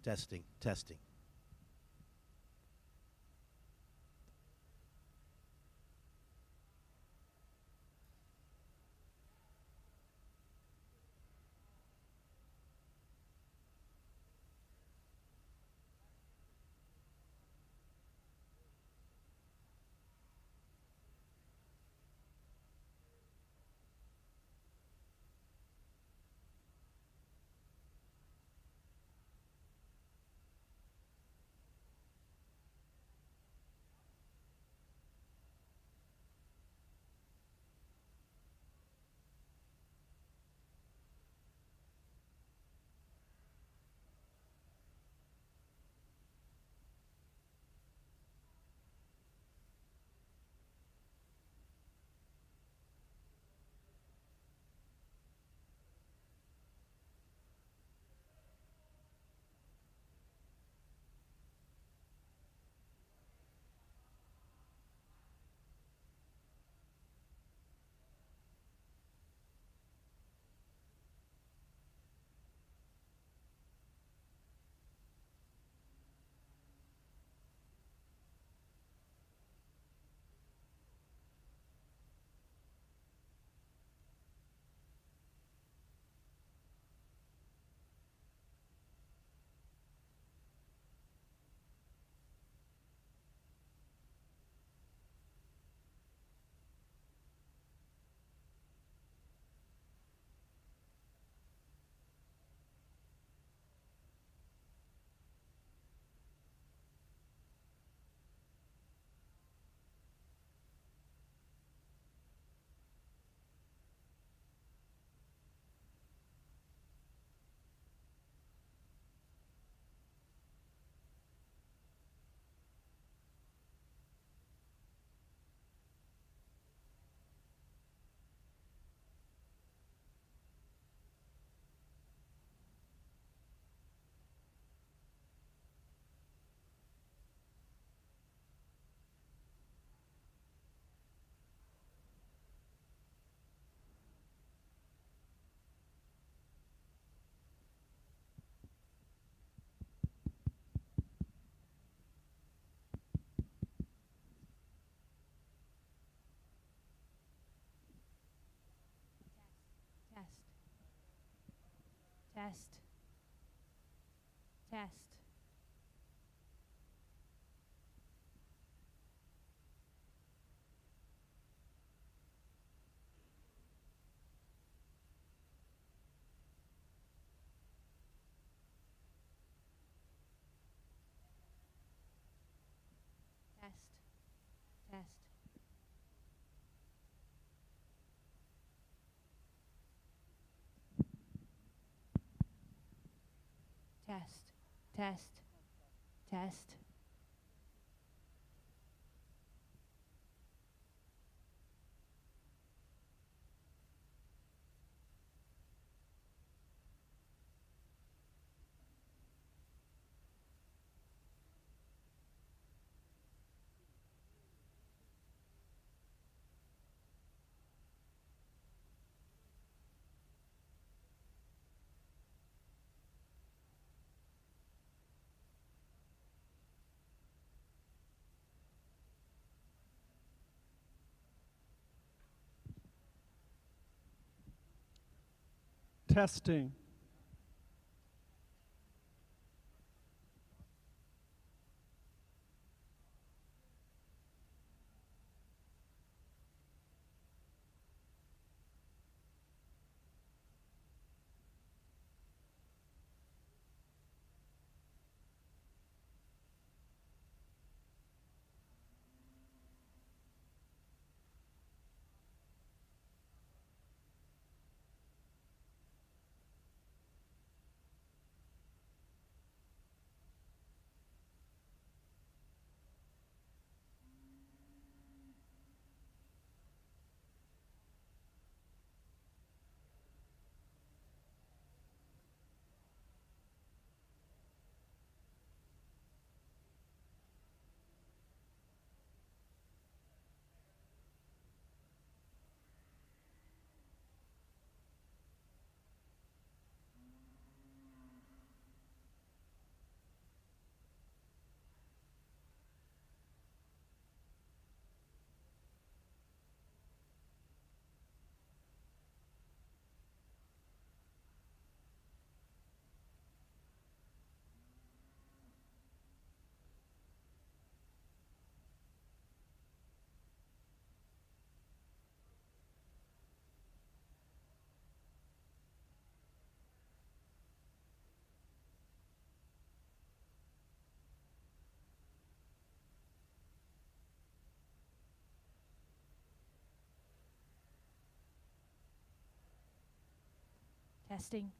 Testing, testing. Test. Test. Test. Test. Test. Test. Test. Testing. Testing.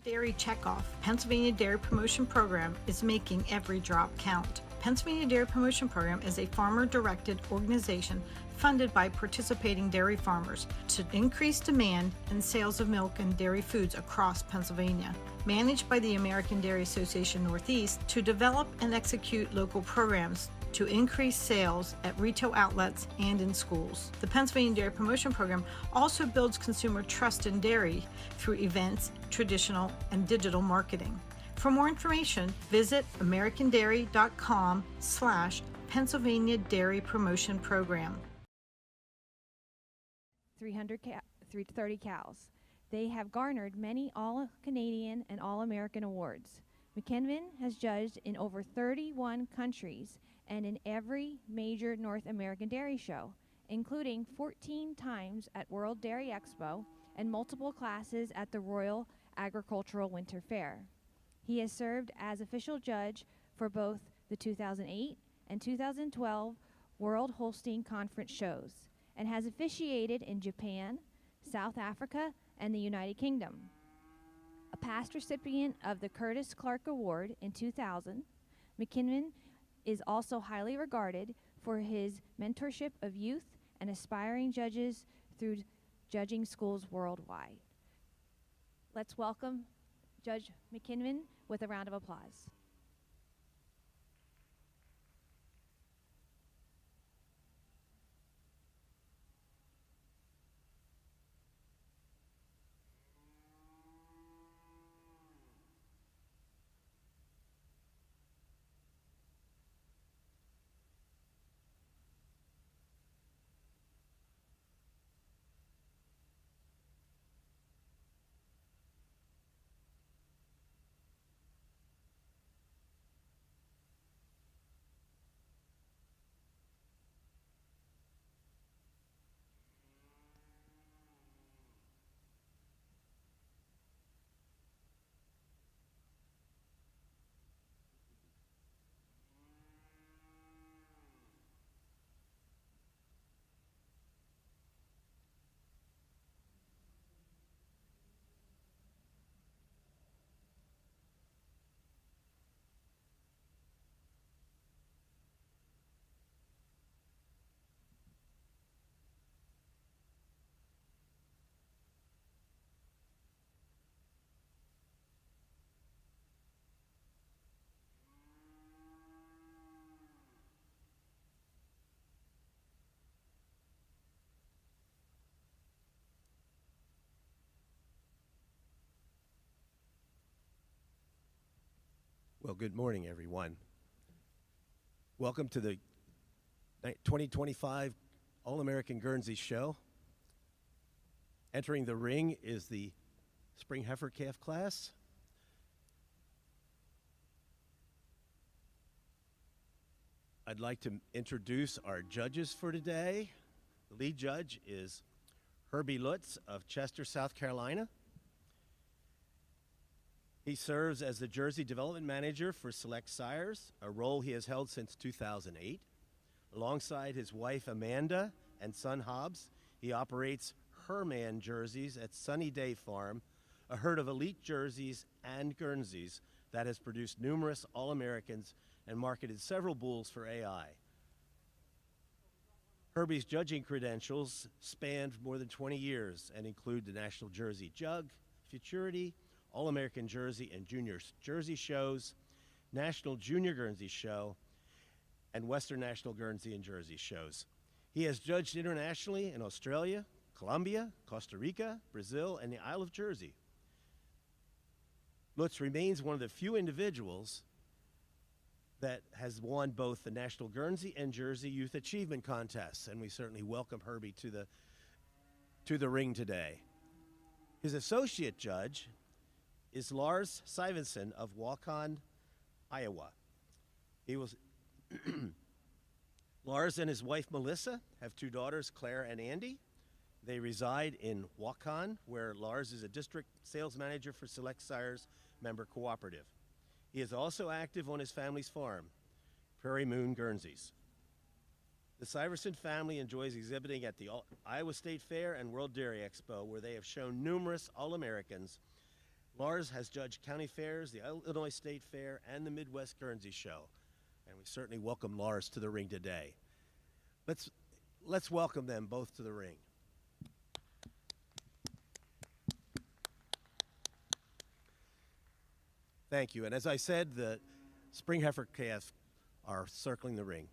Dairy Checkoff, Pennsylvania Dairy Promotion Program is making every drop count. Pennsylvania Dairy Promotion Program is a farmer-directed organization funded by participating dairy farmers to increase demand and sales of milk and dairy foods across Pennsylvania. Managed by the American Dairy Association Northeast to develop and execute local programs to increase sales at retail outlets and in schools. The Pennsylvania Dairy Promotion Program also builds consumer trust in dairy through events, traditional, and digital marketing. For more information, visit americandairy.com/Pennsylvania Dairy Promotion Program. 330 cows. They have garnered many All-Canadian and All-American awards. McKinnon has judged in over 31 countries and in every major North American dairy show, including 14 times at World Dairy Expo and multiple classes at the Royal Agricultural Winter Fair. He has served as official judge for both the 2008 and 2012 World Holstein Conference shows and has officiated in Japan, South Africa, and the United Kingdom. A past recipient of the Curtis Clark Award in 2000, McKinnon is also highly regarded for his mentorship of youth and aspiring judges through judging schools worldwide. Let's welcome Judge McKinnon with a round of applause. Well, good morning, everyone. Welcome to the 2025 All-American Guernsey Show. Entering the ring is the Spring Heifer Calf class. I'd like to introduce our judges for today. The lead judge is Herbie Lutz of Chester, South Carolina. He serves as the Jersey Development Manager for Select Sires, a role he has held since 2008. Alongside his wife Amanda and son Hobbs, He operates Herman jerseys at Sunny Day Farm, a herd of elite jerseys and Guernseys that has produced numerous All-Americans and marketed several bulls for AI. Herbie's judging credentials spanned more than 20 years and include the National Jersey Jug, Futurity, All-American Jersey and Junior Jersey shows, National Junior Guernsey Show, and Western National Guernsey and Jersey shows. He has judged internationally in Australia, Colombia, Costa Rica, Brazil, and the Isle of Jersey. Lutz remains one of the few individuals that has won both the National Guernsey and Jersey Youth Achievement Contests, and we certainly welcome Herbie to the ring today. His associate judge is Lars Sivensen of Waukon, Iowa. Lars and his wife Melissa have two daughters, Claire and Andy. They reside in Waukon, where Lars is a district sales manager for Select Sires Member Cooperative. He is also active on his family's farm, Prairie Moon Guernseys. The Syverson family enjoys exhibiting at the Iowa State Fair and World Dairy Expo, where they have shown numerous All-Americans. Lars has judged county fairs, the Illinois State Fair, and the Midwest Guernsey Show. And we certainly welcome Lars to the ring today. Let's welcome them both to the ring. Thank you. And as I said, the spring heifer calves are circling the ring.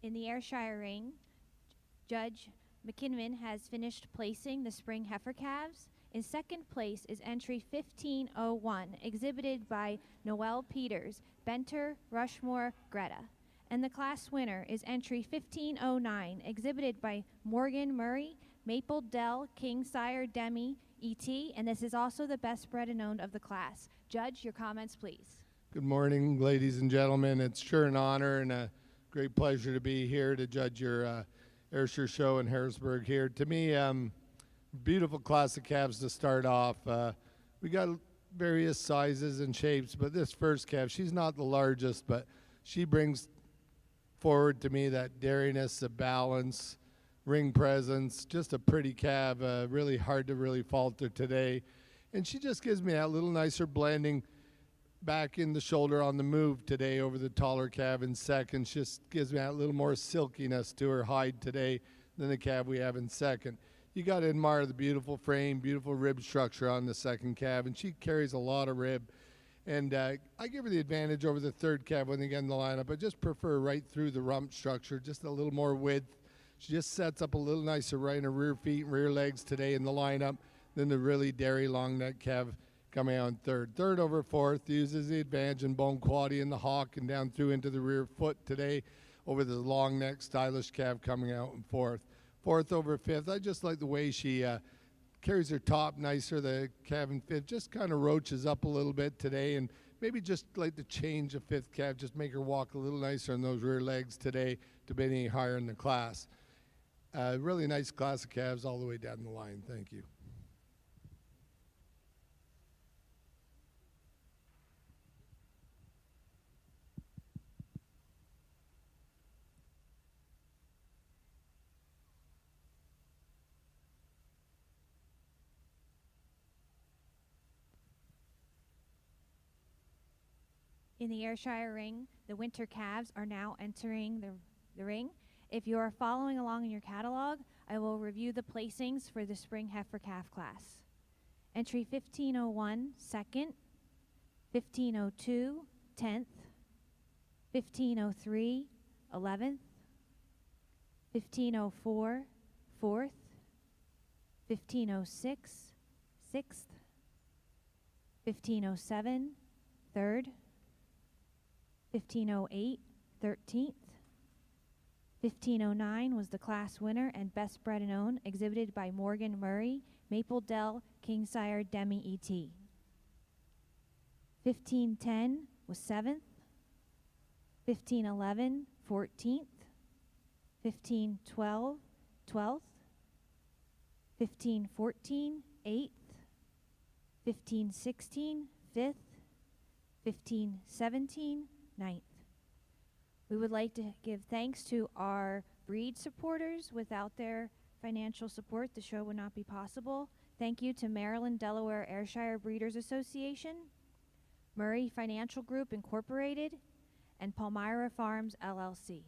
In the Ayrshire ring, Judge McKinnon has finished placing the spring heifer calves. In second place is entry 1501, exhibited by Noel Peters, Benter, Rushmore, Greta. And the class winner is entry 1509, exhibited by Morgan Murray, Maple Dell, Kingsire, Demi, E.T., and this is also the best bred and owned of the class. Judge, your comments, please. Good morning, ladies and gentlemen. It's sure an honor and a great pleasure to be here to judge your Ayrshire show in Harrisburg here. To me, beautiful class of calves to start off. We got various sizes and shapes, but this first calf, she's not the largest, but she brings forward to me that dairiness, the balance, ring presence, just a pretty calf, really hard to really falter today. And she just gives me that little nicer blending back in the shoulder on the move today over the taller calf in second. Just gives me that little more silkiness to her hide today than the calf we have in second. You got to admire the beautiful frame, beautiful rib structure on the second calf, and she carries a lot of rib. And I give her the advantage over the third calf when they get in the lineup. I just prefer right through the rump structure, just a little more width. She just sets up a little nicer right in her rear feet and rear legs today in the lineup than the really dairy long neck calf coming out in third. Third over fourth, uses the advantage in bone quality in the hock and down through into the rear foot today over the long neck stylish calf coming out in fourth. Fourth over fifth, I just like the way she carries her top nicer. The calf in fifth just kind of roaches up a little bit today, and maybe just like to change the fifth calf, just make her walk a little nicer on those rear legs today to be any higher in the class. Really nice class of calves all the way down the line. Thank you. In the Ayrshire ring, the winter calves are now entering the ring. If you are following along in your catalog, I will review the placings for the spring heifer calf class. Entry 1501, second, 1502, 10th, 1503, 11th, 1504, 4th, 1506, 6th, 1507, 3rd, 1508, 13th. 1509 was the class winner and best bred and owned, exhibited by Morgan Murray, Maple Dell, Kingsire, Demi, E.T. 1510 was 7th. 1511, 14th. 1512, 12th. 1514, 8th. 1516, 5th. 1517, 9th. We would like to give thanks to our breed supporters. Without their financial support, the show would not be possible. Thank you to Maryland, Delaware, Ayrshire Breeders Association, Murray Financial Group Incorporated, and Palmyra Farms, LLC.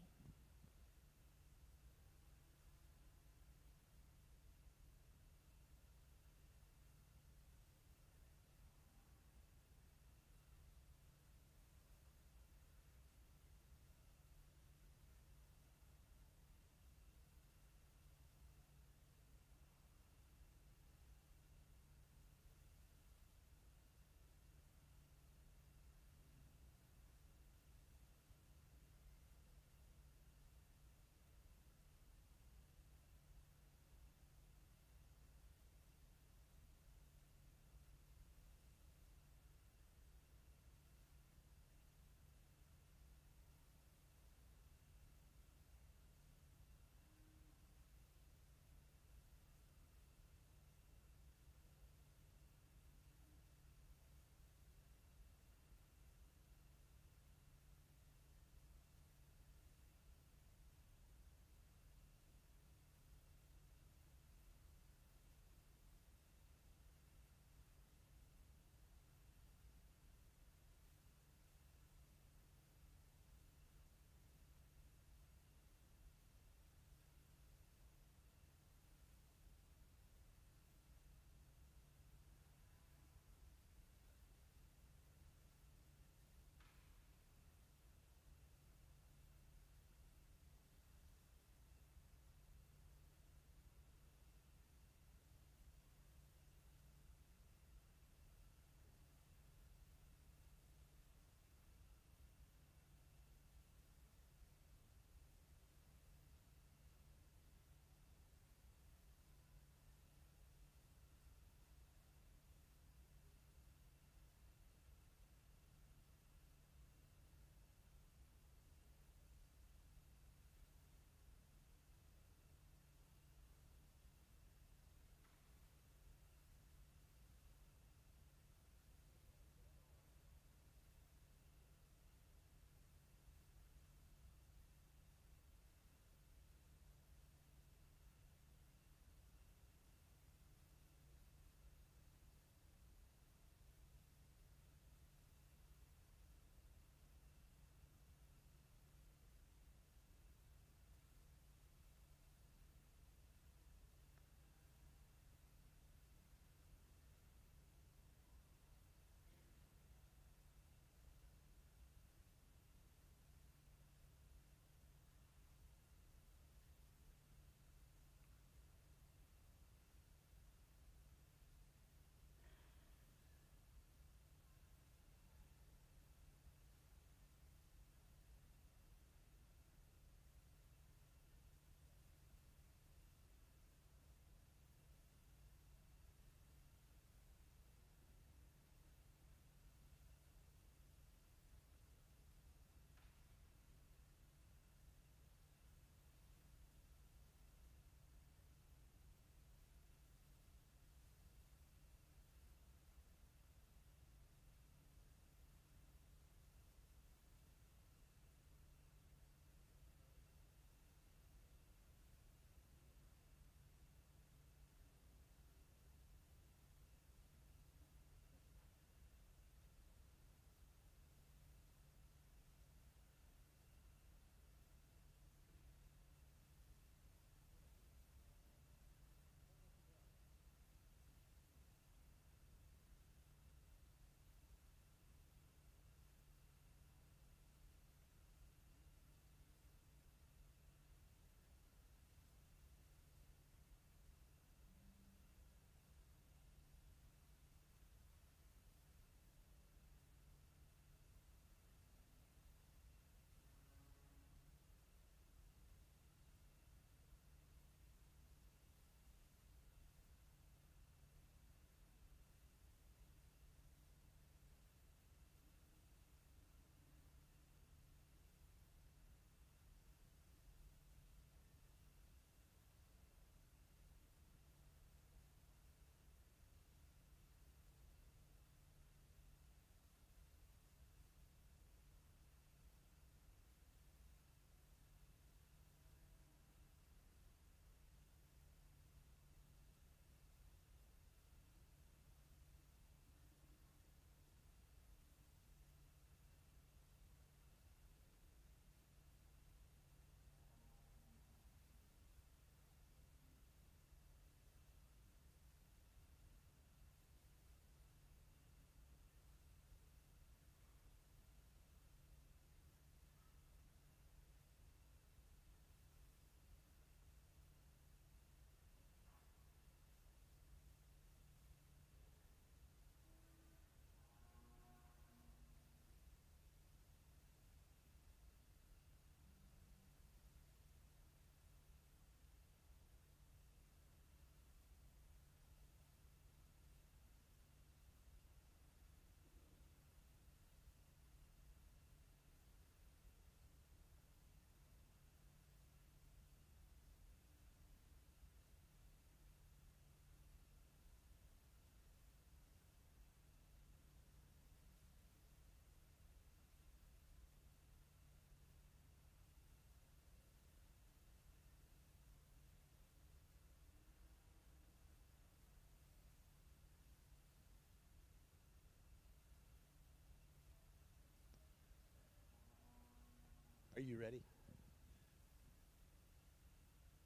Are you ready?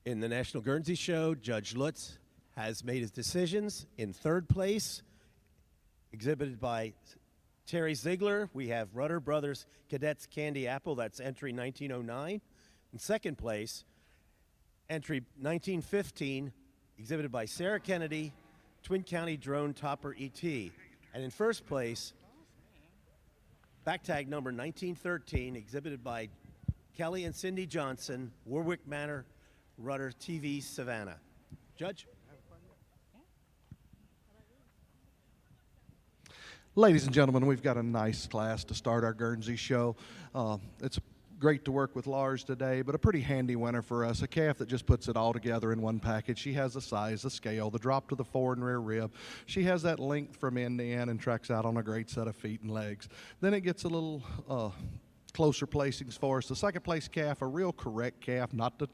In the National Guernsey Show, Judge Lutz has made his decisions. In third place, exhibited by Terry Ziegler, we have Rudder Brothers Cadets Candy Apple, that's entry 1909. In second place, entry 1915, exhibited by Sarah Kennedy, Twin County Drone Topper ET. And in first place, back tag number 1913, exhibited by Kelly and Cindy Johnson, Warwick Manor Rudder TV Savannah. Judge? Ladies and gentlemen, we've got a nice class to start our Guernsey show. It's great to work with Lars today, but a pretty handy winner for us, a calf that just puts it all together in one package. She has the size, the scale, the drop to the fore and rear rib. She has that length from end to end and tracks out on a great set of feet and legs. Then it gets a little closer placings for us. The second place calf, a real correct calf, not the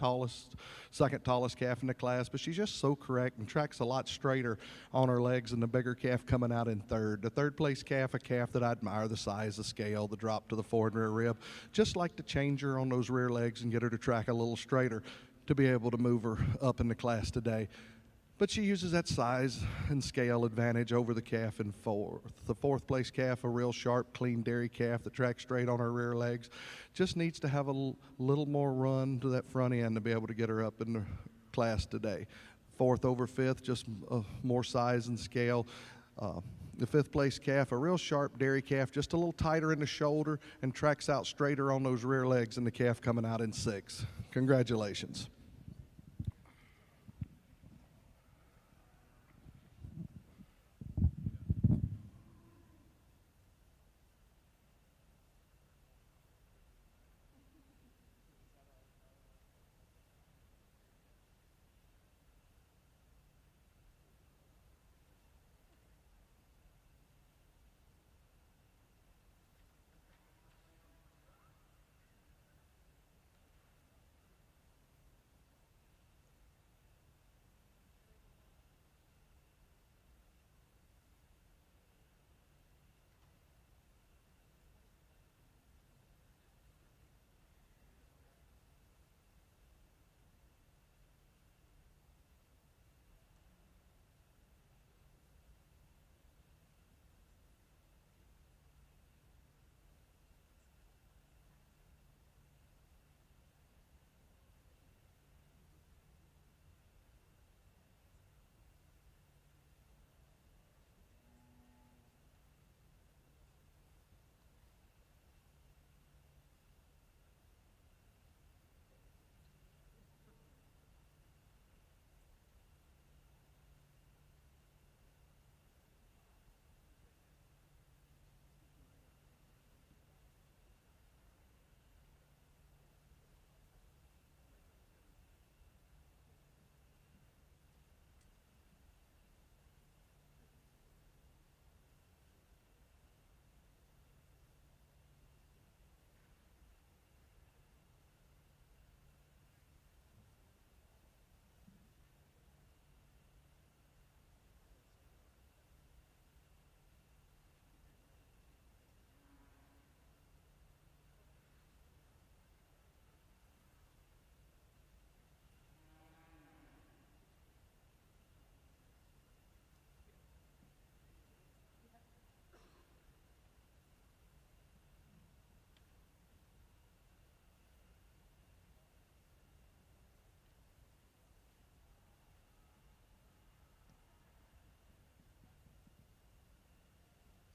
second tallest calf in the class, but she's just so correct and tracks a lot straighter on her legs than the bigger calf coming out in third. The third place calf, a calf that I admire, the size, the scale, the drop to the forward and rear rib. Just like to change her on those rear legs and get her to track a little straighter to be able to move her up in the class today. But she uses that size and scale advantage over the calf in fourth. The fourth place calf, a real sharp, clean dairy calf that tracks straight on her rear legs, just needs to have a little more run to that front end to be able to get her up in the class today. Fourth over fifth, just more size and scale. The fifth place calf, a real sharp dairy calf, just a little tighter in the shoulder and tracks out straighter on those rear legs than the calf coming out in sixth. Congratulations.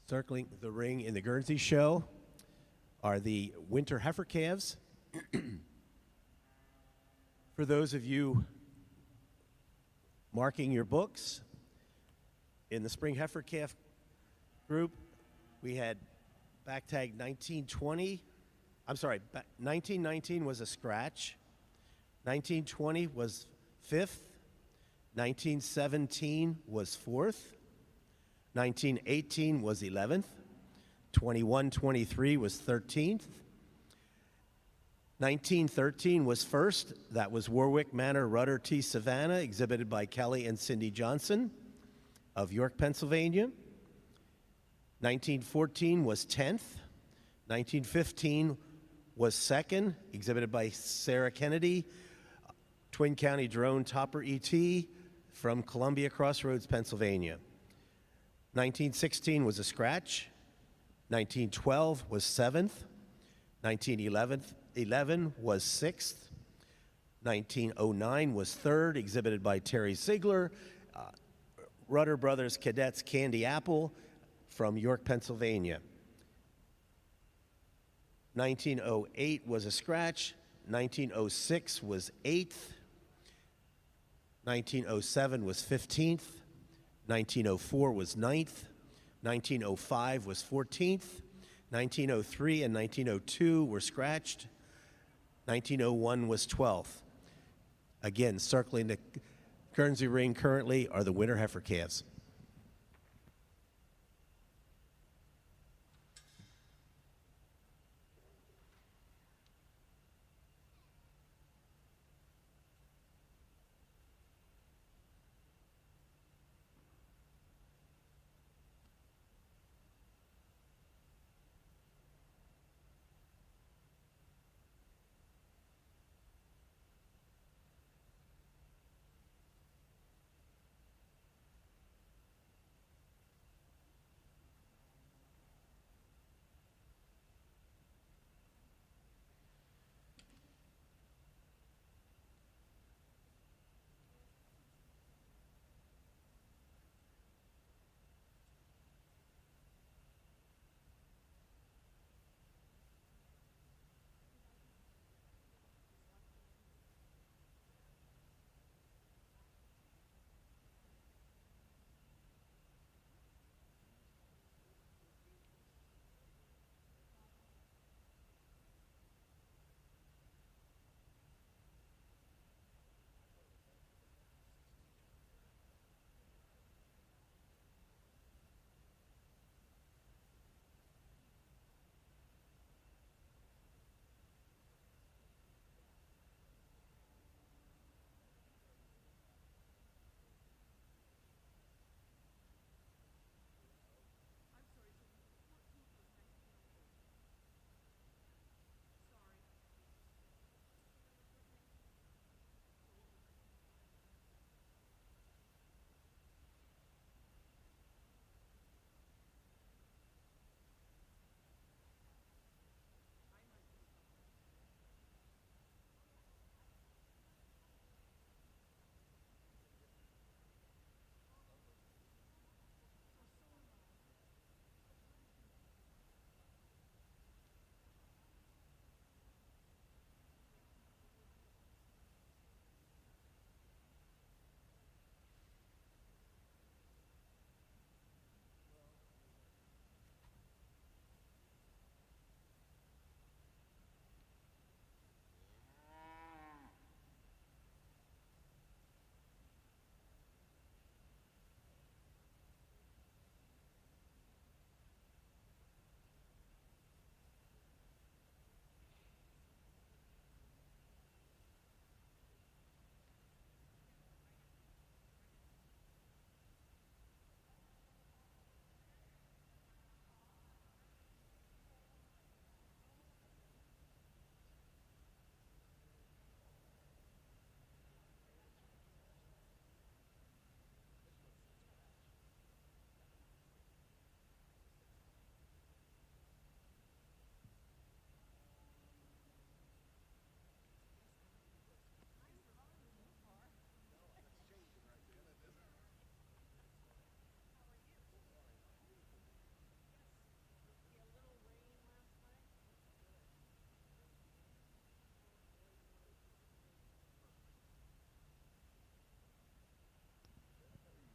Circling the ring in the Guernsey show are the winter heifer calves. For those of you marking your books, in the spring heifer calf group, we had back tag 1920. I'm sorry, 1919 was a scratch. 1920 was fifth. 1917 was fourth. 1918 was 11th, 21-23 was 13th, 1913 was first. That was Warwick Manor Rudder T. Savannah, exhibited by Kelly and Cindy Johnson of York, Pennsylvania. 1914 was 10th. 1915 was second, exhibited by Sarah Kennedy, Twin County Drone Topper ET from Columbia Crossroads, Pennsylvania. 1916 was a scratch. 1912 was 7th. 1911 was 6th. 1909 was 3rd, exhibited by Terry Ziegler, Rudder Brothers Cadets Candy Apple from York, Pennsylvania. 1908 was a scratch. 1906 was 8th. 1907 was 15th. 1904 was 9th. 1905 was 14th. 1903 and 1902 were scratched. 1901 was 12th. Again, circling the Guernsey ring currently are the winter heifer calves.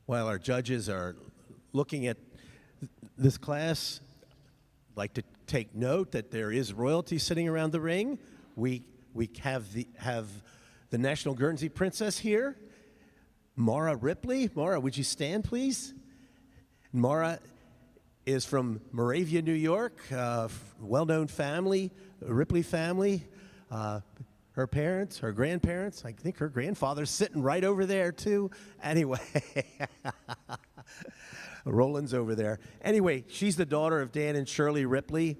While our judges are looking at this class, I'd like to take note that there is royalty sitting around the ring. We have the National Guernsey Princess here, Mara Ripley. Mara, would you stand, please? Mara is from Moravia, New York, well-known family, Ripley family. Her parents, her grandparents, I think her grandfather's sitting right over there too. Anyway, Roland's over there. Anyway, she's the daughter of Dan and Shirley Ripley.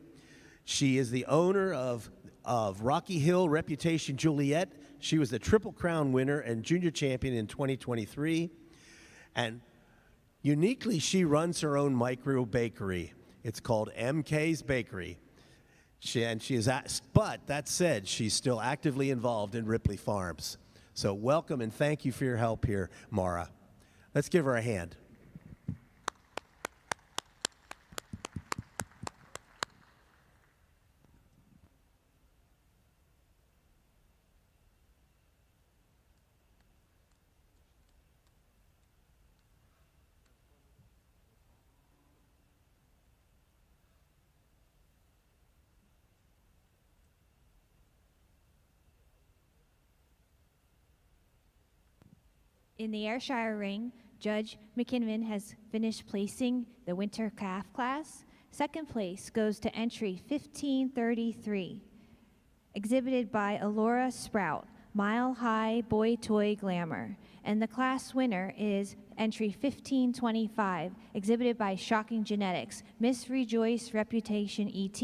She is the owner of of Rocky Hill Reputation Juliet. She was the Triple Crown winner and junior champion in 2023. And uniquely, she runs her own micro bakery. It's called MK's Bakery. But that said, she's still actively involved in Ripley Farms. So welcome and thank you for your help here, Mara. Let's give her a hand. In the Ayrshire ring, Judge McKinnon has finished placing the winter calf class. Second place goes to entry 1533, exhibited by Alora Sprout, Mile High Boy Toy Glamour. And the class winner is entry 1525, exhibited by Shocking Genetics, Miss Rejoice Reputation ET.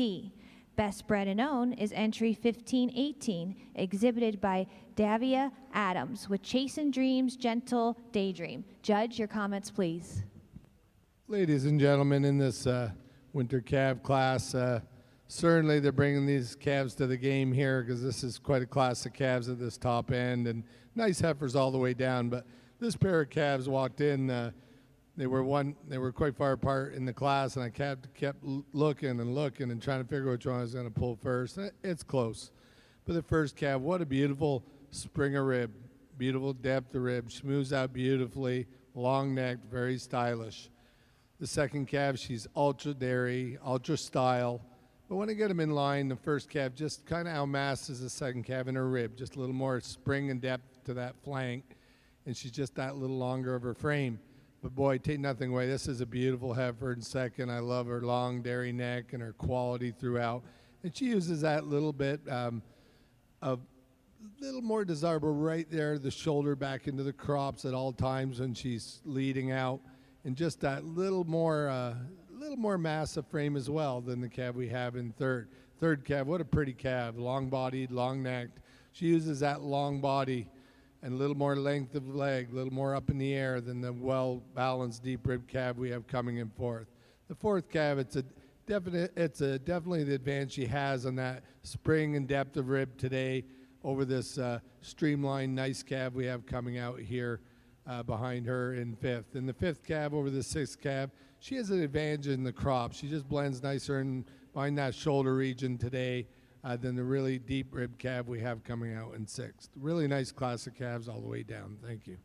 Best Bred and Own is entry 1518, exhibited by Davia Adams with Chasin' Dreams, Gentle Daydream. Judge, your comments, please. Ladies and gentlemen, in this winter calf class, certainly they're bringing these calves to the game here because this is quite a class of calves at this top end and nice heifers all the way down. But this pair of calves walked in. They were quite far apart in the class, and I kept looking and looking and trying to figure which one I was going to pull first. It's close. But the first calf, what a beautiful Springer rib. Beautiful depth of rib. She moves out beautifully. Long neck, very stylish. The second calf, she's ultra dairy, ultra style. But when I get them in line, the first calf just kind of outmasses the second calf in her rib. Just a little more spring and depth to that flank. And she's just that little longer of her frame. But boy, take nothing away. This is a beautiful heifer in second. I love her long dairy neck and her quality throughout. And she uses that little bit of a little more desirable right there, the shoulder back into the crops at all times when she's leading out. And just that little more massive frame as well than the calf we have in third. Third calf, what a pretty calf. Long-bodied, long-necked. She uses that long body and a little more length of leg, a little more up in the air than the well-balanced deep rib calf we have coming in fourth. The fourth calf, it's definitely the advantage she has on that spring and depth of rib today over this streamlined, nice calf we have coming out here behind her in fifth. And the fifth calf over the sixth calf, she has an advantage in the crop. She just blends nicer in behind that shoulder region today than the really deep rib calf we have coming out in sixth. Really nice class of calves all the way down. Thank you.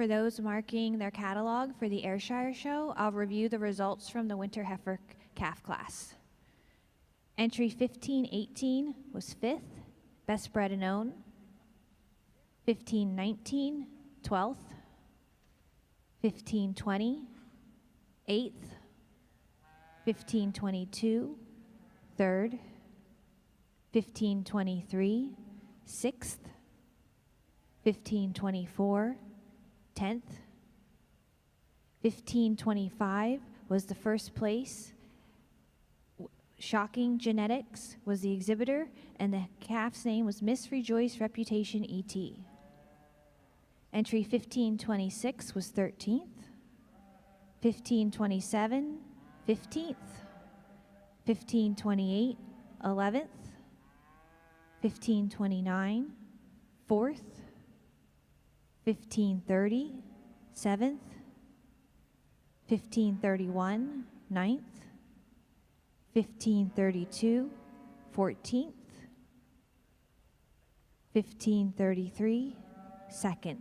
For those marking their catalog for the Ayrshire show, I'll review the results from the Winter Heifer calf class. Entry 1518 was 5th, best bred and own. 1519, 12th. 1520, 8th. 1522, 3rd. 1523, 6th. 1524, 10th. 1525 was the first place. Shocking Genetics was the exhibitor, and the calf's name was Miss Rejoice Reputation ET. Entry 1526 was 13th. 1527, 15th. 1528, 11th. 1529, 4th. 1530, 7th. 1531, 9th. 1532, 14th. 1533, 2nd.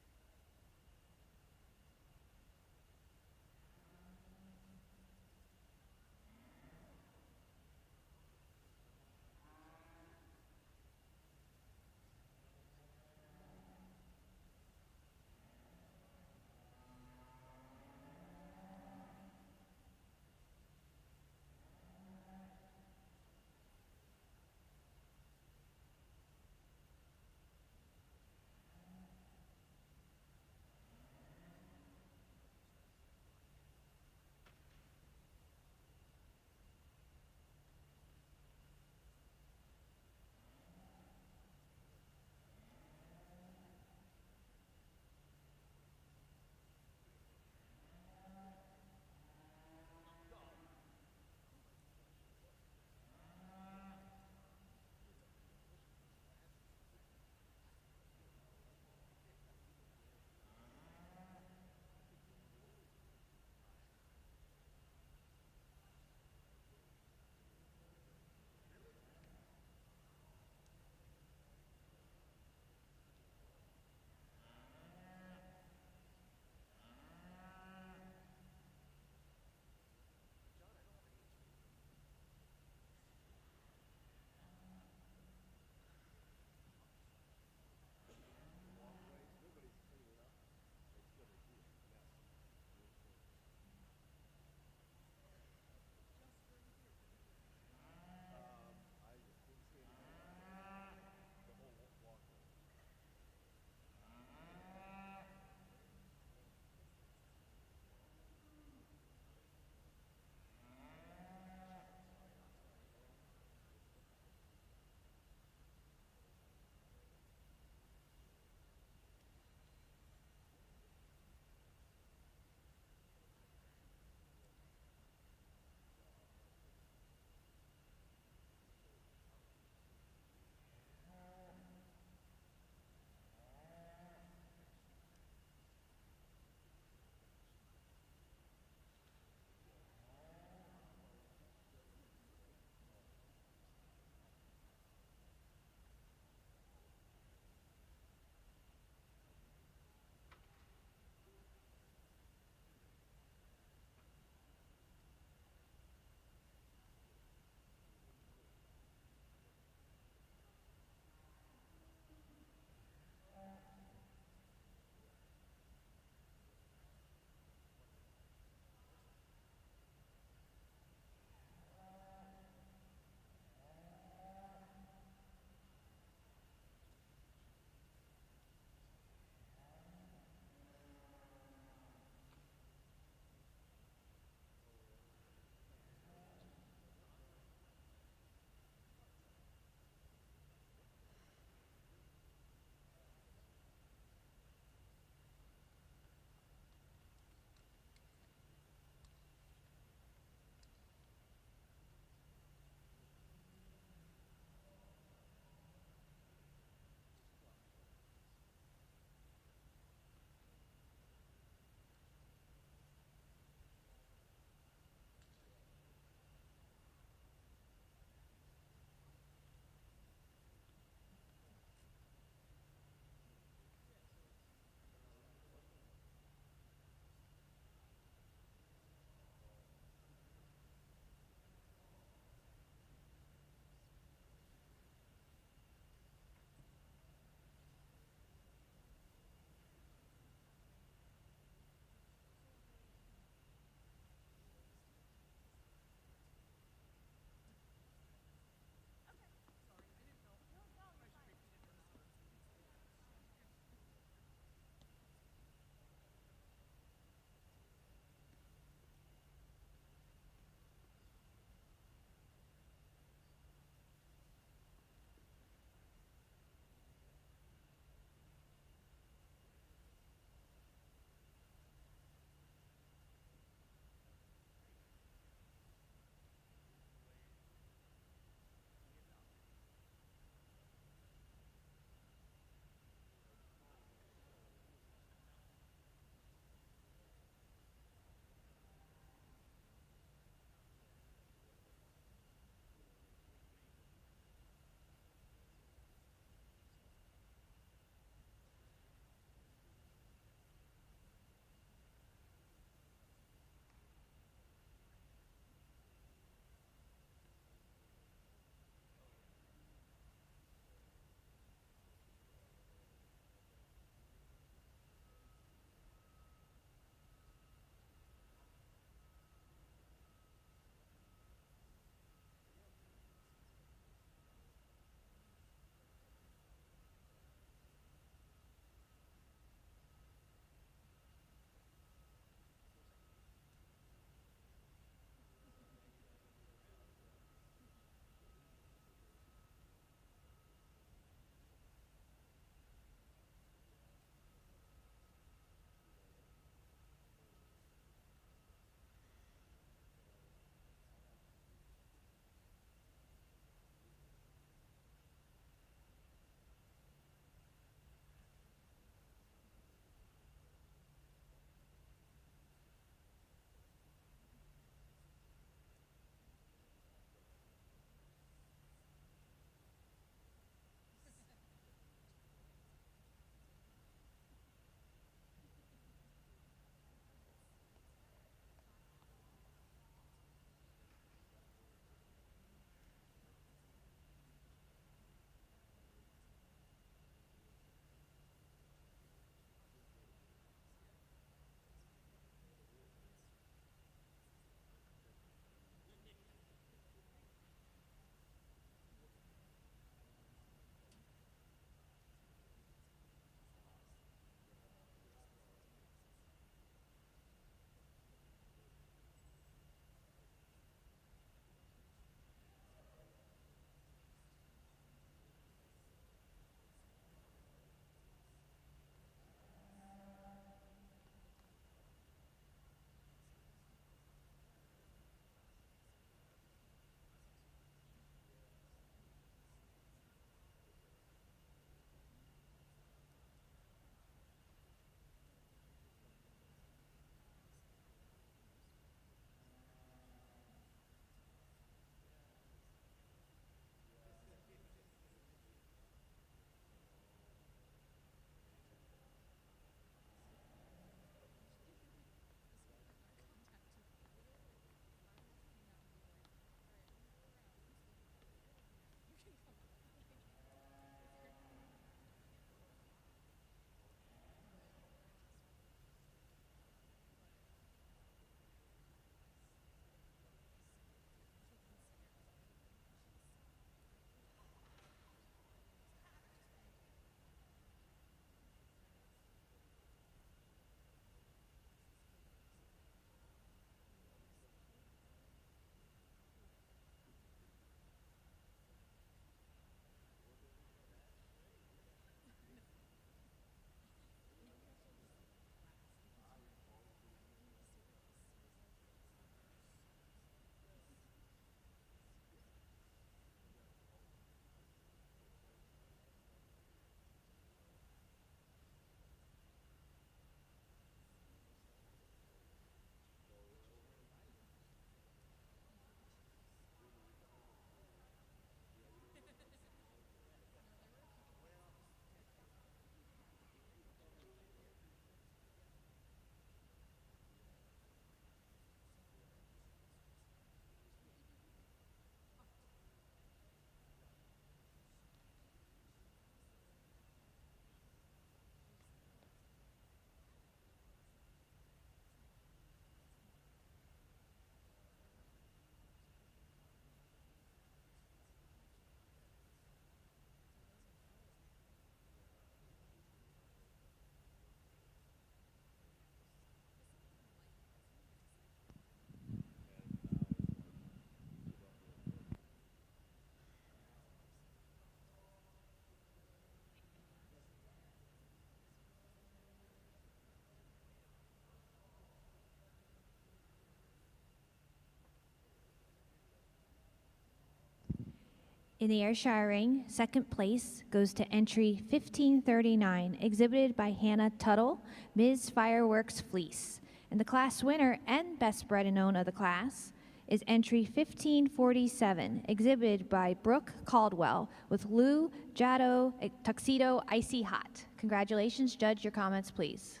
In the Ayrshire ring, second place goes to entry 1539, exhibited by Hannah Tuttle, Ms. Fireworks Fleece. And the class winner and best bred and own of the class is entry 1547, exhibited by Brooke Caldwell with Lou Jado Tuxedo Icy Hot. Congratulations. Judge, your comments, please.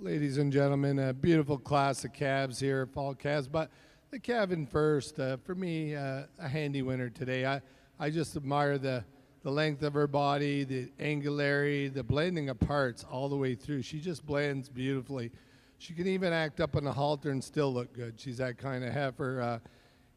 Ladies and gentlemen, a beautiful class of calves here, fall calves. But the calf in first, for me, a handy winner today. I just admire the length of her body, the angularity, the blending of parts all the way through. She just blends beautifully. She can even act up on the halter and still look good. She's that kind of heifer.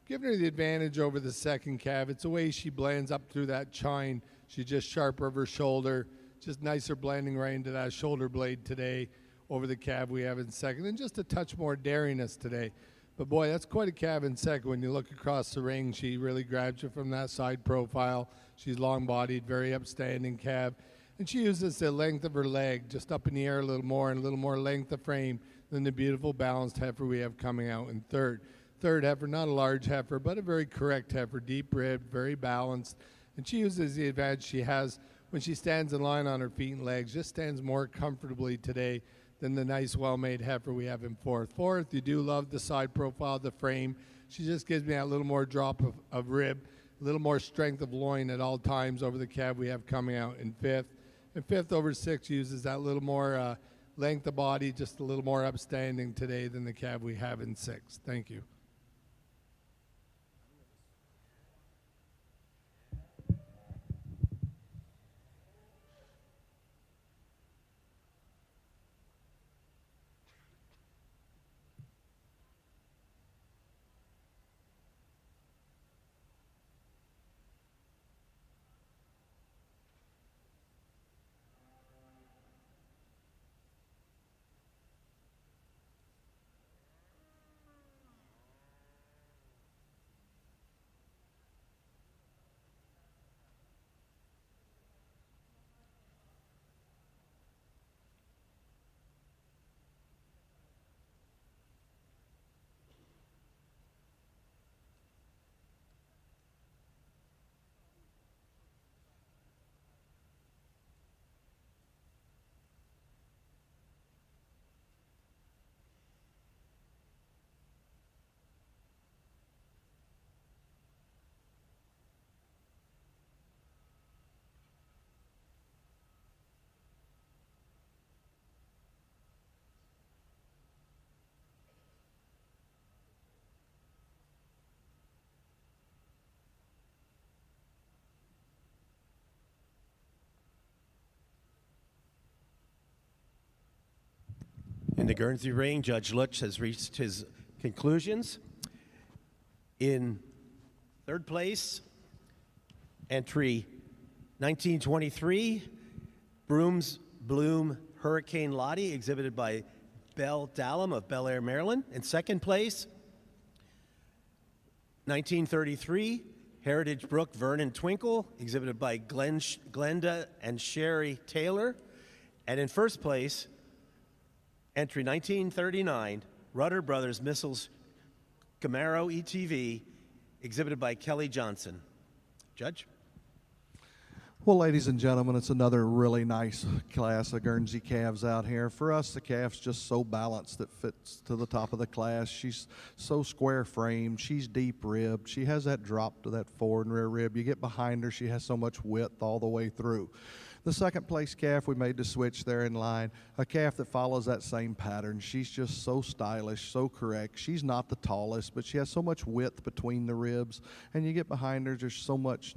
Giving her the advantage over the second calf. It's the way she blends up through that chine. She's just sharper of her shoulder. Just nicer blending right into that shoulder blade today over the calf we have in second. And just a touch more daringness today. But boy, that's quite a calf in second. When you look across the ring, she really grabs you from that side profile. She's long-bodied, very upstanding calf. And she uses the length of her leg just up in the air a little more and a little more length of frame than the beautiful balanced heifer we have coming out in third. Third heifer, not a large heifer, but a very correct heifer, deep ribbed, very balanced. And she uses the advantage she has when she stands in line on her feet and legs, just stands more comfortably today than the nice, well-made heifer we have in fourth. Fourth, you do love the side profile, the frame. She just gives me that little more drop of rib, a little more strength of loin at all times over the calf we have coming out in fifth. And fifth over six uses that little more length of body, just a little more upstanding today than the calf we have in sixth. Thank you. In the Guernsey ring, Judge Lutz has reached his conclusions. In third place, entry 1923, Brooms Bloom Hurricane Lottie, exhibited by Belle Dallum of Bel Air, Maryland. In second place, 1933, Heritage Brook Vernon Twinkle, exhibited by Glenda and Sherry Taylor. And in first place, entry 1939, Rudder Brothers Missiles Camaro ETV, exhibited by Kelly Johnson. Judge? Well, ladies and gentlemen, it's another really nice class of Guernsey calves out here. For us, the calf's just so balanced that fits to the top of the class. She's so square framed. She's deep ribbed. She has that drop to that forward and rear rib. You get behind her, she has so much width all the way through. The second place calf, we made the switch there in line, a calf that follows that same pattern. She's just so stylish, so correct. She's not the tallest, but she has so much width between the ribs. And you get behind her, there's so much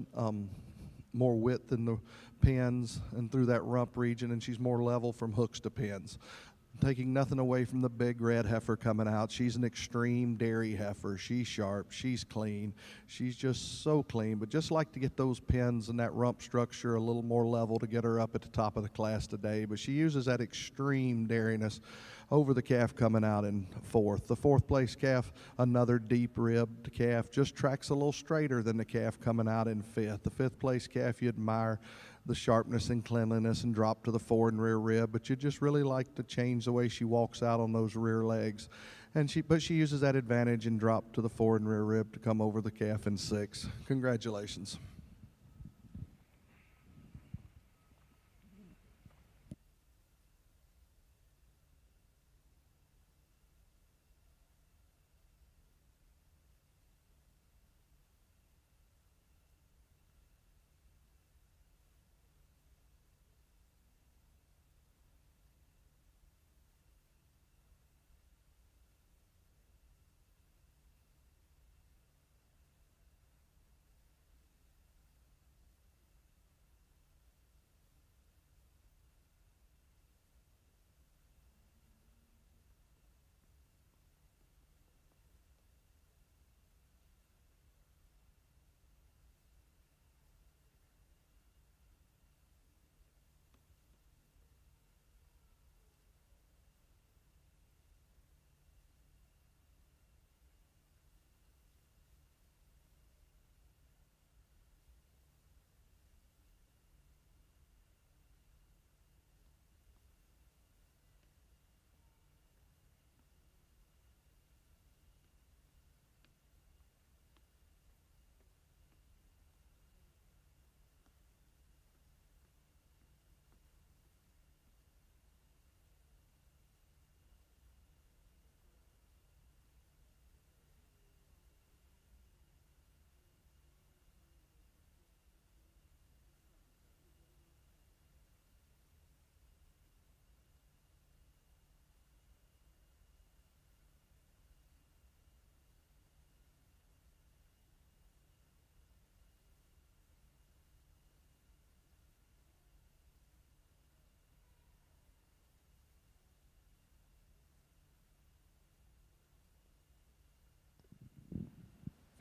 more width in the pins and through that rump region, and she's more level from hooks to pins. Taking nothing away from the big red heifer coming out. She's an extreme dairy heifer. She's sharp. She's clean. She's just so clean. But just like to get those pins and that rump structure a little more level to get her up at the top of the class today. But she uses that extreme dairiness over the calf coming out in fourth. The fourth place calf, another deep ribbed calf, just tracks a little straighter than the calf coming out in fifth. The fifth place calf, you admire the sharpness and cleanliness and drop to the forward and rear rib, but you just really like to change the way she walks out on those rear legs. but she uses that advantage and drop to the fore and rear rib to come over the calf in 6. Congratulations.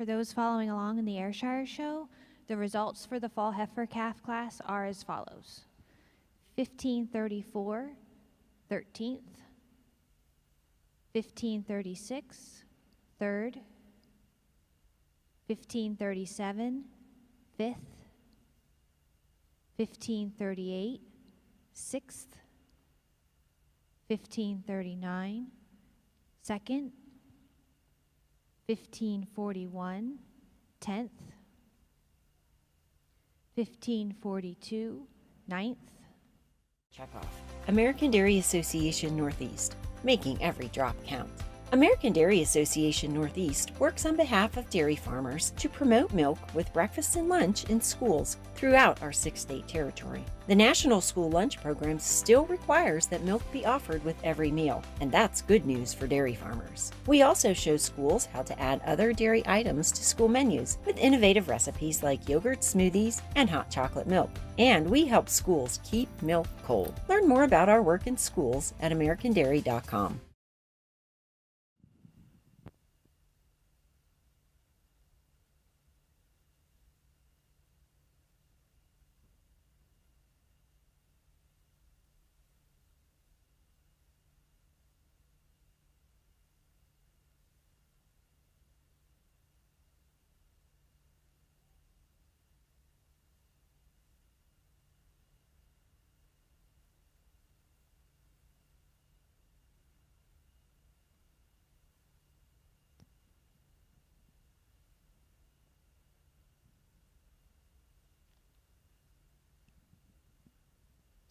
For those following along in the Ayrshire show, the results for the fall heifer calf class are as follows. 1534, 13th. 1536, 3rd. 1537, 5th. 1538, 6th. 1539, 2nd. 1541, 10th. 1542, 9th. Check off. American Dairy Association Northeast, making every drop count. American Dairy Association Northeast works on behalf of dairy farmers to promote milk with breakfast and lunch in schools throughout our 6-state territory. The National School Lunch Program still requires that milk be offered with every meal, and that's good news for dairy farmers. We also show schools how to add other dairy items to school menus with innovative recipes like yogurt smoothies and hot chocolate milk. And we help schools keep milk cold. Learn more about our work in schools at americandairy.com.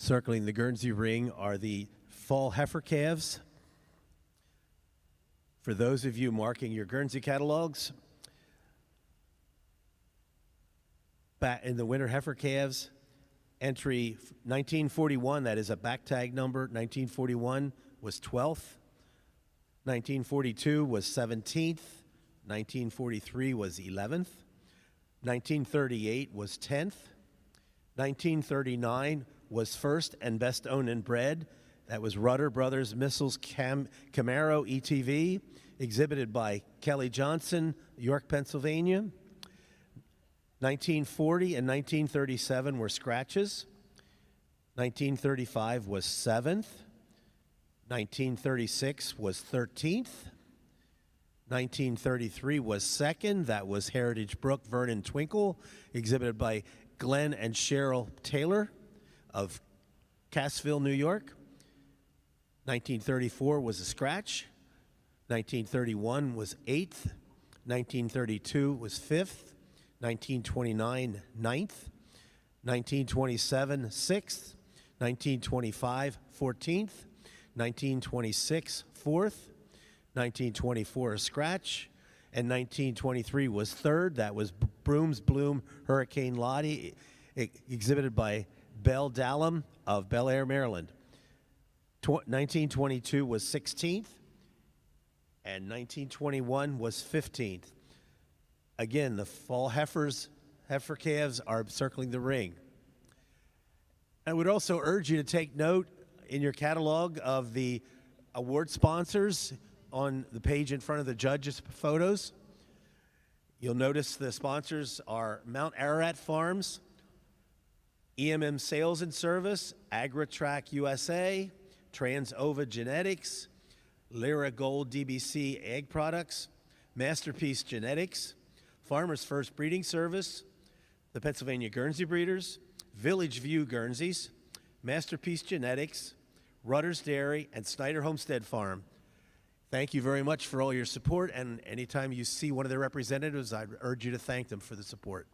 Circling the Guernsey ring are the fall heifer calves. For those of you marking your Guernsey catalogs, back in the winter heifer calves, entry 1941, that is a back tag number, 1941 was 12th, 1942 was 17th, 1943 was 11th, 1938 was 10th, 1939 was first and best owned and bred. That was Rudder Brothers Missiles Camaro ETV, exhibited by Kelly Johnson, York, Pennsylvania. 1940 and 1937 were scratches. 1935 was 7th. 1936 was 13th. 1933 was 2nd. That was Heritage Brook Vernon Twinkle, exhibited by Glenn and Cheryl Taylor of Cassville, New York. 1934 was a scratch. 1931 was 8th. 1932 was 5th. 1929, 9th. 1927, 6th. 1925, 14th. 1926, 4th. 1924, a scratch. And 1923 was 3rd. That was Brooms Bloom Hurricane Lottie, exhibited by Belle Dallum of Bel Air, Maryland. 1922 was 16th. And 1921 was 15th. Again, the fall heifer calves are circling the ring. I would also urge you to take note in your catalog of the award sponsors on the page in front of the judges' photos. You'll notice the sponsors are Mount Ararat Farms, EMM Sales and Service, AgriTrack USA, Transova Genetics, Lyra Gold DBC Egg Products, Masterpiece Genetics, Farmers First Breeding Service, the Pennsylvania Guernsey Breeders, Village View Guernseys, Masterpiece Genetics, Rutter's Dairy, and Snyder Homestead Farm. Thank you very much for all your support, and anytime you see one of their representatives, I'd urge you to thank them for the support.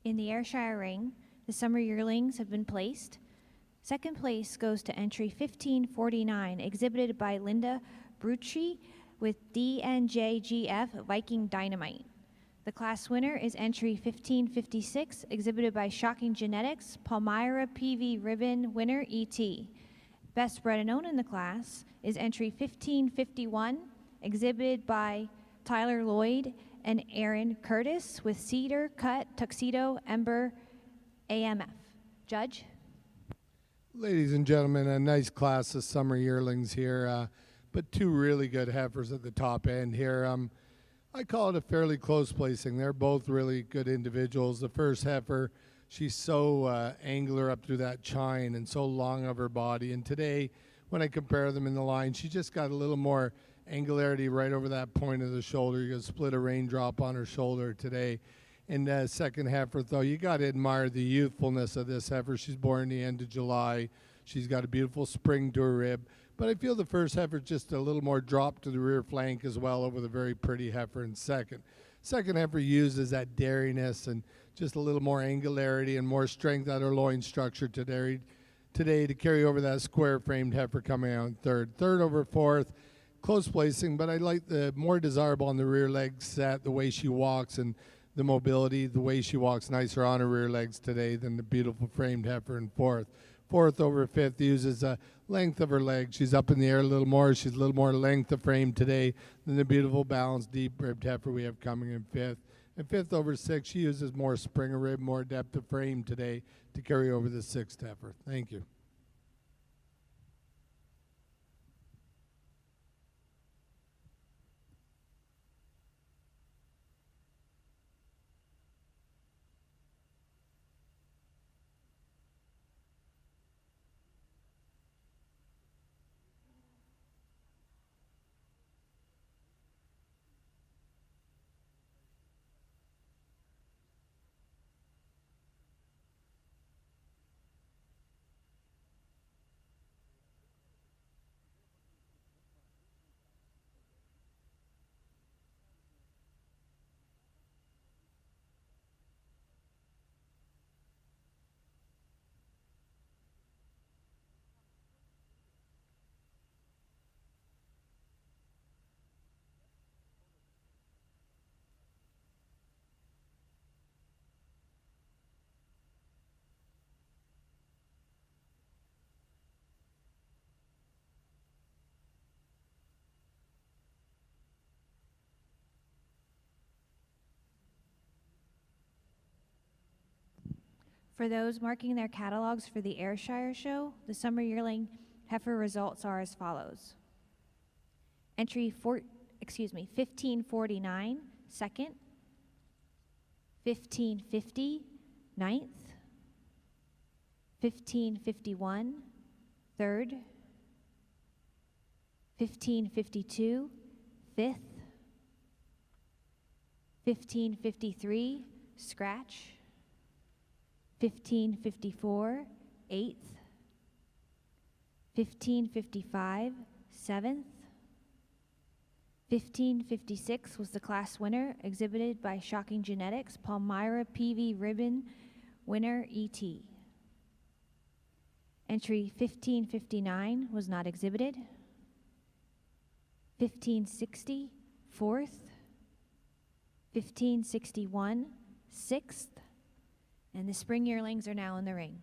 In the Ayrshire ring, the summer yearlings have been placed. Second place goes to entry 1549, exhibited by Linda Brucci with DNJGF Viking Dynamite. The class winner is entry 1556, exhibited by Shocking Genetics, Palmyra PV Ribbon winner ET. Best bred and owned in the class is entry 1551, exhibited by Tyler Lloyd and Aaron Curtis with Cedar Cut Tuxedo Ember AMF. Judge? Ladies and gentlemen, a nice class of summer yearlings here, but two really good heifers at the top end here. I call it a fairly close placing. They're both really good individuals. The first heifer, she's so angular up through that chine and so long of her body. And today, when I compare them in the line, she just got a little more angularity right over that point of the shoulder. You can split a raindrop on her shoulder today. And second heifer, though, you got to admire the youthfulness of this heifer. She's born the end of July. She's got a beautiful spring to her rib. But I feel the first heifer just a little more drop to the rear flank as well over the very pretty heifer in second. Second heifer uses that dariness and just a little more angularity and more strength out of her loin structure today to carry over that square-framed heifer coming out in third. Third over fourth, close placing, but I like the more desirable on the rear leg set, the way she walks and the mobility, the way she walks nicer on her rear legs today than the beautiful framed heifer in fourth. Fourth over fifth uses a length of her leg. She's up in the air a little more. She's a little more length of frame today than the beautiful balanced deep ribbed heifer we have coming in fifth. And fifth over sixth, she uses more spring of rib, more depth of frame today to carry over the sixth heifer. Thank you. For those marking their catalogs for the Ayrshire show, the summer yearling heifer results are as follows. Entry 1549, second. 1550, ninth. 1551, third. 1552, fifth. 1553, scratch. 1554, eighth. 1555, seventh. 1556 was the class winner, exhibited by Shocking Genetics, Palmyra PV Ribbon winner ET. Entry 1559 was not exhibited. 1560, fourth. 1561, sixth. And the spring yearlings are now in the ring.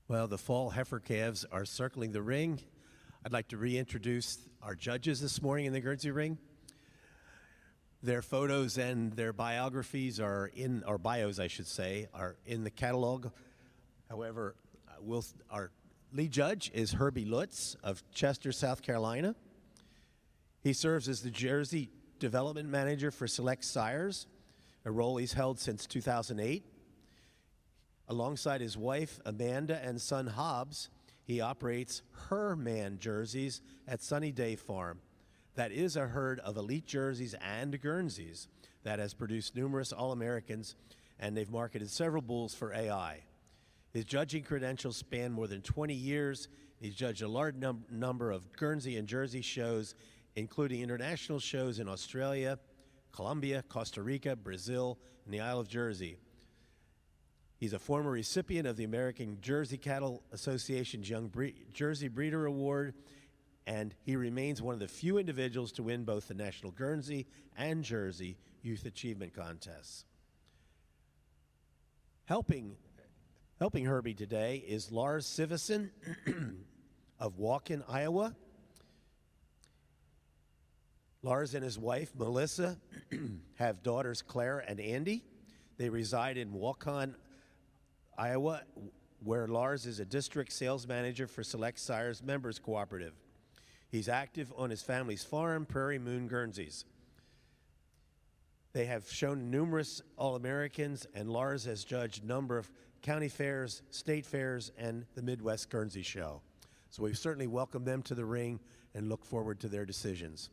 Well, the fall heifer calves are circling the ring. I'd like to reintroduce our judges this morning in the Guernsey Ring. Their photos and their biographies are in, or bios I should say, are in the catalog. However, our lead judge is Herbie Lutz of Chester, South Carolina. He serves as the Jersey Development Manager for Select Sires, a role he's held since 2008. Alongside his wife, Amanda, and son, Hobbs, he operates Her Man Jerseys at Sunny Day Farm. That is a herd of elite jerseys and Guernseys that has produced numerous All-Americans, and they've marketed several bulls for AI. His judging credentials span more than 20 years. He's judged a large number of Guernsey and Jersey shows, including international shows in Australia, Colombia, Costa Rica, Brazil, and the Isle of Jersey. He's a former recipient of the American Jersey Cattle Association's Young Jersey Breeder Award, and he remains one of the few individuals to win both the National Guernsey and Jersey Youth Achievement Contests. Helping Herbie today is Lars Sivison of Waukon, Iowa. Lars and his wife, Melissa, have daughters Claire and Andy. They reside in Waukon, Iowa, where Lars is a district sales manager for Select Sires Members Cooperative. He's active on his family's farm, Prairie Moon Guernseys. They have shown numerous All-Americans, and Lars has judged a number of county fairs, state fairs, and the Midwest Guernsey Show. So we certainly welcome them to the ring and look forward to their decisions.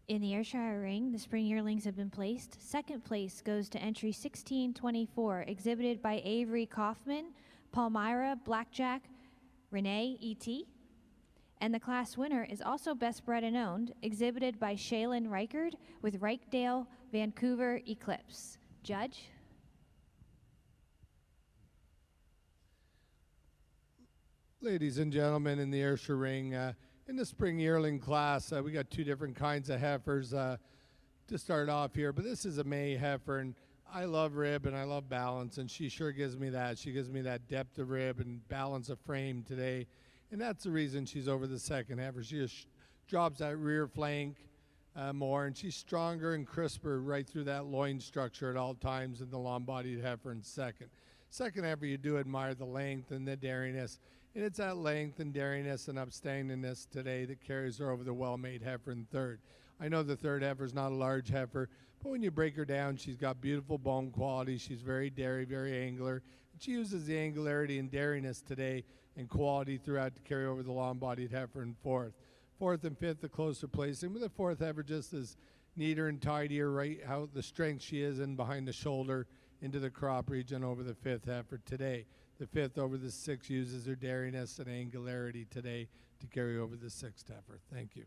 In the Ayrshire Ring, the spring yearlings have been placed. Second place goes to entry 1624, exhibited by Avery Kaufman, Palmyra, Blackjack, Renee, E.T. And the class winner is also best bred and owned, exhibited by Shaylin Reichard with Reichdale, Vancouver, Eclipse. Judge? Ladies and gentlemen, in the Ayrshire Ring, in the spring yearling class, we got two different kinds of heifers to start off here, but this is a May heifer, and I love rib and I love balance, and she sure gives me that. She gives me that depth of rib and balance of frame today, and that's the reason she's over the second heifer. She just drops that rear flank more, and she's stronger and crisper right through that loin structure at all times in the long-bodied heifer in second. Second heifer, you do admire the length and the dariness, And it's that length and dairiness and upstandingness today that carries her over the well-made heifer in third. I know the third heifer is not a large heifer, but when you break her down, she's got beautiful bone quality. She's very dairy, very angular. And she uses the angularity and dairiness today and quality throughout to carry over the long-bodied heifer in fourth. Fourth and fifth, the closer placing, with the fourth heifer just as neater and tidier, right how the strength she is in behind the shoulder into the crop region over the fifth heifer today. The fifth over the sixth uses her dairiness and angularity today to carry over the sixth heifer. Thank you.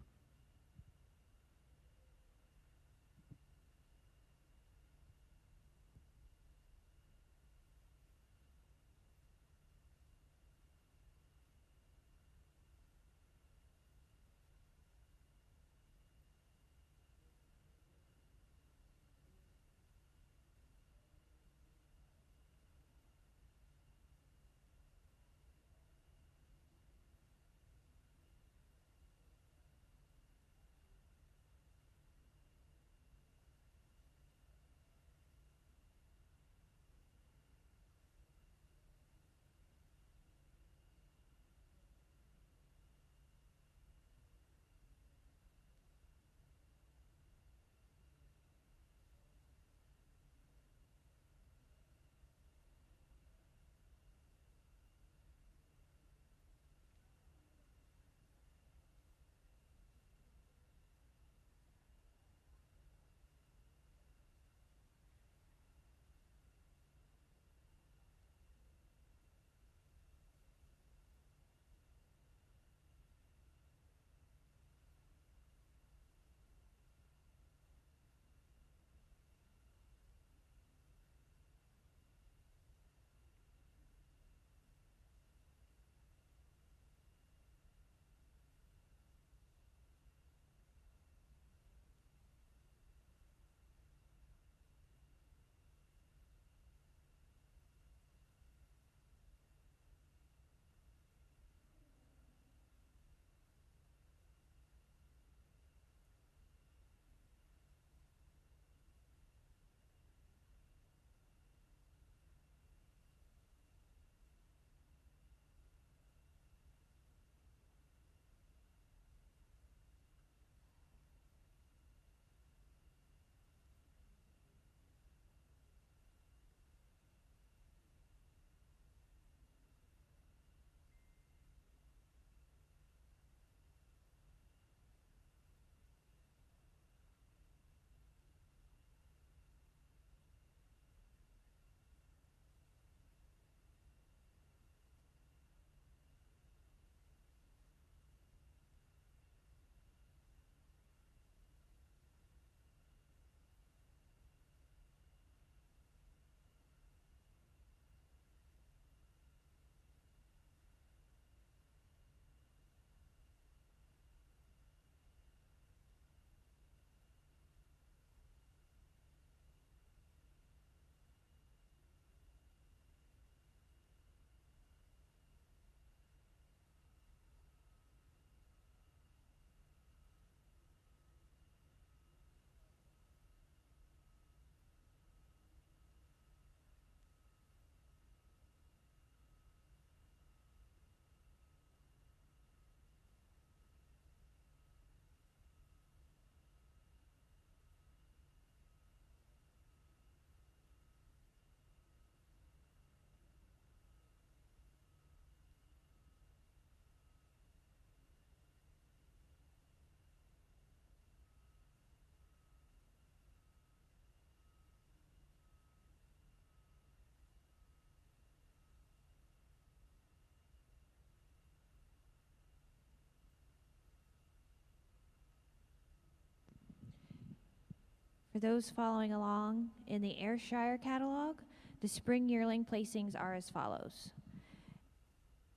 For those following along in the Ayrshire catalog, the spring yearling placings are as follows.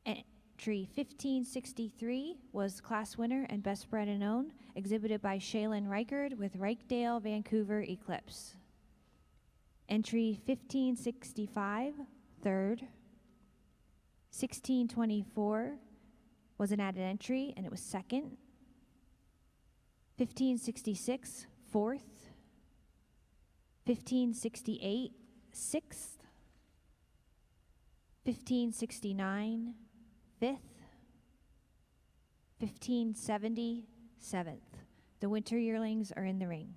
Entry 1563 was class winner and best bred and owned, exhibited by Shaylin Reichard with Reichdale Vancouver Eclipse. Entry 1565, third. 1624 was an added entry and it was second. 1566, fourth. 1568, sixth. 1569, 5th, 1577th. The winter yearlings are in the ring.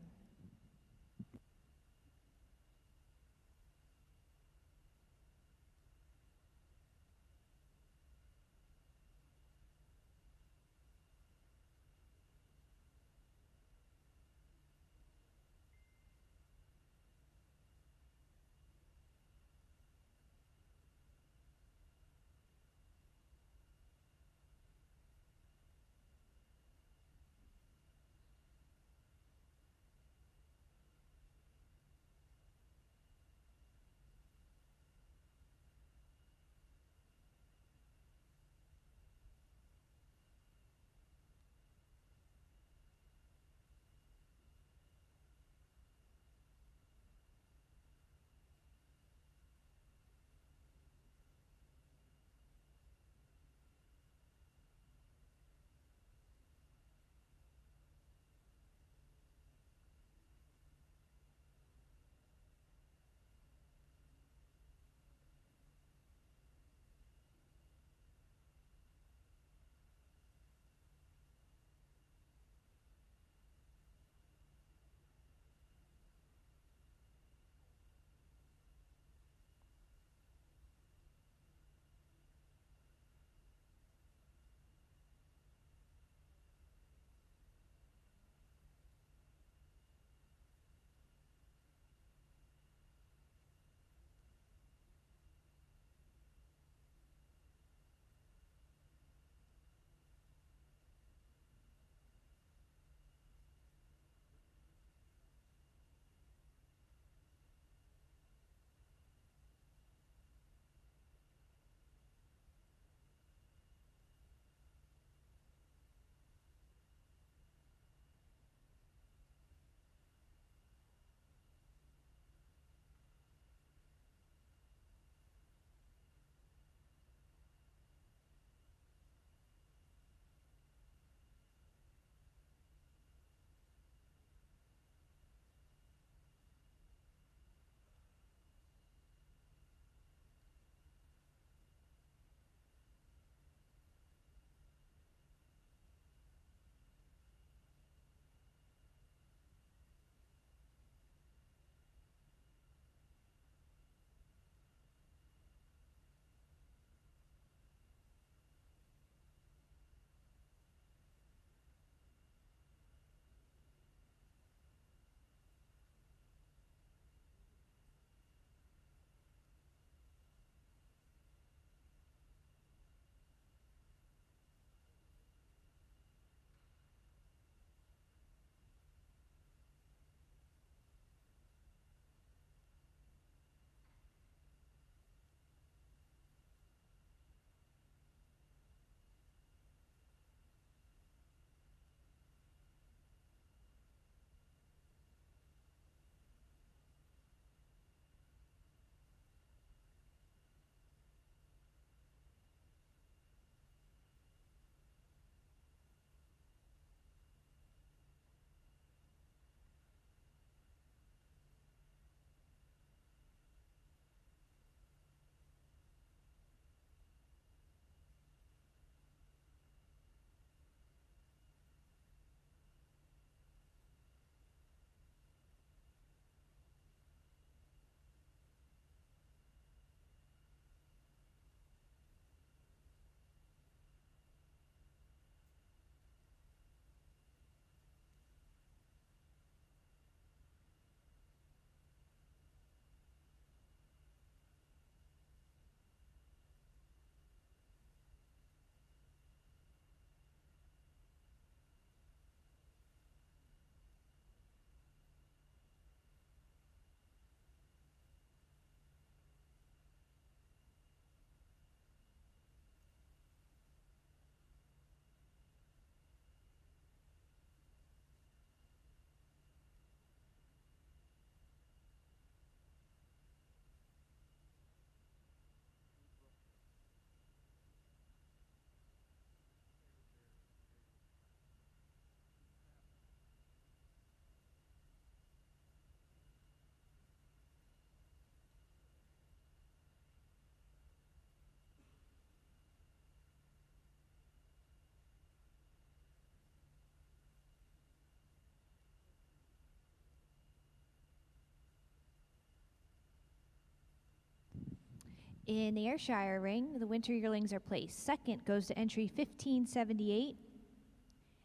In the Ayrshire ring, the winter yearlings are placed. Second goes to entry 1578,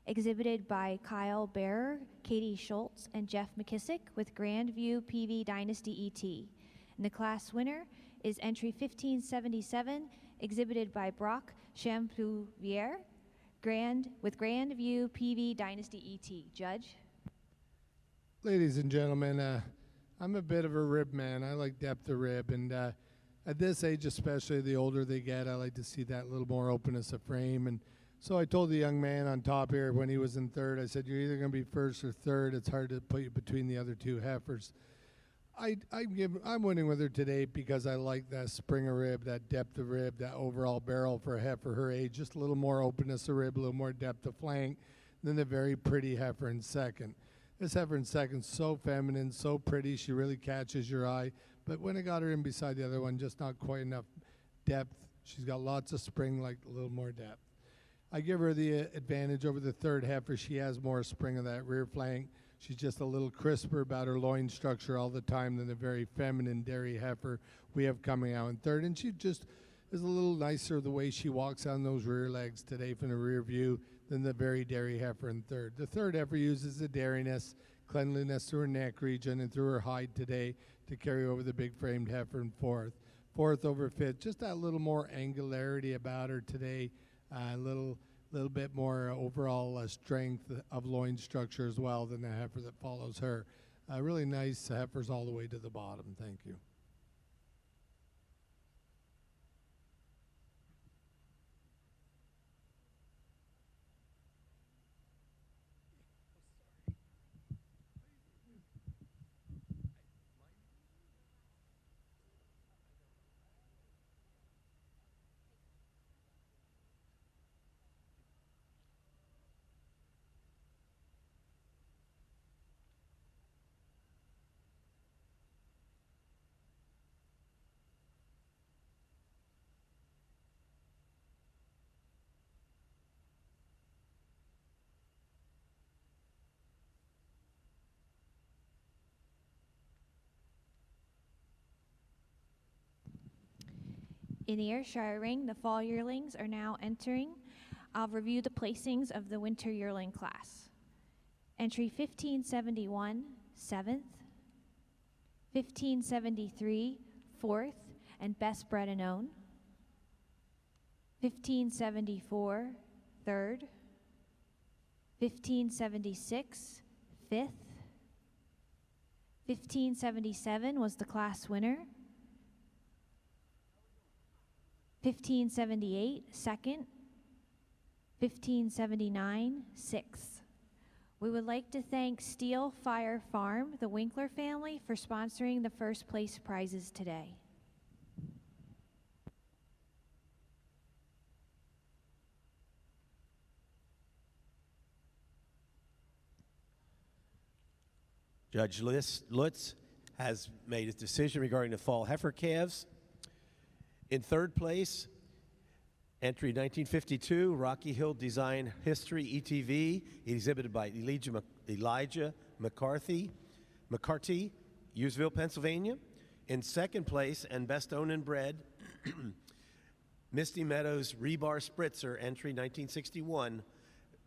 exhibited by Kyle Bearer, Katie Schultz, and Jeff McKissick with Grandview PV Dynasty ET. And the class winner is entry 1577, exhibited by Brock Champlouvier, with Grandview PV Dynasty ET. Judge? Ladies and gentlemen, I'm a bit of a rib man. I like depth of rib, and at this age especially, the older they get, I like to see that little more openness of frame. And so I told the young man on top here when he was in third, I said, you're either going to be first or third. It's hard to put you between the other two heifers. I'm winning with her today because I like that spring of rib, that depth of rib, that overall barrel for a heifer her age, just a little more openness of rib, a little more depth of flank than the very pretty heifer in second. This heifer in second, so feminine, so pretty, she really catches your eye. But when I got her in beside the other one, just not quite enough depth. She's got lots of spring, like a little more depth. I give her the advantage over the third heifer. She has more spring of that rear flank. She's just a little crisper about her loin structure all the time than the very feminine dairy heifer we have coming out in third. And she just is a little nicer the way she walks on those rear legs today from the rear view than the very dairy heifer in third. The third heifer uses the dairiness, cleanliness through her neck region and through her hide today to carry over the big framed heifer in fourth. Fourth over fifth, just that little more angularity about her today, a little bit more overall strength of loin structure as well than the heifer that follows her. Really nice heifers all the way to the bottom. Thank you. In the Ayrshire ring, the fall yearlings are now entering. I'll review the placings of the winter yearling class. Entry 1571, 7th. 1573, 4th, and best bred and own. 1574, 3rd. 1576, 5th. 1577 was the class winner. 1578, 2nd. 1579, 6th. We would like to thank Steel Fire Farm, the Winkler family, for sponsoring the first place prizes today. Judge Lutz has made his decision regarding the fall heifer calves. In third place, entry 1952, Rocky Hill Design History ETV, exhibited by Elijah McCarthy, Hughesville, Pennsylvania. In second place, and best owned and bred, Misty Meadows Rebar Spritzer, entry 1961,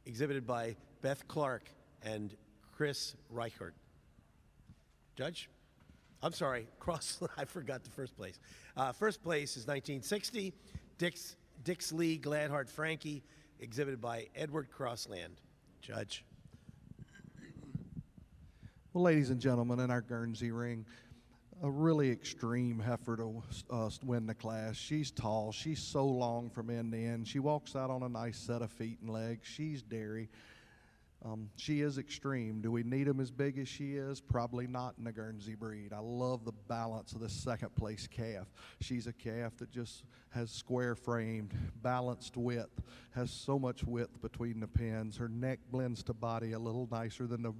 exhibited by Beth Clark and Chris Reichert. Judge? I'm sorry, I forgot the first place. First place is 1960, Dix Lee Gladheart Frankie, exhibited by Edward Crossland. Judge. Well, ladies and gentlemen, in our Guernsey ring, a really extreme heifer to win the class. She's tall. She's so long from end to end. She walks out on a nice set of feet and legs. She's dairy. She is extreme. Do we need them as big as she is? Probably not in the Guernsey breed. I love the balance of this second place calf. She's a calf that just has square framed, balanced width, has so much width between the pins. Her neck blends to body a little nicer than the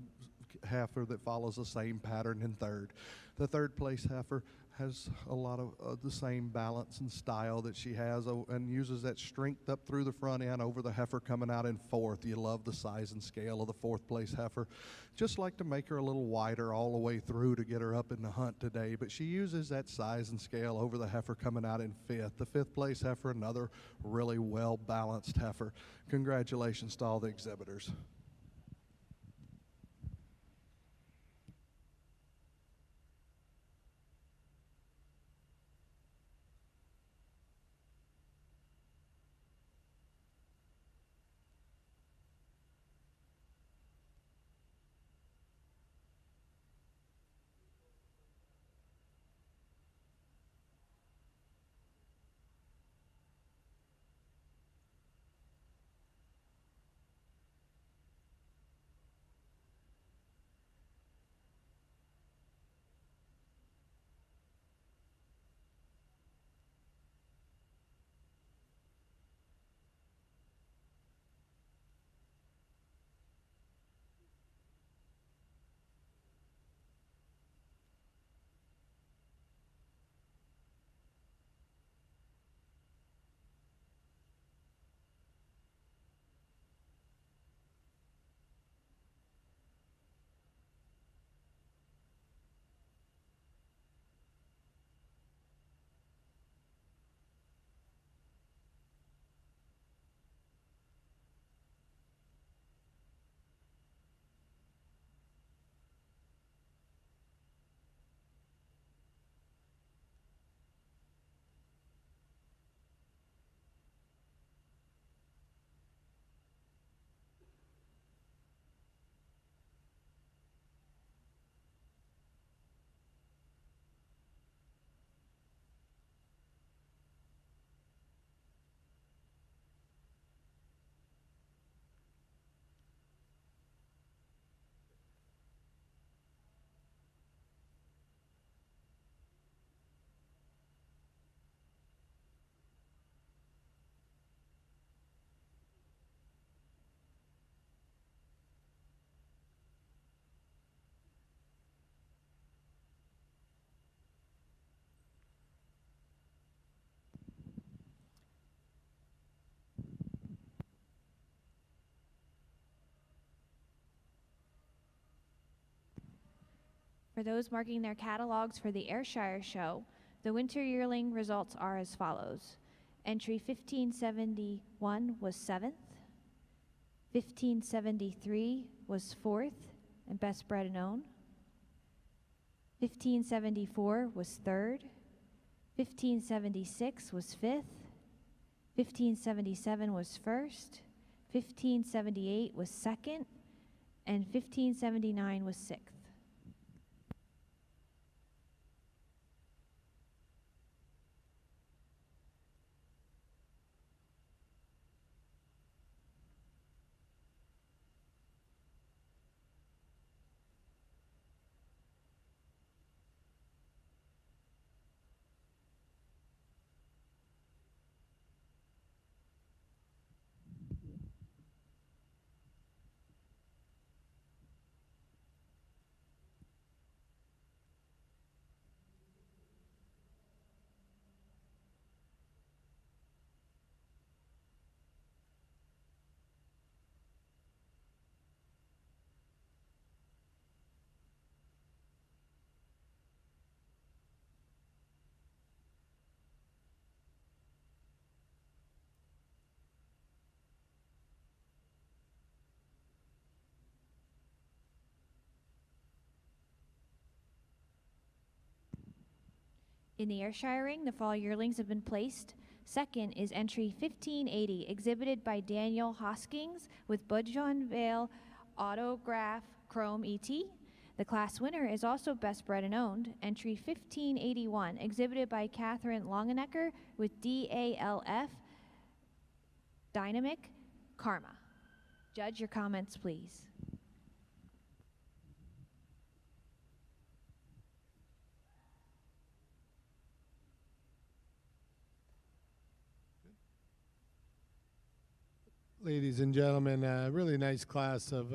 heifer that follows the same pattern in third. The third place heifer has a lot of the same balance and style that she has, and uses that strength up through the front end over the heifer coming out in fourth. You love the size and scale of the fourth place heifer. Just like to make her a little wider all the way through to get her up in the hunt today, but she uses that size and scale over the heifer coming out in fifth. The fifth place heifer, another really well balanced heifer. Congratulations to all the exhibitors. For those marking their catalogs for the Ayrshire show, the winter yearling results are as follows. Entry 1571 was 7th, 1573 was 4th and best bred and owned, 1574 was 3rd, 1576 was 5th, 1577 was 1st, 1578 was 2nd, and 1579 was 6th. In the Ayrshire ring, the fall yearlings have been placed. Second is entry 1580, exhibited by Daniel Hoskins with Budjon Vale Autograph Chrome ET. The class winner is also best bred and owned, entry 1581, exhibited by Catherine Longenecker with DALF Dynamic Karma. Judge, your comments, please. Ladies and gentlemen, really nice class of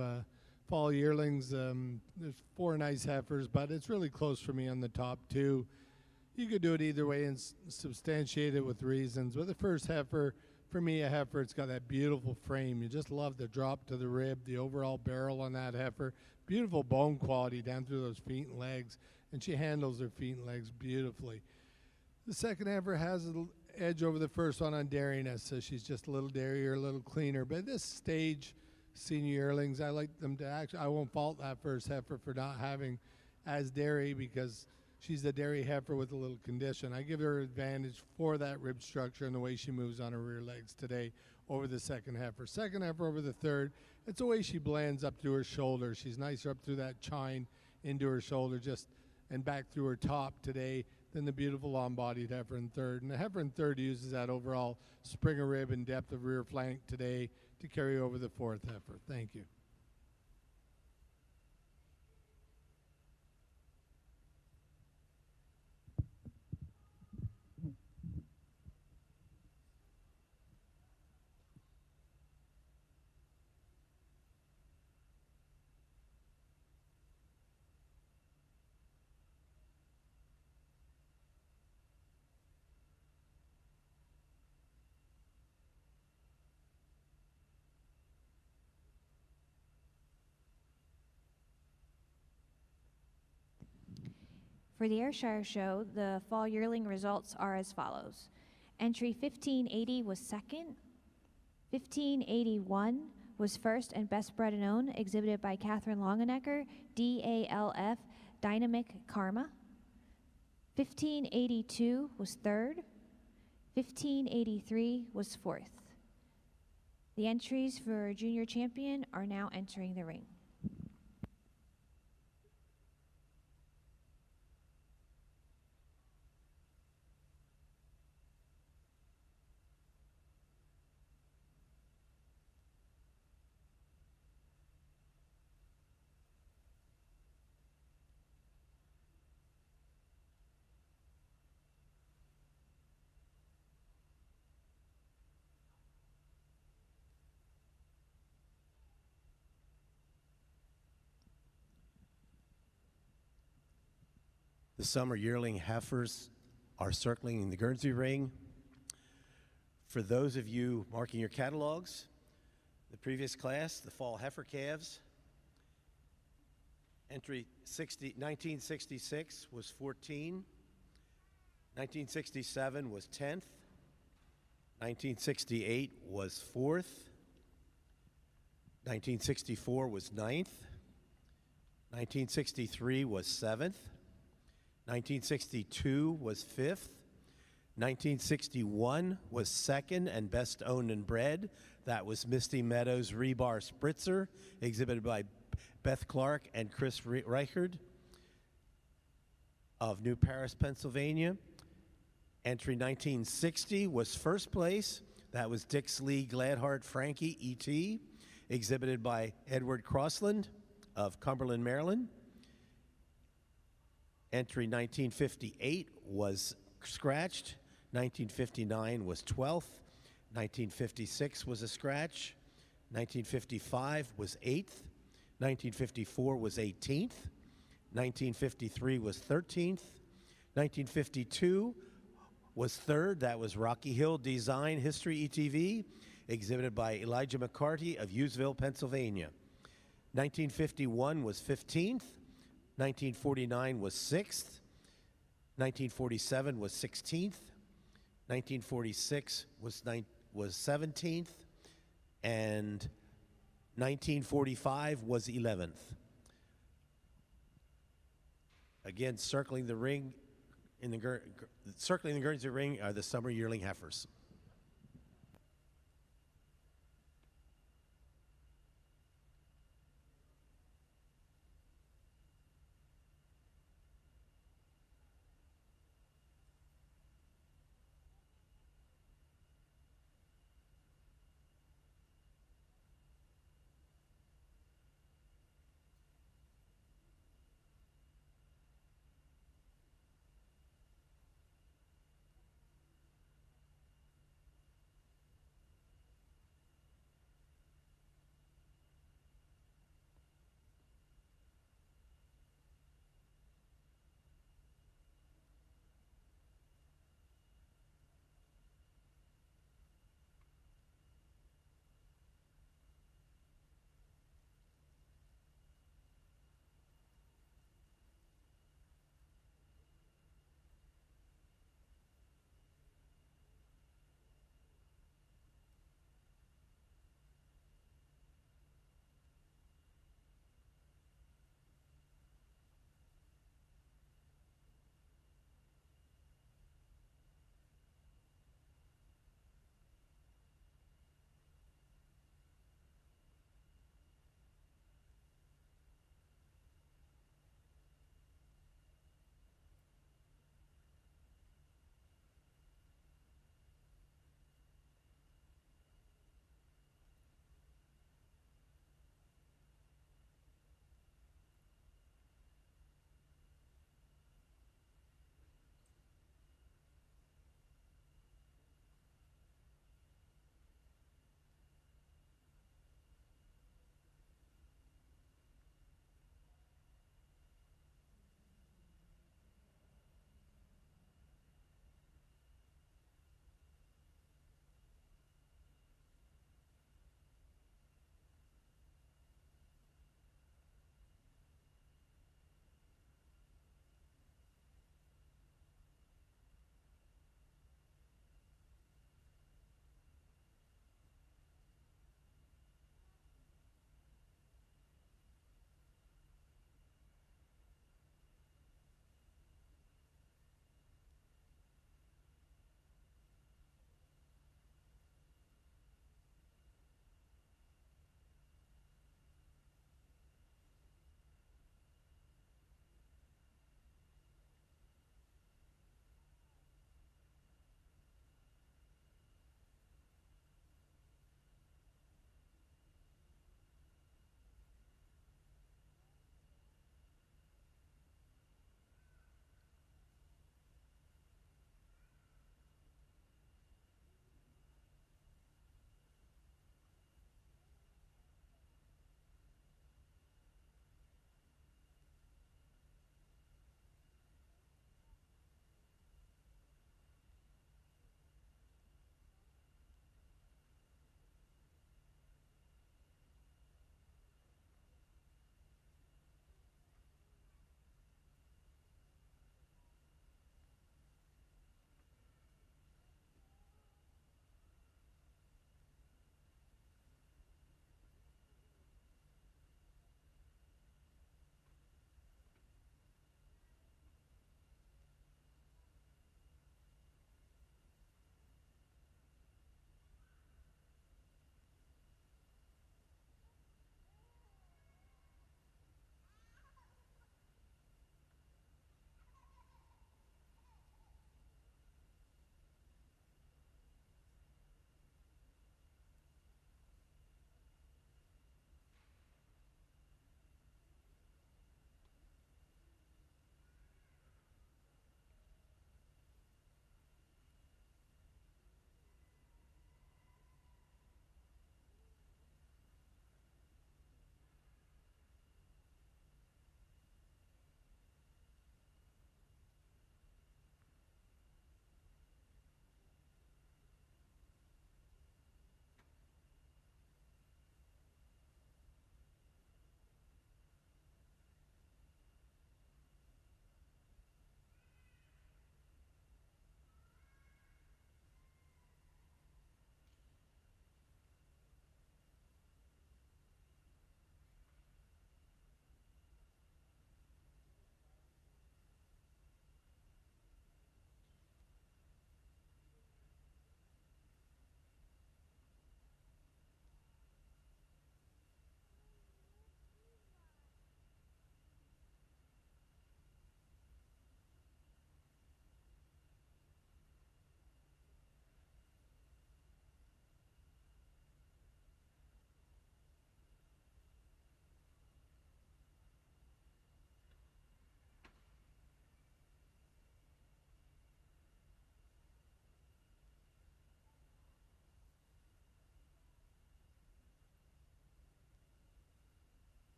fall yearlings. There's 4 nice heifers, but it's really close for me on the top 2. You could do it either way and substantiate it with reasons. With the first heifer, for me, a heifer, it's got that beautiful frame. You just love the drop to the rib, the overall barrel on that heifer. Beautiful bone quality down through those feet and legs, and she handles her feet and legs beautifully. The second heifer has an edge over the first one on dairiness, so she's just a little dairier, a little cleaner. But at this stage, senior yearlings, I like them to actually, I won't fault that first heifer for not having as dairy because she's a dairy heifer with a little condition. I give her advantage for that rib structure and the way she moves on her rear legs today over the second heifer. Second heifer over the third, it's the way she blends up through her shoulder. She's nicer up through that chine into her shoulder just and back through her top today than the beautiful long-bodied heifer in third. And the heifer in third uses that overall spring of rib and depth of rear flank today to carry over the fourth heifer. Thank you. For the Ayrshire show, the fall yearling results are as follows. Entry 1580 was second. 1581 was first and best bred and owned, exhibited by Catherine Longenecker, DALF, Dynamic Karma. 1582 was third. 1583 was fourth. The entries for junior champion are now entering the ring. The summer yearling heifers are circling the Guernsey ring. For those of you marking your catalogs, the previous class, the fall heifer calves, entry 1966 was 14, 1967 was 10th, 1968 was 4th, 1964 was 9th, 1963 was 7th, 1962 was 5th. 1961 was second and best owned and bred. That was Misty Meadows Rebar Spritzer, exhibited by Beth Clark and Chris Reichard of New Paris, Pennsylvania. Entry 1960 was first place. That was Dix Lee Gladheart Frankie E.T., exhibited by Edward Crossland of Cumberland, Maryland. Entry 1958 was scratched. 1959 was 12th. 1956 was a scratch. 1955 was 8th. 1954 was 18th. 1953 was 13th. 1952 was 3rd. That was Rocky Hill Design History ETV, exhibited by Elijah McCarty of Hughesville, Pennsylvania. 1951 was 15th. 1949 was 6th, 1947 was 16th, 1946 was 17th, and 1945 was 11th. Again, circling the ring in the Guernsey ring are the summer yearling heifers.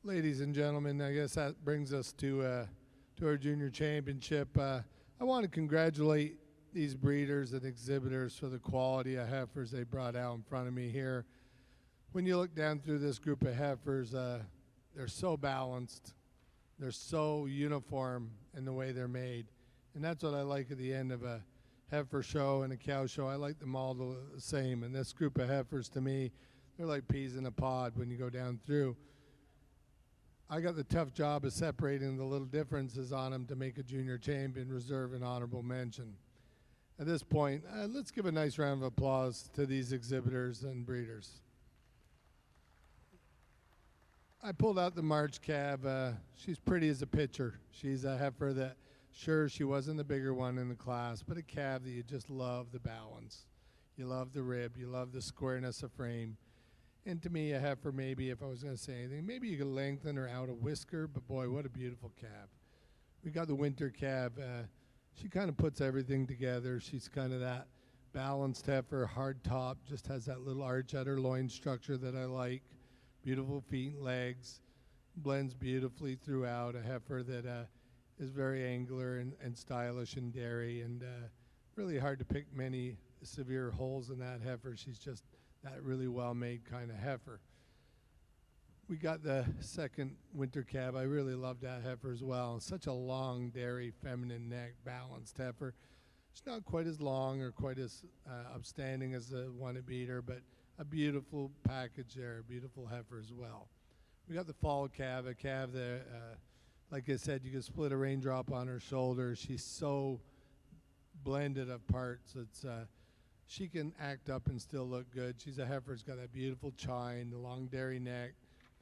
Ladies and gentlemen, I guess that brings us to our junior championship. I want to congratulate these breeders and exhibitors for the quality of heifers they brought out in front of me here. When you look down through this group of heifers, they're so balanced, they're so uniform in the way they're made, and that's what I like at the end of a heifer show and a cow show. I like them all the same, and this group of heifers, to me, they're like peas in a pod when you go down through. I got the tough job of separating the little differences on them to make a junior champion, reserve, and honorable mention. At this point, let's give a nice round of applause to these exhibitors and breeders. I pulled out the March calf. She's pretty as a picture. She's a heifer that, sure, she wasn't the bigger one in the class, but a calf that you just love the balance. You love the rib. You love the squareness of frame. And to me, a heifer, maybe, if I was going to say anything, maybe you could lengthen her out a whisker, but boy, what a beautiful calf. We got the winter calf. She kind of puts everything together. She's kind of that balanced heifer, hard top, just has that little arch at her loin structure that I like. Beautiful feet and legs, blends beautifully throughout. A heifer that is very angular and stylish in dairy, and really hard to pick many severe holes in that heifer. She's just that really well-made kind of heifer. We got the second winter calf. I really love that heifer as well. Such a long dairy, feminine neck, balanced heifer. She's not quite as long or quite as upstanding as the one at Beater, but a beautiful package there, a beautiful heifer as well. We got the fall calf, a calf that, like I said, you can split a raindrop on her shoulder. She's so blended of parts. It's she can act up and still look good. She's a heifer. She's got that beautiful chine, the long dairy neck,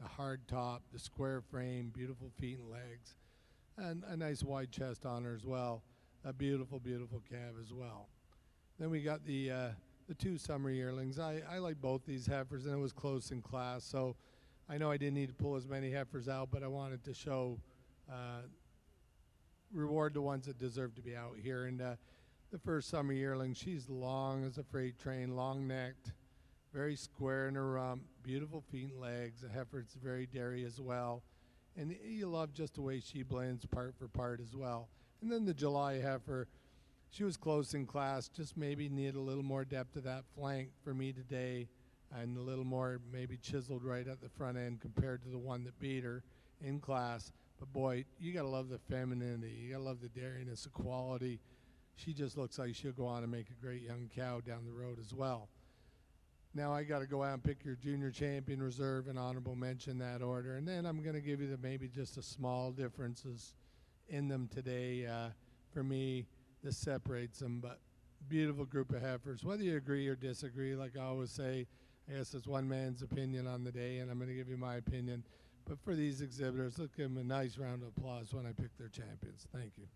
the hard top, the square frame, beautiful feet and legs, and a nice wide chest on her as well. A beautiful, beautiful calf as well. Then we got the two summer yearlings. I like both these heifers, and it was close in class, so I know I didn't need to pull as many heifers out, but I wanted to show, reward the ones that deserve to be out here. And the first summer yearling, she's long as a freight train, long-necked, very square in her rump, beautiful feet and legs. A heifer that's very dairy as well. And you love just the way she blends part for part as well. And then the July heifer, she was close in class, just maybe need a little more depth of that flank for me today, and a little more maybe chiseled right at the front end compared to the one that beat her in class. But boy, you gotta love the femininity, you gotta love the dairiness, the quality. She just looks like she'll go on and make a great young cow down the road as well. Now I gotta go out and pick your junior champion, reserve, and honorable mention, that order. And then I'm gonna give you the maybe just a small differences in them today. For me, this separates them, but beautiful group of heifers. Whether you agree or disagree, like I always say, I guess it's one man's opinion on the day, and I'm gonna give you my opinion. But for these exhibitors, let's give them a nice round of applause when I pick their champions. Thank you.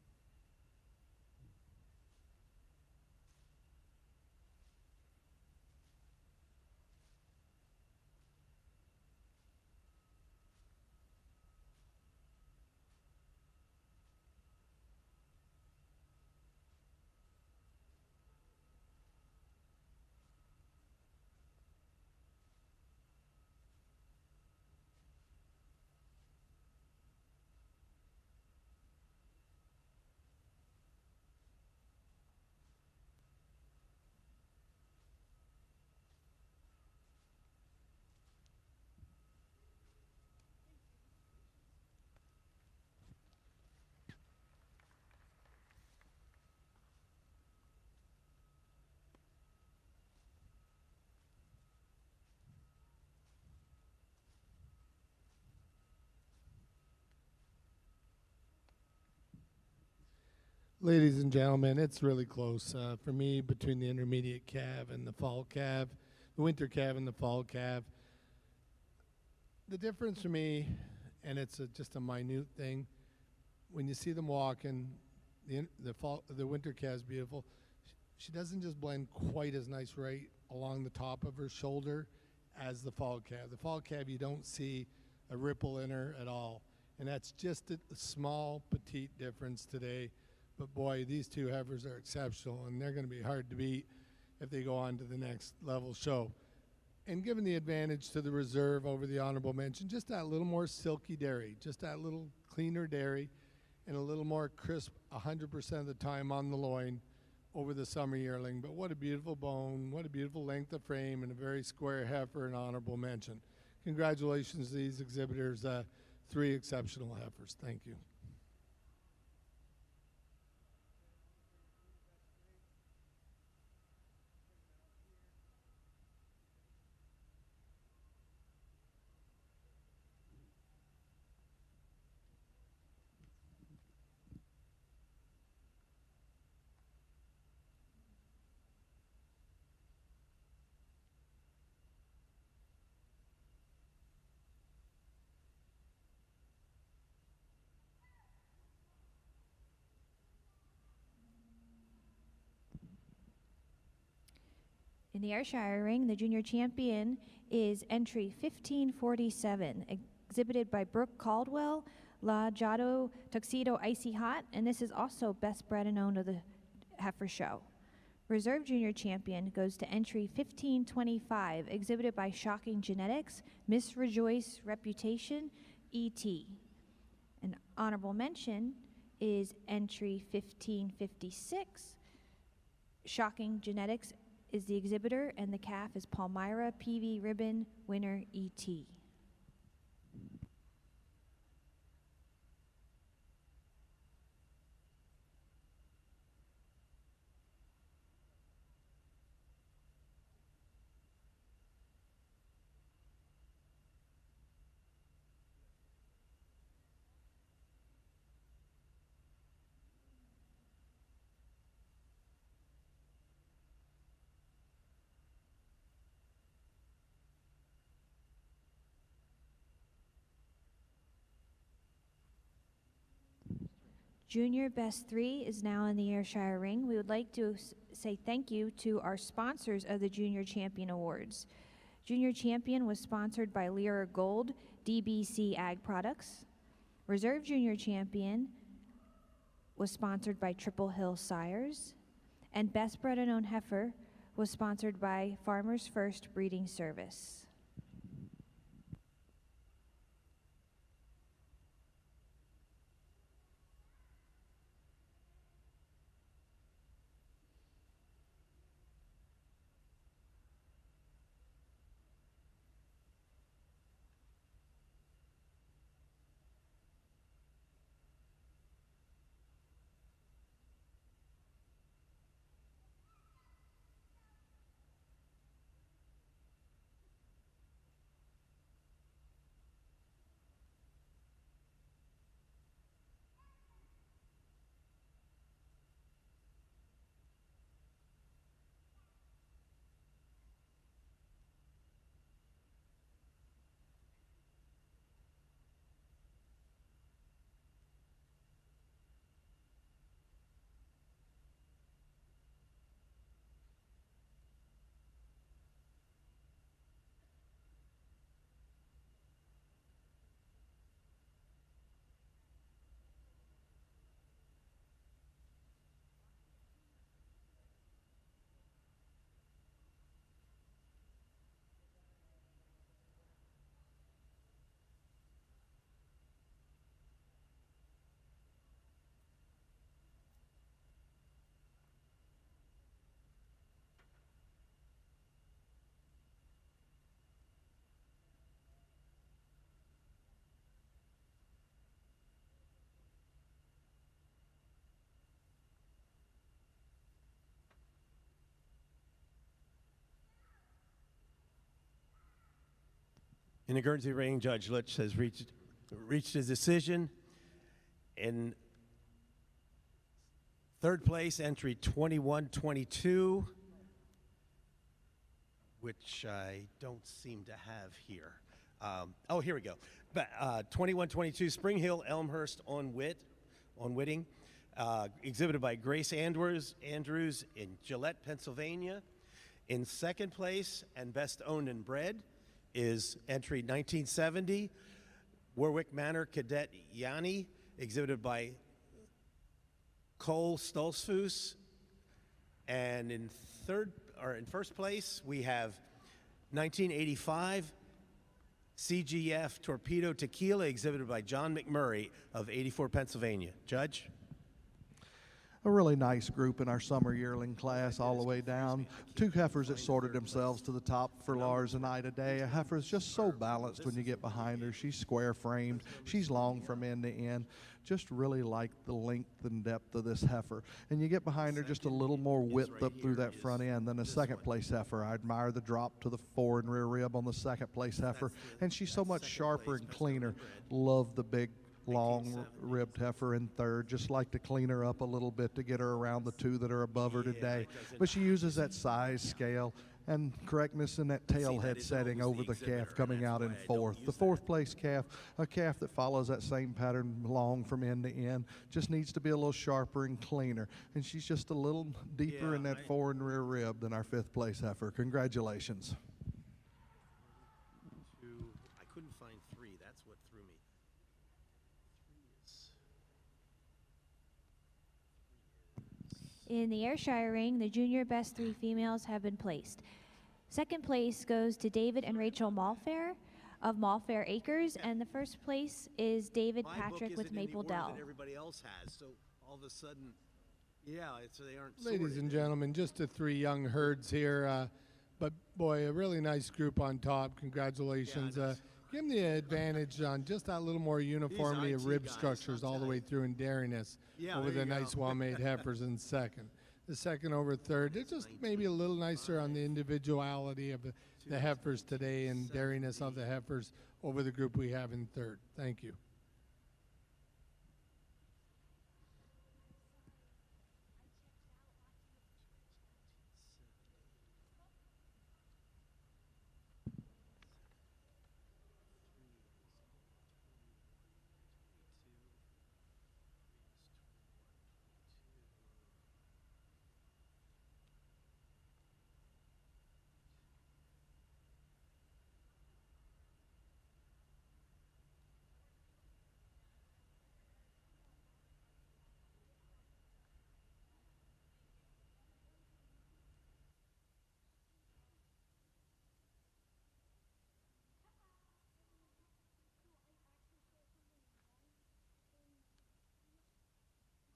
Ladies and gentlemen, it's really close for me between the intermediate calf and the fall calf, the winter calf and the fall calf. The difference for me, and it's just a minute thing, when you see them walking, the winter calf is beautiful. She doesn't just blend quite as nice right along the top of her shoulder as the fall calf. The fall calf, you don't see a ripple in her at all, and that's just a small, petite difference today. But boy, these two heifers are exceptional, and they're going to be hard to beat if they go on to the next level show. And given the advantage to the reserve over the honorable mention, just that little more silky dairy, just that little cleaner dairy, and a little more crisp 100% of the time on the loin over the summer yearling. But what a beautiful bone, what a beautiful length of frame, and a very square heifer, and honorable mention. Congratulations to these exhibitors, 3 exceptional heifers. Thank you. In the Ayrshire ring, the junior champion is entry 1547, exhibited by Brooke Caldwell, La Giotto Tuxedo Icy Hot, and this is also best bred and owned of the heifer show. Reserve junior champion goes to entry 1525, exhibited by Shocking Genetics, Miss Rejoice Reputation, E.T. An honorable mention is entry 1556, Shocking Genetics is the exhibitor, and the calf is Palmyra PV Ribbon winner E.T. Junior Best 3 is now in the Ayrshire ring. We would like to say thank you to our sponsors of the Junior Champion Awards. Junior Champion was sponsored by Lyra Gold, DBC Ag Products. Reserve Junior Champion was sponsored by Triple Hill Sires. And Best Bred and Owned Heifer was sponsored by Farmers First Breeding Service. In the Guernsey ring, Judge Litch has reached his decision. In third place, entry 2122, which I don't seem to have here. Oh, here we go. 2122, Spring Hill Elmhurst on Whitting, exhibited by Grace Andrews in Gillette, Pennsylvania. In second place, and best owned and bred, is entry 1970, Warwick Manor Cadet Yanni, exhibited by Cole Stolzfus. And in first place, we have 1985 CGF Torpedo Tequila exhibited by John McMurray of 84, Pennsylvania. Judge? A really nice group in our summer yearling class all the way down. Two heifers that sorted themselves to the top for Lars and I today. A heifer is just so balanced when you get behind her. She's square framed. She's long from end to end. Just really like the length and depth of this heifer. And you get behind her just a little more width up through that front end than a second place heifer. I admire the drop to the fore and rear rib on the second place heifer. And she's so much sharper and cleaner. Love the big long ribbed heifer in third. Just like to clean her up a little bit to get her around the two that are above her today. But she uses that size scale and correctness in that tail head setting over the calf coming out in fourth. The fourth place calf, a calf that follows that same pattern long from end to end, just needs to be a little sharper and cleaner. And she's just a little deeper in that fore and rear rib than our fifth place heifer. Congratulations. I couldn't find three. That's what threw me. In the Ayrshire ring, the junior best three females have been placed. Second place goes to David and Rachel Malfair of Malfair Acres, and the first place is David Patrick with Maple Dell. Everybody else has, so all of a sudden, yeah, so they aren't. Ladies and gentlemen, just the three young herds here, but boy, a really nice group on top. Congratulations. Give them the advantage on just that little more uniformity of rib structures all the way through in dairiness over the nice well-made heifers in second. The second over third, they're just maybe a little nicer on the individuality of the heifers today and dairiness of the heifers over the group we have in third. Thank you.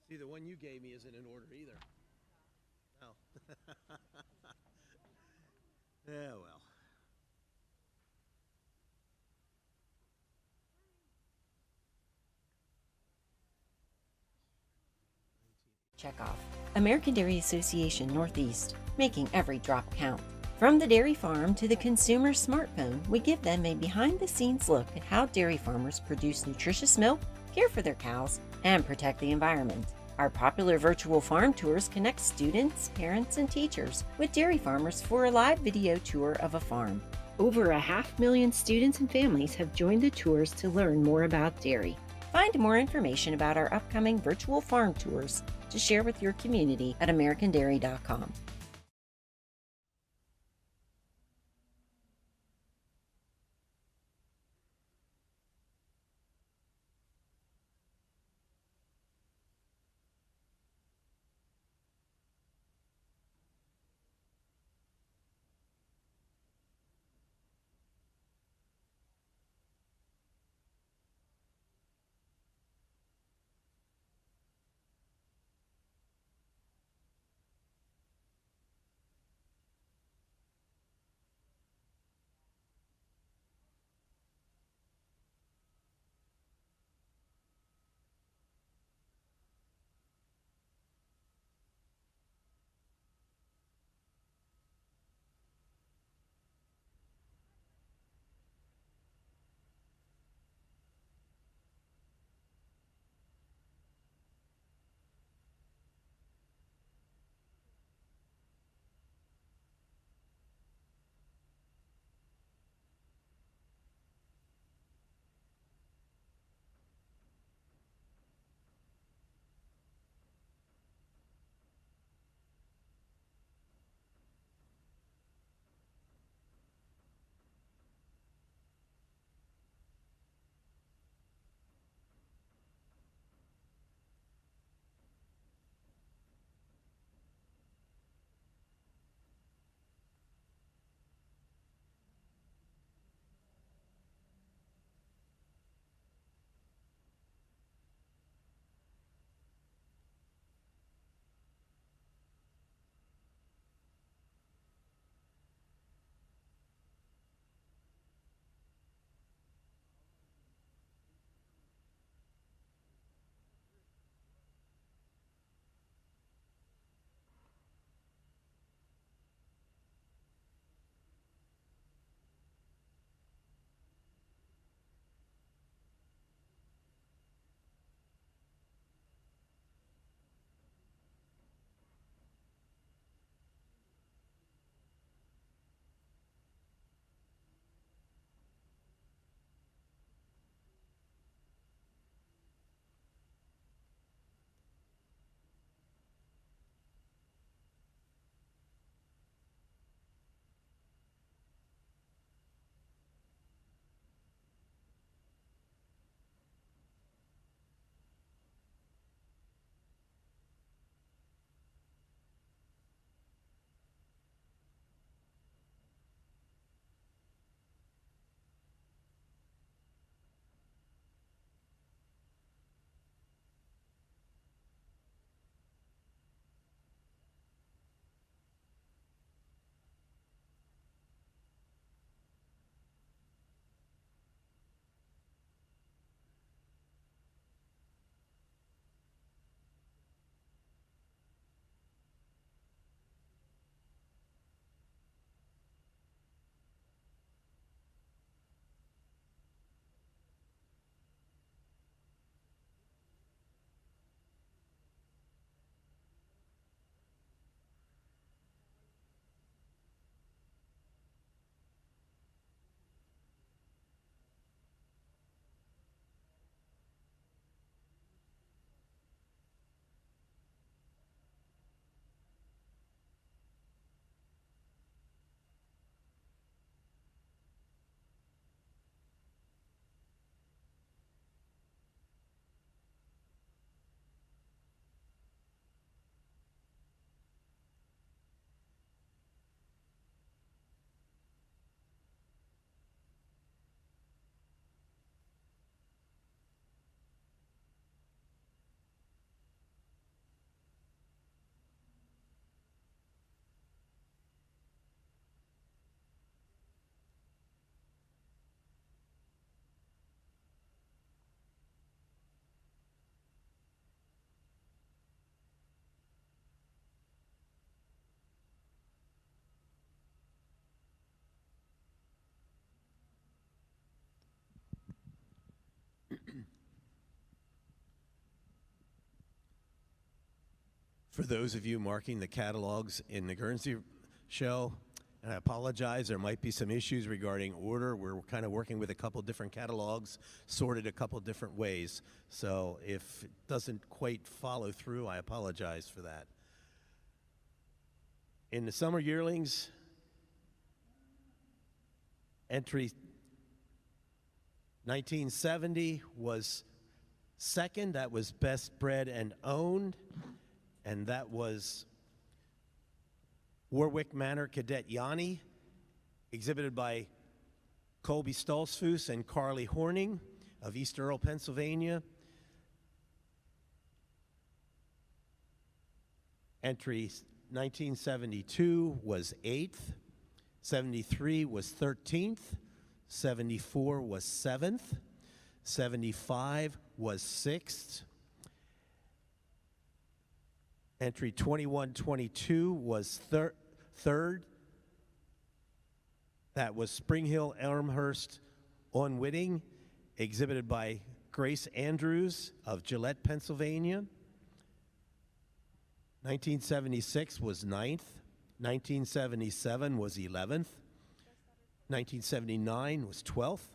See, the one you gave me isn't in order either. No. Yeah, well. Check off. American Dairy Association Northeast, making every drop count. From the dairy farm to the consumer smartphone, we give them a behind-the-scenes look at how dairy farmers produce nutritious milk, care for their cows, and protect the environment. Our popular virtual farm tours connect students, parents, and teachers with dairy farmers for a live video tour of a farm. Over 500,000 students and families have joined the tours to learn more about dairy. Find more information about our upcoming virtual farm tours to share with your community at americandairy.com. for those of you marking the catalogs in the Guernsey show, and I apologize, there might be some issues regarding order. We're kind of working with a couple different catalogs, sorted a couple different ways. So if it doesn't quite follow through, I apologize for that. In the summer yearlings, entry 1970 was second. That was best bred and owned, and that was Warwick Manor Cadet Yanni, exhibited by Colby Stolzfus and Carly Horning of East Earl, Pennsylvania. Entry 1972 was 8th, 73 was 13th, 74 was 7th, 75 was 6th. Entry 2122 was third. That was Spring Hill Elmhurst on Whitting, exhibited by Grace Andrews of Gillette, Pennsylvania. 1976 was 9th. 1977 was 11th. 1979 was 12th.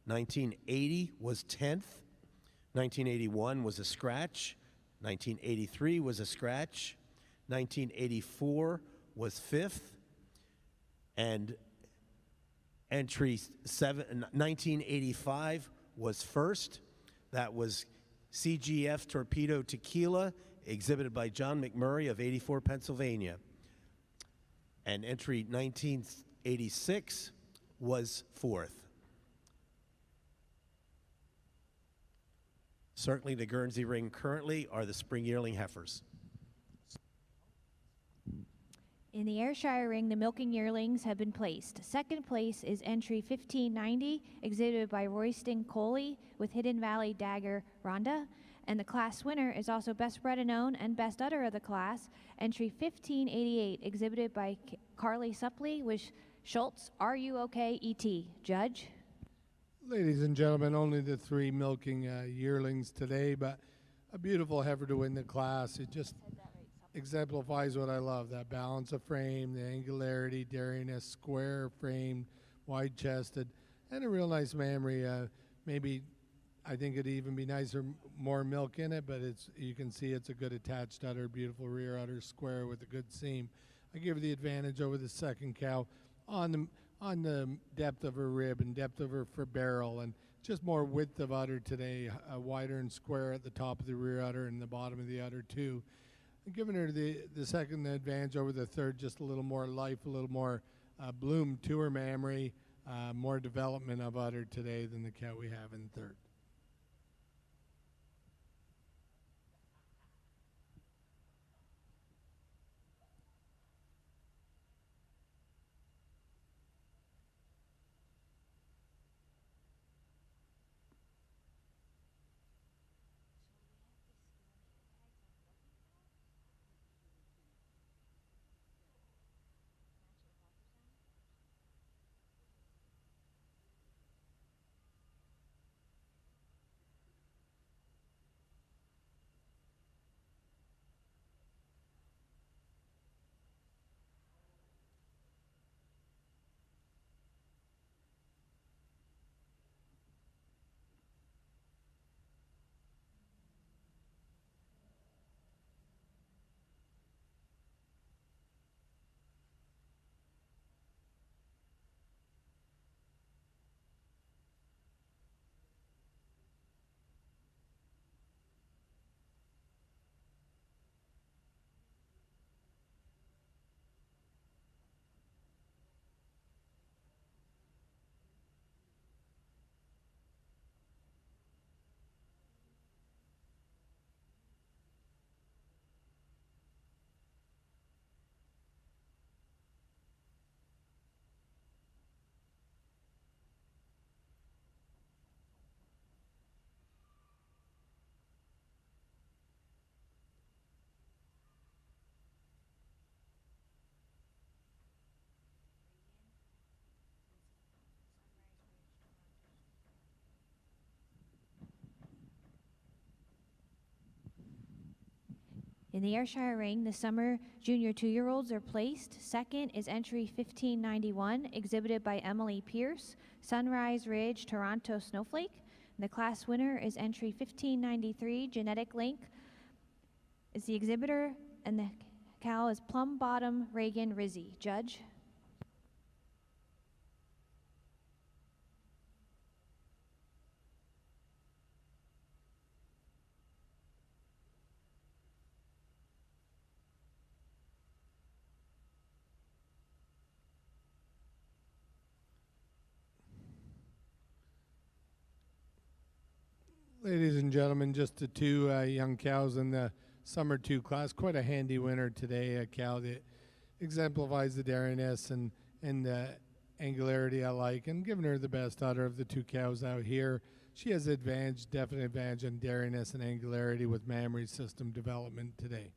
1980 was 10th. 1981 was a scratch. 1983 was a scratch. 1984 was 5th. And entry 1985 was 1st. That was CGF Torpedo Tequila, exhibited by John McMurray of 84, Pennsylvania. And entry 1986 was 4th. Certainly the Guernsey ring currently are the spring yearling heifers. In the Ayrshire ring, the milking yearlings have been placed. Second place is entry 1590, exhibited by Royston Coley with Hidden Valley Dagger Rhonda. And the class winner is also best bred and owned and best udder of the class, entry 1588, exhibited by Carly Suppley with Schultz, Are You Okay, E.T. Judge? Ladies and gentlemen, only the 3 milking yearlings today, but a beautiful heifer to win the class. It just exemplifies what I love, that balance of frame, the angularity, dairiness, square frame, wide-chested, and a real nice mammary. Maybe I think it'd even be nicer, more milk in it, but you can see it's a good attached udder, beautiful rear udder, square with a good seam. I give her the advantage over the second cow on the depth of her rib and depth of her barrel, and just more width of udder today, wider and square at the top of the rear udder and the bottom of the udder too. I'm giving her the second advantage over the third, just a little more life, a little more bloom to her mammary, more development of udder today than the cow we have in third. In the Ayrshire ring, the summer junior 2-year-olds are placed. Second is entry 1591, exhibited by Emily Pierce, Sunrise Ridge, Toronto Snowflake. And the class winner is entry 1593, Genetic Link. Is the exhibitor, and the cow is Plum Bottom Reagan Rizzi. Judge? Ladies and gentlemen, just the two young cows in the Summer 2 class. Quite a handy winner today, a cow that exemplifies the dairiness and angularity I like, and giving her the best out of the two cows out here. She has definite advantage on dairiness and angularity with mammary system development today.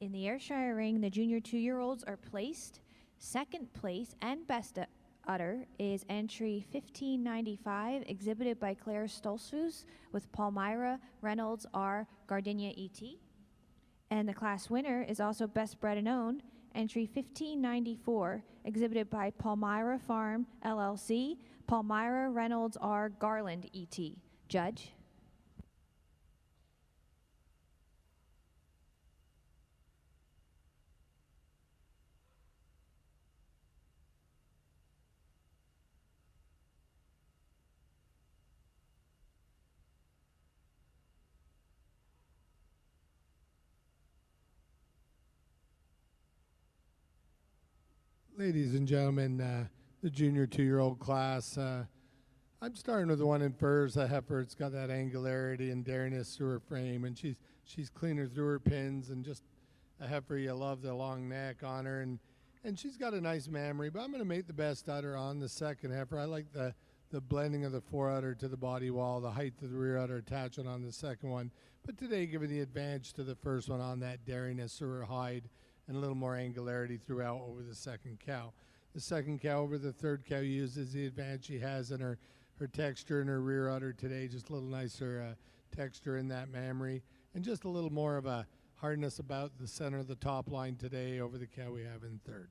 In the Ayrshire ring, the junior 2-year-olds are placed. Second place and best udder is entry 1595, exhibited by Claire Stolzfus with Palmyra Reynolds R. Gardenia E.T. And the class winner is also best bred and owned, entry 1594, exhibited by Palmyra Farm LLC, Palmyra Reynolds R. Garland E.T. Judge? Ladies and gentlemen, the junior 2-year-old class, I'm starting with the one in furs, a heifer. It's got that angularity and dariness through her frame, and she's cleaner through her pins, and just a heifer. You love the long neck on her, and she's got a nice mammary. But I'm going to make the best udder on the second heifer. I like the blending of the fore udder to the body wall, the height of the rear udder attachment on the second one. But today, giving the advantage to the first one on that dariness through her hide, and a little more angularity throughout over the second cow. The second cow over the third cow uses the advantage she has in her texture and her rear udder today, just a little nicer texture in that mammary, and just a little more of a hardness about the center of the top line today over the cow we have in third.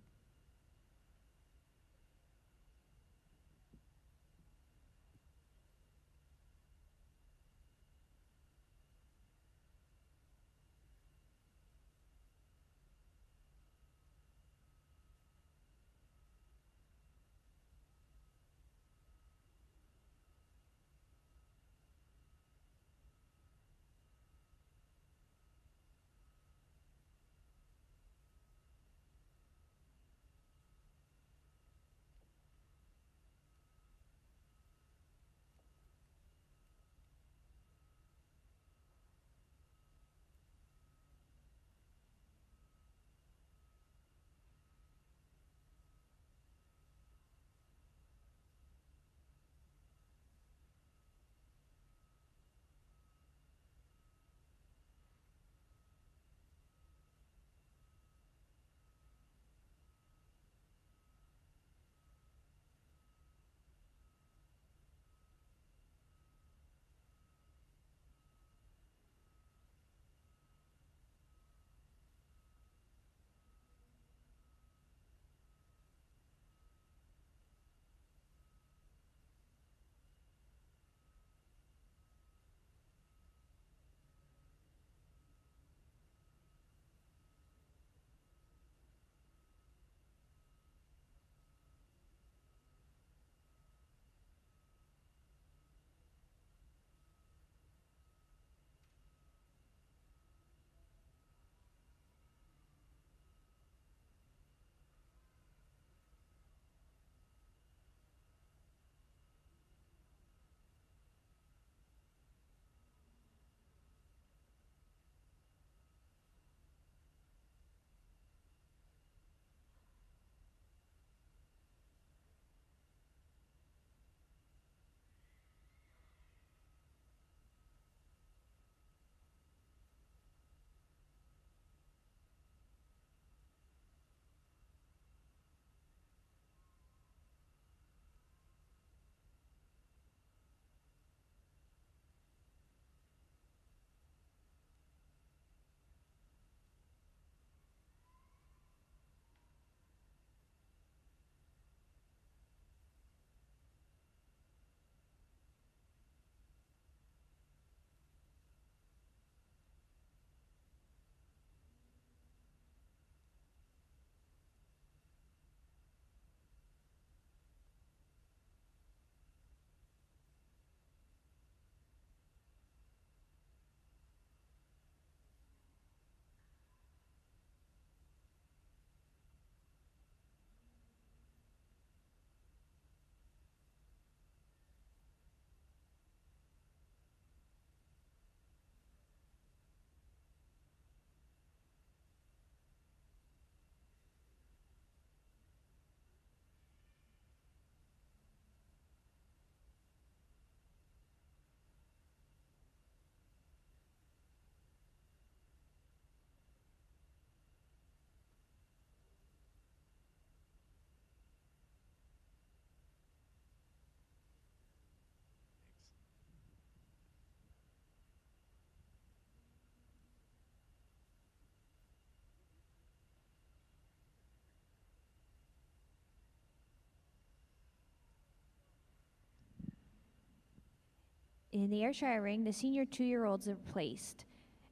In the Ayrshire ring, the senior 2-year-olds are placed.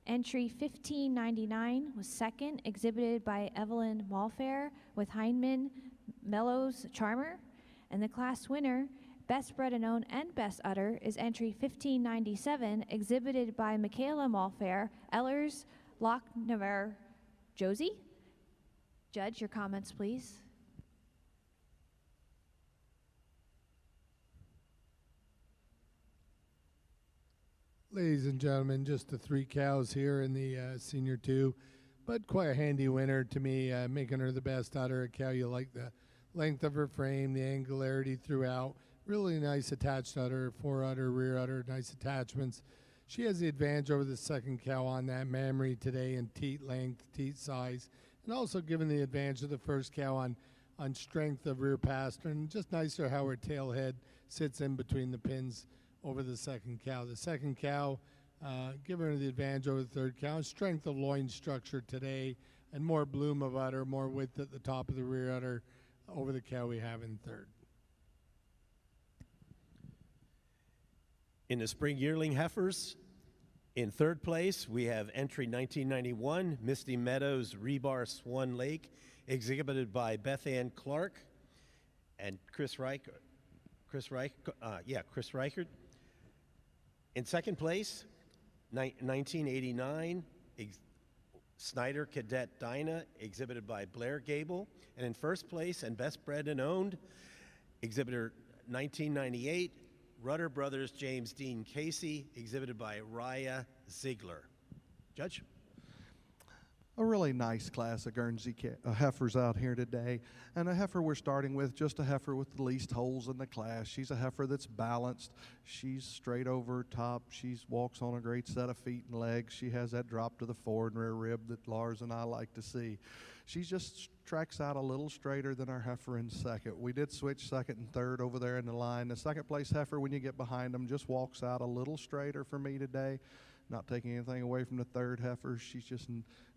Entry 1599 was second, exhibited by Evelyn Malfair with Hindman Mellows Charmer. And the class winner, Best Bred and Owned and Best Udder, is entry 1597, exhibited by Michaela Malfair, Ellers Lochnavar Josie. Judge, your comments, please. Ladies and gentlemen, just the 3 cows here in the senior 2, but quite a handy winner to me, making her the best udder. A cow, you like the length of her frame, the angularity throughout. Really nice attached udder, fore udder, rear udder, nice attachments. She has the advantage over the second cow on that mammary today in teat length, teat size, and also given the advantage of the first cow on strength of rear pastern. Just nicer how her tail head sits in between the pins over the second cow. The second cow, giving her the advantage over the third cow. Strength of loin structure today, and more bloom of udder, more width at the top of the rear udder over the cow we have in third. In the spring yearling heifers, in third place, we have entry 1991, Misty Meadows Rebar Swan Lake, exhibited by Beth Ann Clark and Chris Reichert. In second place, 1989, Snyder Cadet Dinah, exhibited by Blair Gable. And in first place, and Best Bred and Owned, exhibitor 1998, Rudder Brothers James Dean Casey, exhibited by Raya Ziegler. Judge? A really nice class of Guernsey heifers out here today. And a heifer we're starting with, just a heifer with the least holes in the class. She's a heifer that's balanced. She's straight over top. She walks on a great set of feet and legs. She has that drop to the forward and rear rib that Lars and I like to see. She just tracks out a little straighter than our heifer in second. We did switch second and third over there in the line. The second place heifer, when you get behind them, just walks out a little straighter for me today. Not taking anything away from the third heifer. She just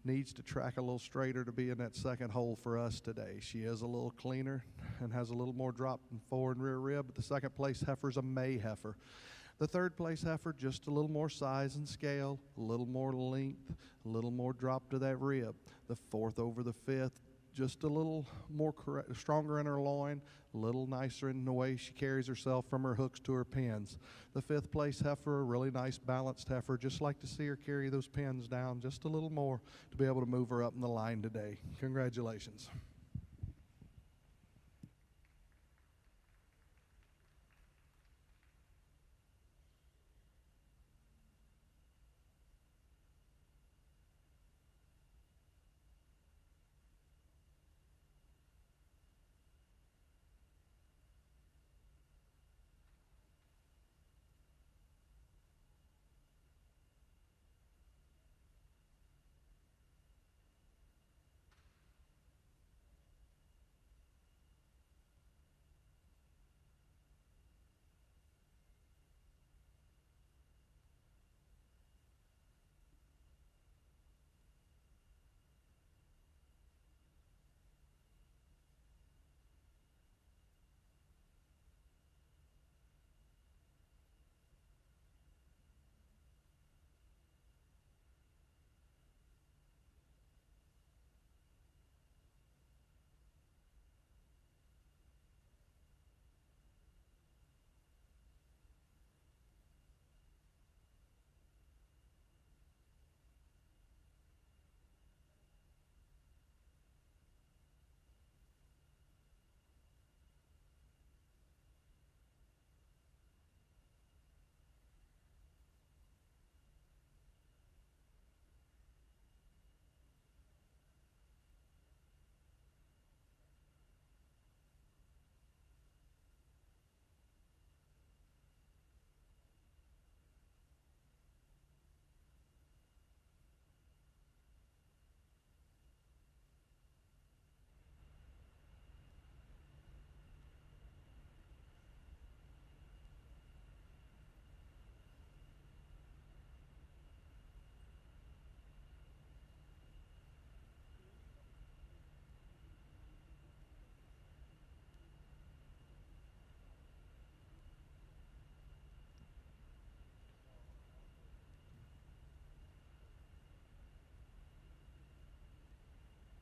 needs to track a little straighter to be in that second hole for us today. She is a little cleaner and has a little more drop in forward and rear rib, but the second place heifer's a May heifer. The third place heifer, just a little more size and scale, a little more length, a little more drop to that rib. The fourth over the fifth, just a little more stronger in her loin, a little nicer in the way she carries herself from her hooks to her pins. The fifth place heifer, a really nice balanced heifer. Just like to see her carry those pins down just a little more to be able to move her up in the line today. Congratulations.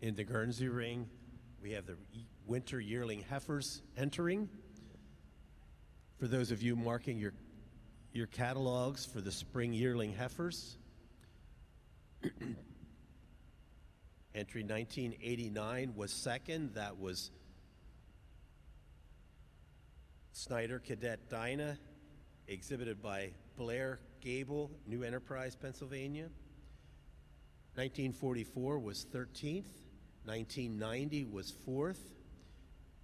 In the Guernsey ring, we have the winter yearling heifers entering. For those of you marking your catalogs for the spring yearling heifers, entry 1989 was second. That was Snyder Cadet Dinah, exhibited by Blair Gable, New Enterprise, Pennsylvania. 1944 was 13th. 1990 was 4th.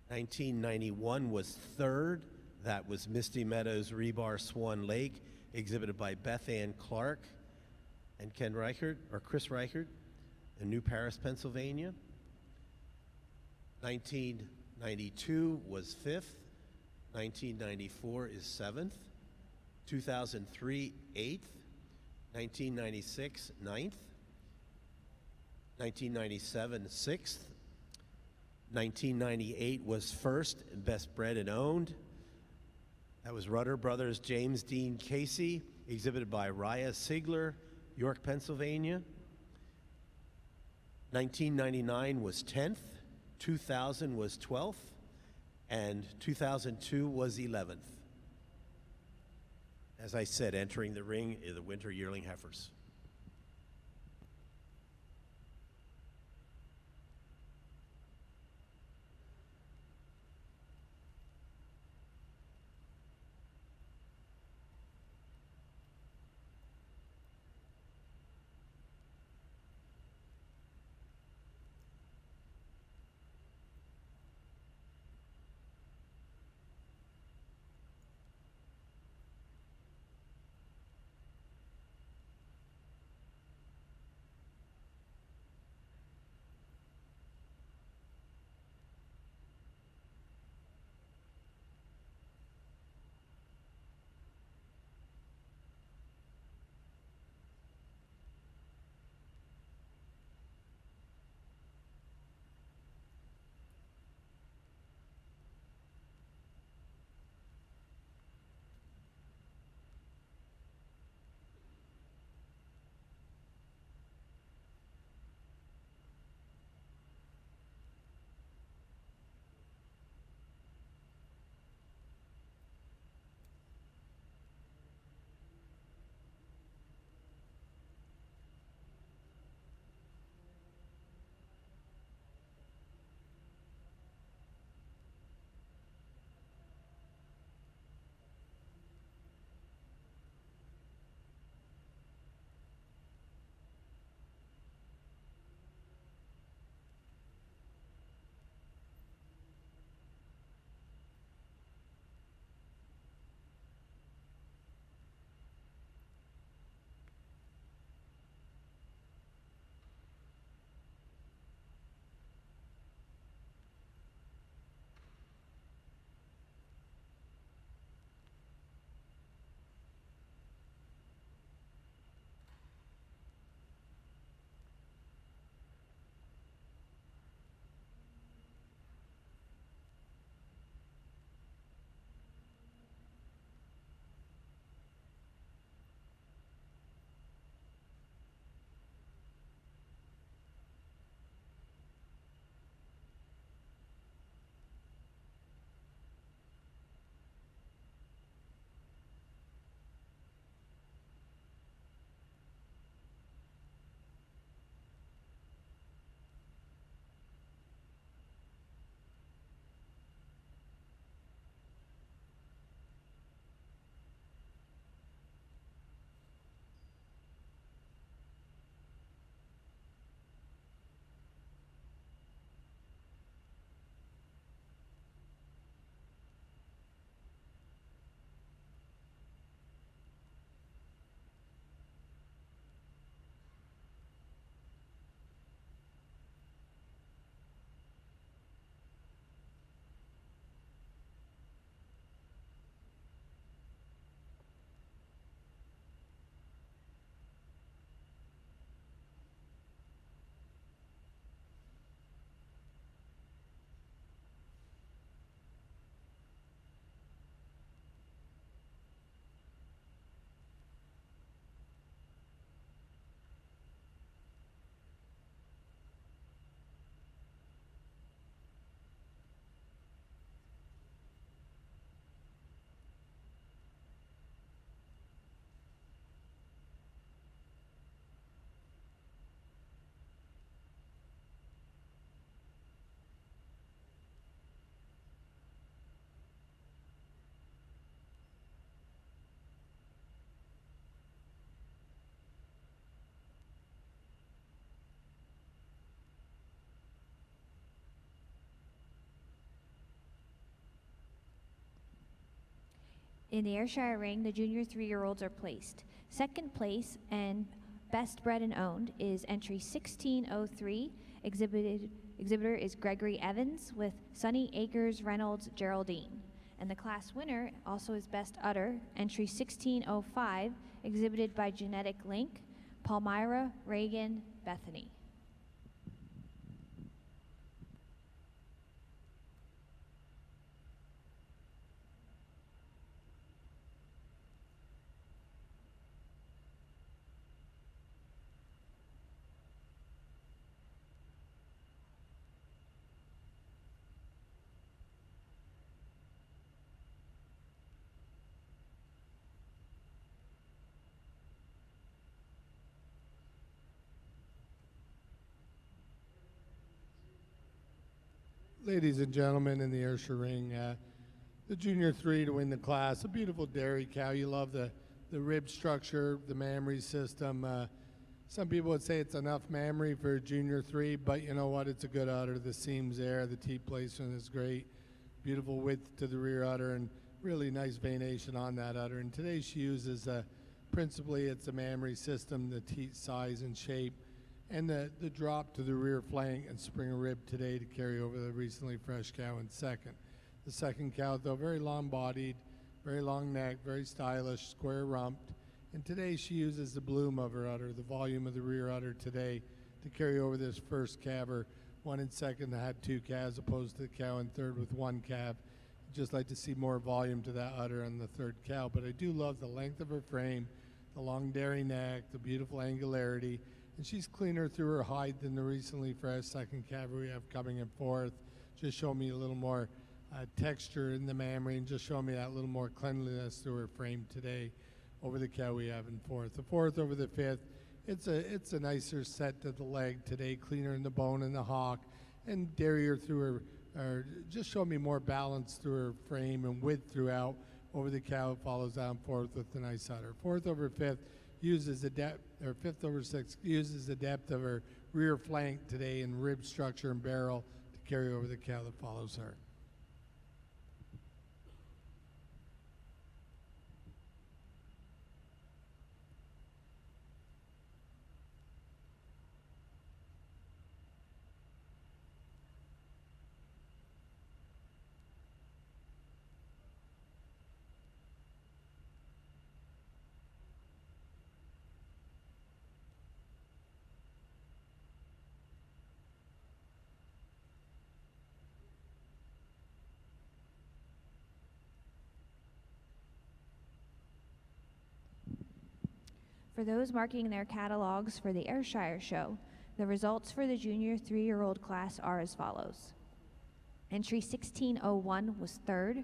1991 was 3rd. That was Misty Meadows Rebar Swan Lake, exhibited by Beth Ann Clark and Chris Reichert in New Paris, Pennsylvania. 1992 was 5th. 1994 is 7th. 2003, 8th. 1996, 9th. 1997, 6th. 1998 was 1st and best bred and owned. That was Rudder Brothers James Dean Casey, exhibited by Raya Sigler, York, Pennsylvania. 1999 was 10th. 2000 was 12th. And 2002 was 11th. As I said, entering the ring are the winter yearling heifers. In the Ayrshire ring, the junior 3-year-olds are placed. Second place and best bred and owned is entry 1603. Exhibitor is Gregory Evans with Sunny Acres Reynolds Geraldine. And the class winner also is best udder, entry 1605, exhibited by Genetic Link, Palmyra Reagan Bethany. Ladies and gentlemen, in the Ayrshire ring, the junior 3 to win the class. A beautiful dairy cow. You love the rib structure, the mammary system. Some people would say it's enough mammary for a junior 3, but you know what? It's a good udder. The seam's there. The teat placement is great. Beautiful width to the rear udder and really nice venation on that udder. And today she uses principally it's a mammary system, the teat size and shape, and the drop to the rear flank and spring of rib today to carry over the recently fresh cow in second. The second cow, though, very long-bodied, very long neck, very stylish, square-rumped. And today she uses the bloom of her udder, the volume of the rear udder today to carry over this first calver. One in second that had 2 calves opposed to the cow in third with 1 calf. I'd just like to see more volume to that udder on the third cow. But I do love the length of her frame, the long dairy neck, the beautiful angularity. And she's cleaner through her hide than the recently fresh second calver we have coming in fourth. Just show me a little more texture in the mammary and just show me that little more cleanliness through her frame today over the cow we have in fourth. The fourth over the fifth, it's a nicer set to the leg today, cleaner in the bone and the hock, and dairier through her, just show me more balance through her frame and width throughout over the cow. Follows down fourth with the nice udder. Fourth over fifth, uses the depth, or fifth over sixth, uses the depth of her rear flank today in rib structure and barrel to carry over the cow that follows her. For those marking their catalogs for the Ayrshire show, the results for the junior 3-year-old class are as follows. Entry 1601 was third,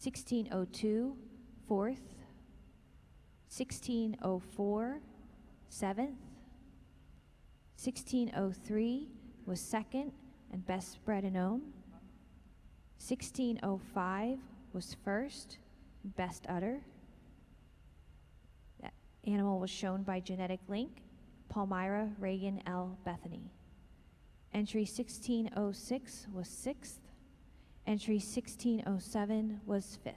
1602 fourth, 1604 seventh, 1603 was second and best bred and own, 1605 was first and best udder. Animal was shown by Genetic Link, Palmyra Reagan L. Bethany. Entry 1606 was 6th. Entry 1607 was 5th.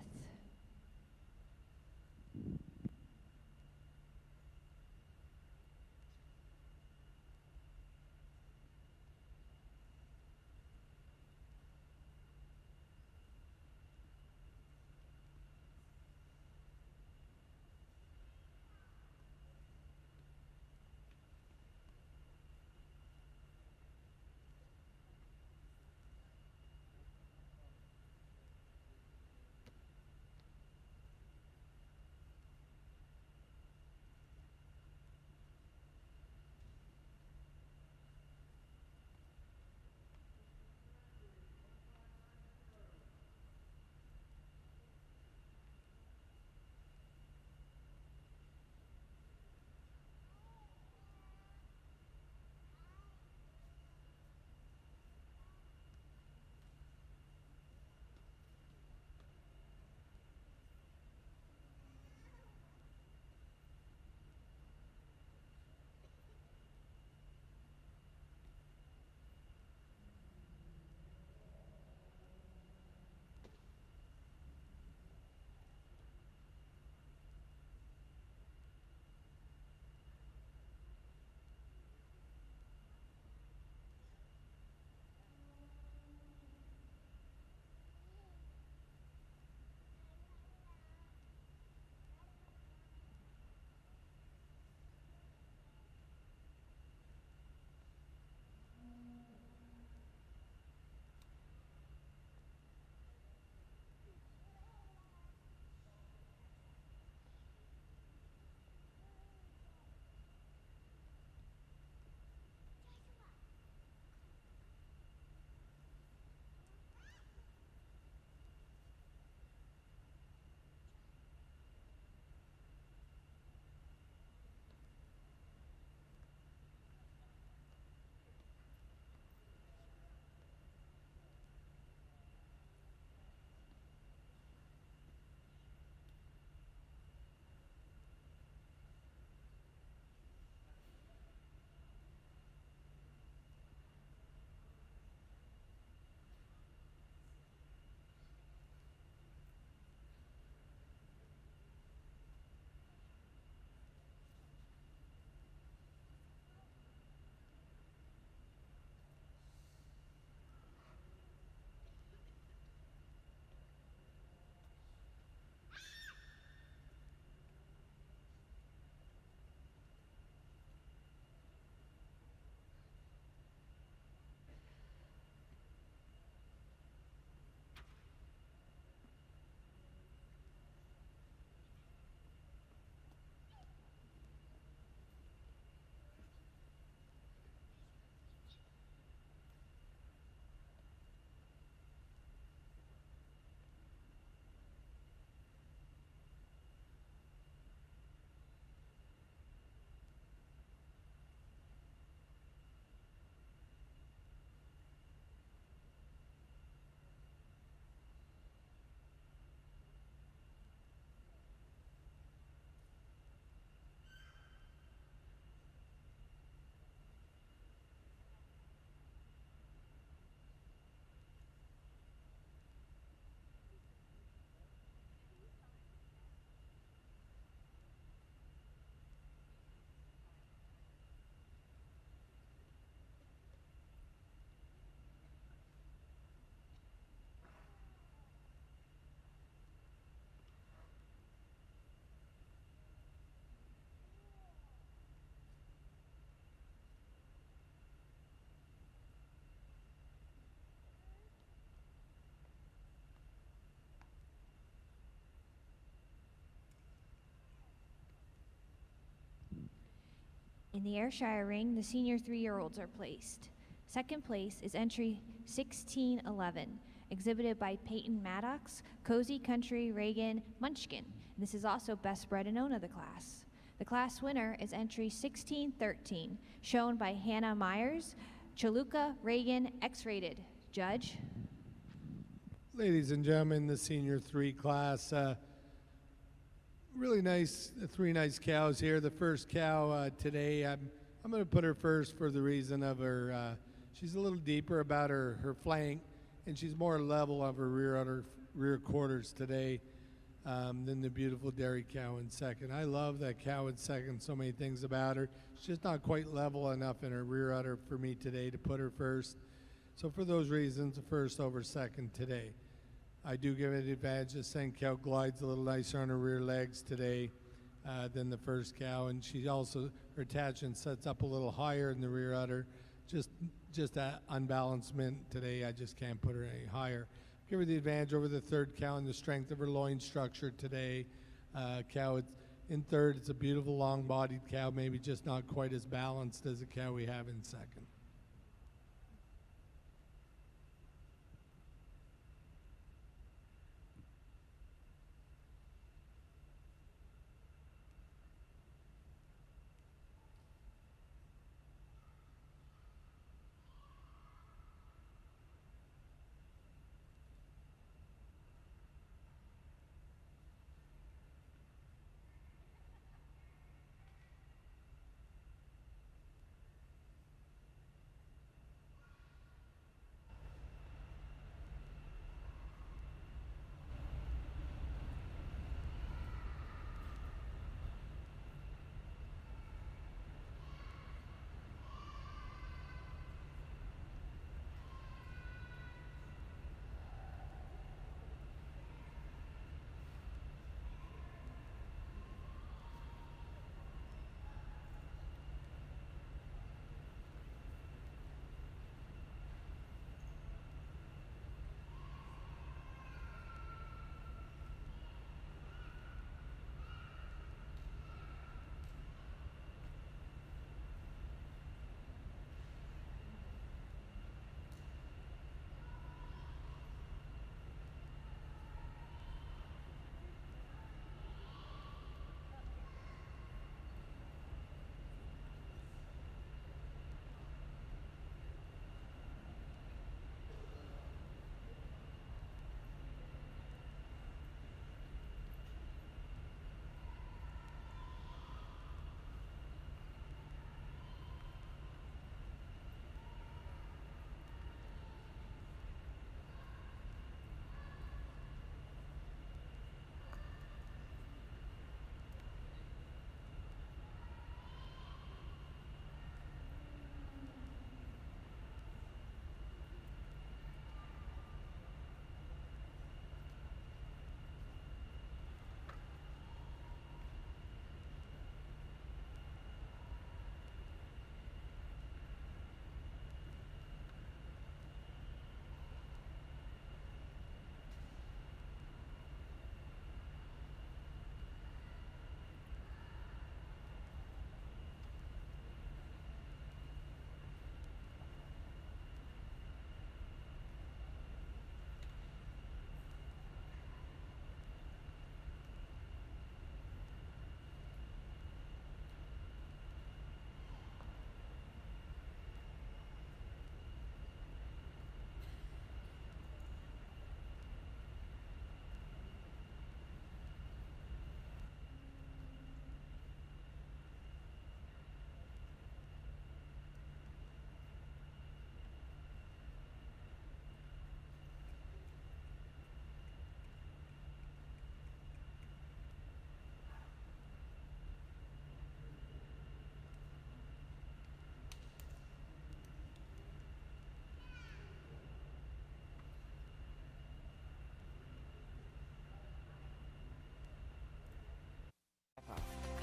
In the Ayrshire ring, the senior 3-year-olds are placed. Second place is entry 1611, exhibited by Peyton Maddox, Cozy Country Reagan Munchkin. This is also best bred and own of the class. The class winner is entry 1613, shown by Hannah Myers, Chaluka Reagan X-rated. Judge? Ladies and gentlemen, the senior 3 class, really nice, 3 nice cows here. The first cow today, I'm going to put her first for the reason of her, she's a little deeper about her flank, and she's more level of her rear quarters today than the beautiful dairy cow in second. I love that cow in second, so many things about her. She's just not quite level enough in her rear udder for me today to put her first. So for those reasons, first over second today. I do give it an advantage. The second cow glides a little nicer on her rear legs today than the first cow, and she also, her attachment sets up a little higher in the rear udder. Just that unbalancement today, I just can't put her any higher. Give her the advantage over the third cow and the strength of her loin structure today. Cow in third, it's a beautiful long-bodied cow, maybe just not quite as balanced as the cow we have in second.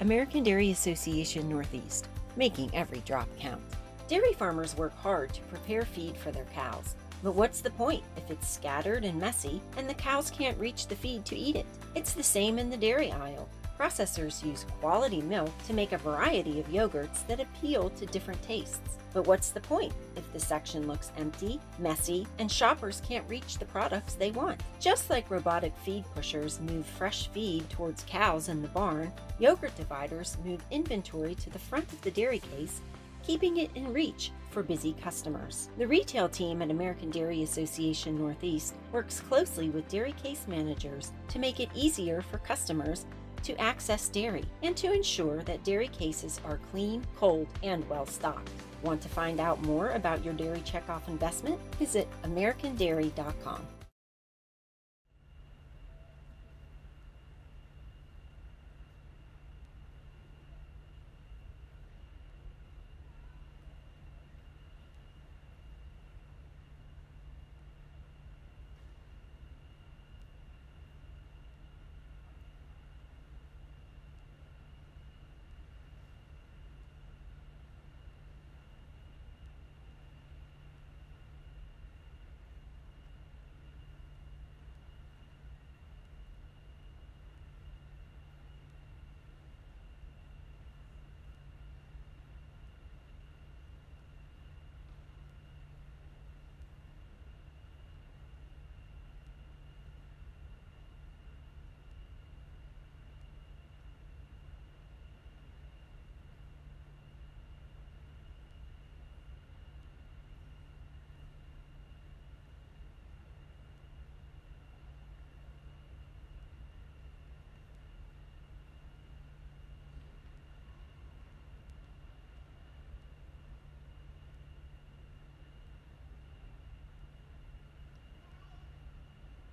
American Dairy Association Northeast, making every drop count. Dairy farmers work hard to prepare feed for their cows. But what's the point if it's scattered and messy and the cows can't reach the feed to eat it? It's the same in the dairy aisle. Processors use quality milk to make a variety of yogurts that appeal to different tastes. But what's the point if the section looks empty, messy, and shoppers can't reach the products they want? Just like robotic feed pushers move fresh feed towards cows in the barn, yogurt dividers move inventory to the front of the dairy case, keeping it in reach for busy customers. The retail team at American Dairy Association Northeast works closely with dairy case managers to make it easier for customers to access dairy and to ensure that dairy cases are clean, cold, and well stocked. Want to find out more about your dairy checkoff investment? Visit americandairy.com.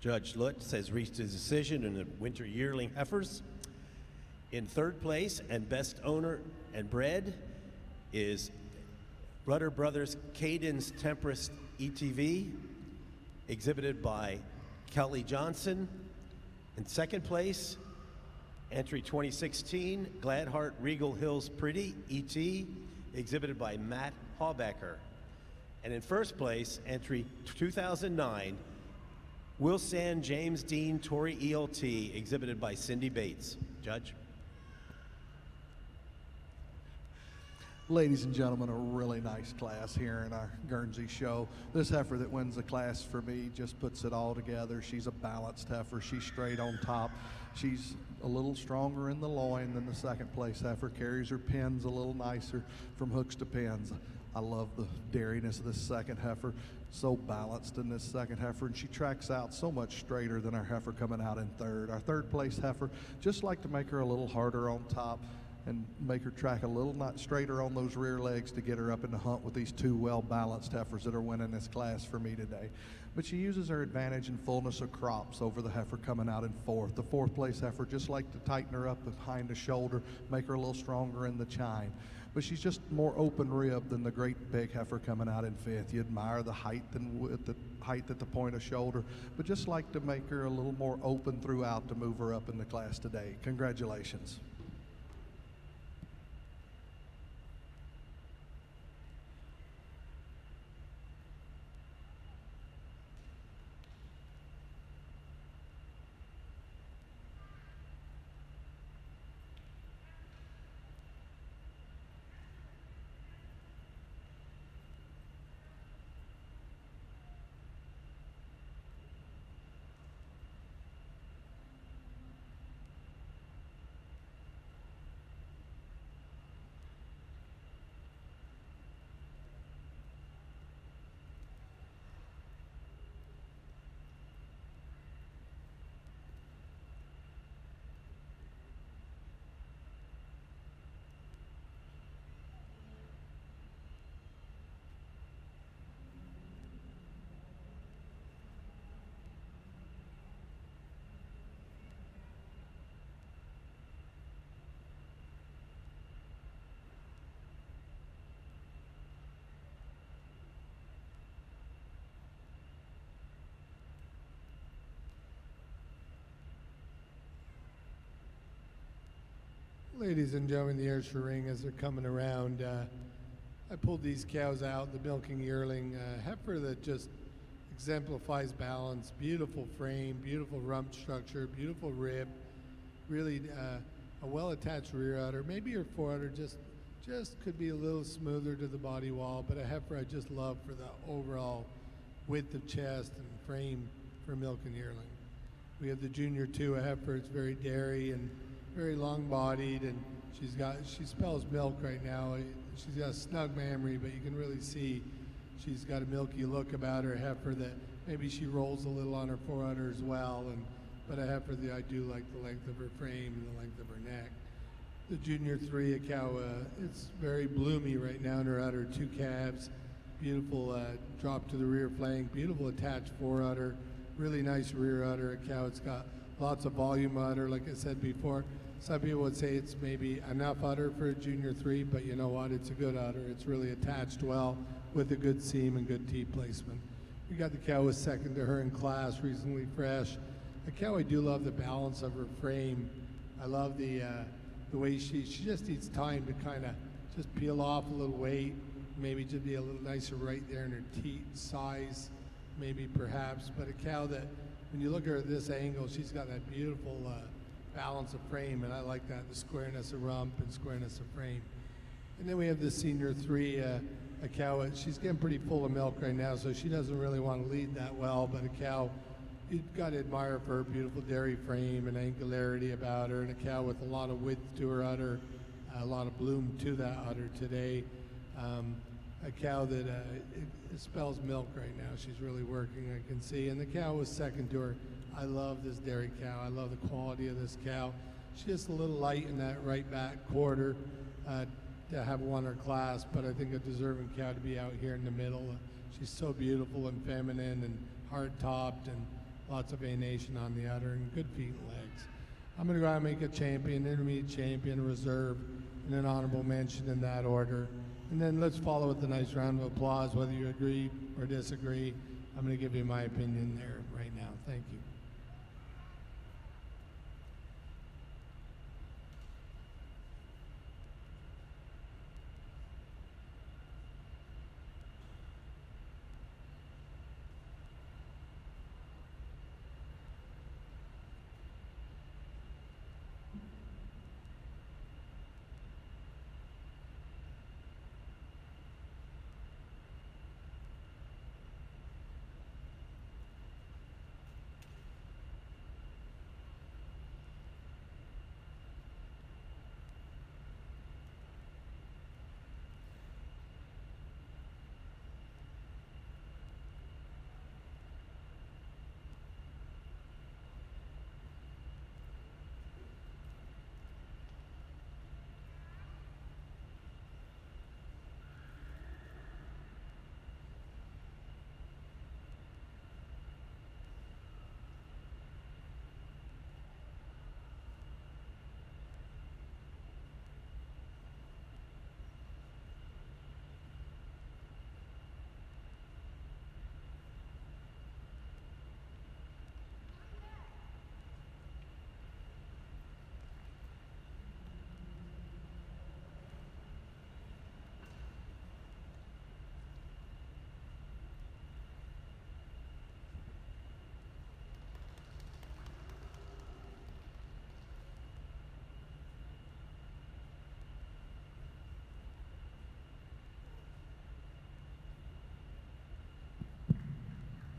Judge Lutz has reached his decision in the winter yearling heifers. In third place and best owner and bred is Rudder Brothers Caden's Tempest ETV, exhibited by Kelly Johnson. In second place, entry 2016, Gladheart Regal Hills Pretty ET, exhibited by Matt Hawbecker. And in first place, entry 2009, Wilsan James Dean Tory ELT, exhibited by Cindy Bates. Judge. Ladies and gentlemen, a really nice class here in our Guernsey show. This heifer that wins the class for me just puts it all together. She's a balanced heifer. She's straight on top. She's a little stronger in the loin than the second place heifer. Carries her pins a little nicer from hooks to pins. I love the dairiness of this second heifer. So balanced in this second heifer, and she tracks out so much straighter than our heifer coming out in third. Our third place heifer, just like to make her a little harder on top and make her track a little not straighter on those rear legs to get her up in the hunt with these two well-balanced heifers that are winning this class for me today. But she uses her advantage and fullness of crops over the heifer coming out in fourth. The fourth place heifer just like to tighten her up behind the shoulder, make her a little stronger in the chine. But she's just more open ribbed than the great big heifer coming out in fifth. You admire the height and width, the height at the point of shoulder, but just like to make her a little more open throughout to move her up in the class today. Congratulations. Ladies and gentlemen, the Ayrshire ring as they're coming around, I pulled these cows out, the milking yearling heifer that just exemplifies balance, beautiful frame, beautiful rump structure, beautiful rib, really a well-attached rear udder. Maybe her fore udder just could be a little smoother to the body wall, but a heifer I just love for the overall width of chest and frame for a milking yearling. We have the Junior 2, a heifer. It's very dairy and very long-bodied, and she spells milk right now. She's got a snug mammary, but you can really see she's got a milky look about her. A heifer that maybe she rolls a little on her fore udder as well, but a heifer that I do like the length of her frame and the length of her neck. The Junior 3, a cow, it's very bloomy right now in her udder. 2 calves, beautiful drop to the rear flank, beautiful attached fore udder, really nice rear udder. A cow, it's got lots of volume udder, like I said before. Some people would say it's maybe enough udder for a Junior 3, but you know what? It's a good udder. It's really attached well with a good seam and good teat placement. We got the cow was second to her in class, recently fresh. A cow, I do love the balance of her frame. I love the way she just needs time to kind of just peel off a little weight, maybe just be a little nicer right there in her teat size, maybe perhaps. But a cow that, when you look at her at this angle, she's got that beautiful balance of frame, and I like that, the squareness of rump and squareness of frame. And then we have the Senior 3, a cow. She's getting pretty full of milk right now, so she doesn't really want to lead that well, but a cow, you've got to admire for her beautiful dairy frame and angularity about her, and a cow with a lot of width to her udder, a lot of bloom to that udder today. A cow that it spells milk right now. She's really working, I can see. And the cow was second to her. I love this dairy cow. I love the quality of this cow. She's just a little light in that right back quarter to have won her class, but I think a deserving cow to be out here in the middle. She's so beautiful and feminine and hard-topped and lots of venation on the udder and good feet and legs. I'm going to go out and make a champion, intermediate champion, reserve, and an honorable mention in that order. And then let's follow with a nice round of applause, whether you agree or disagree. I'm going to give you my opinion there right now. Thank you.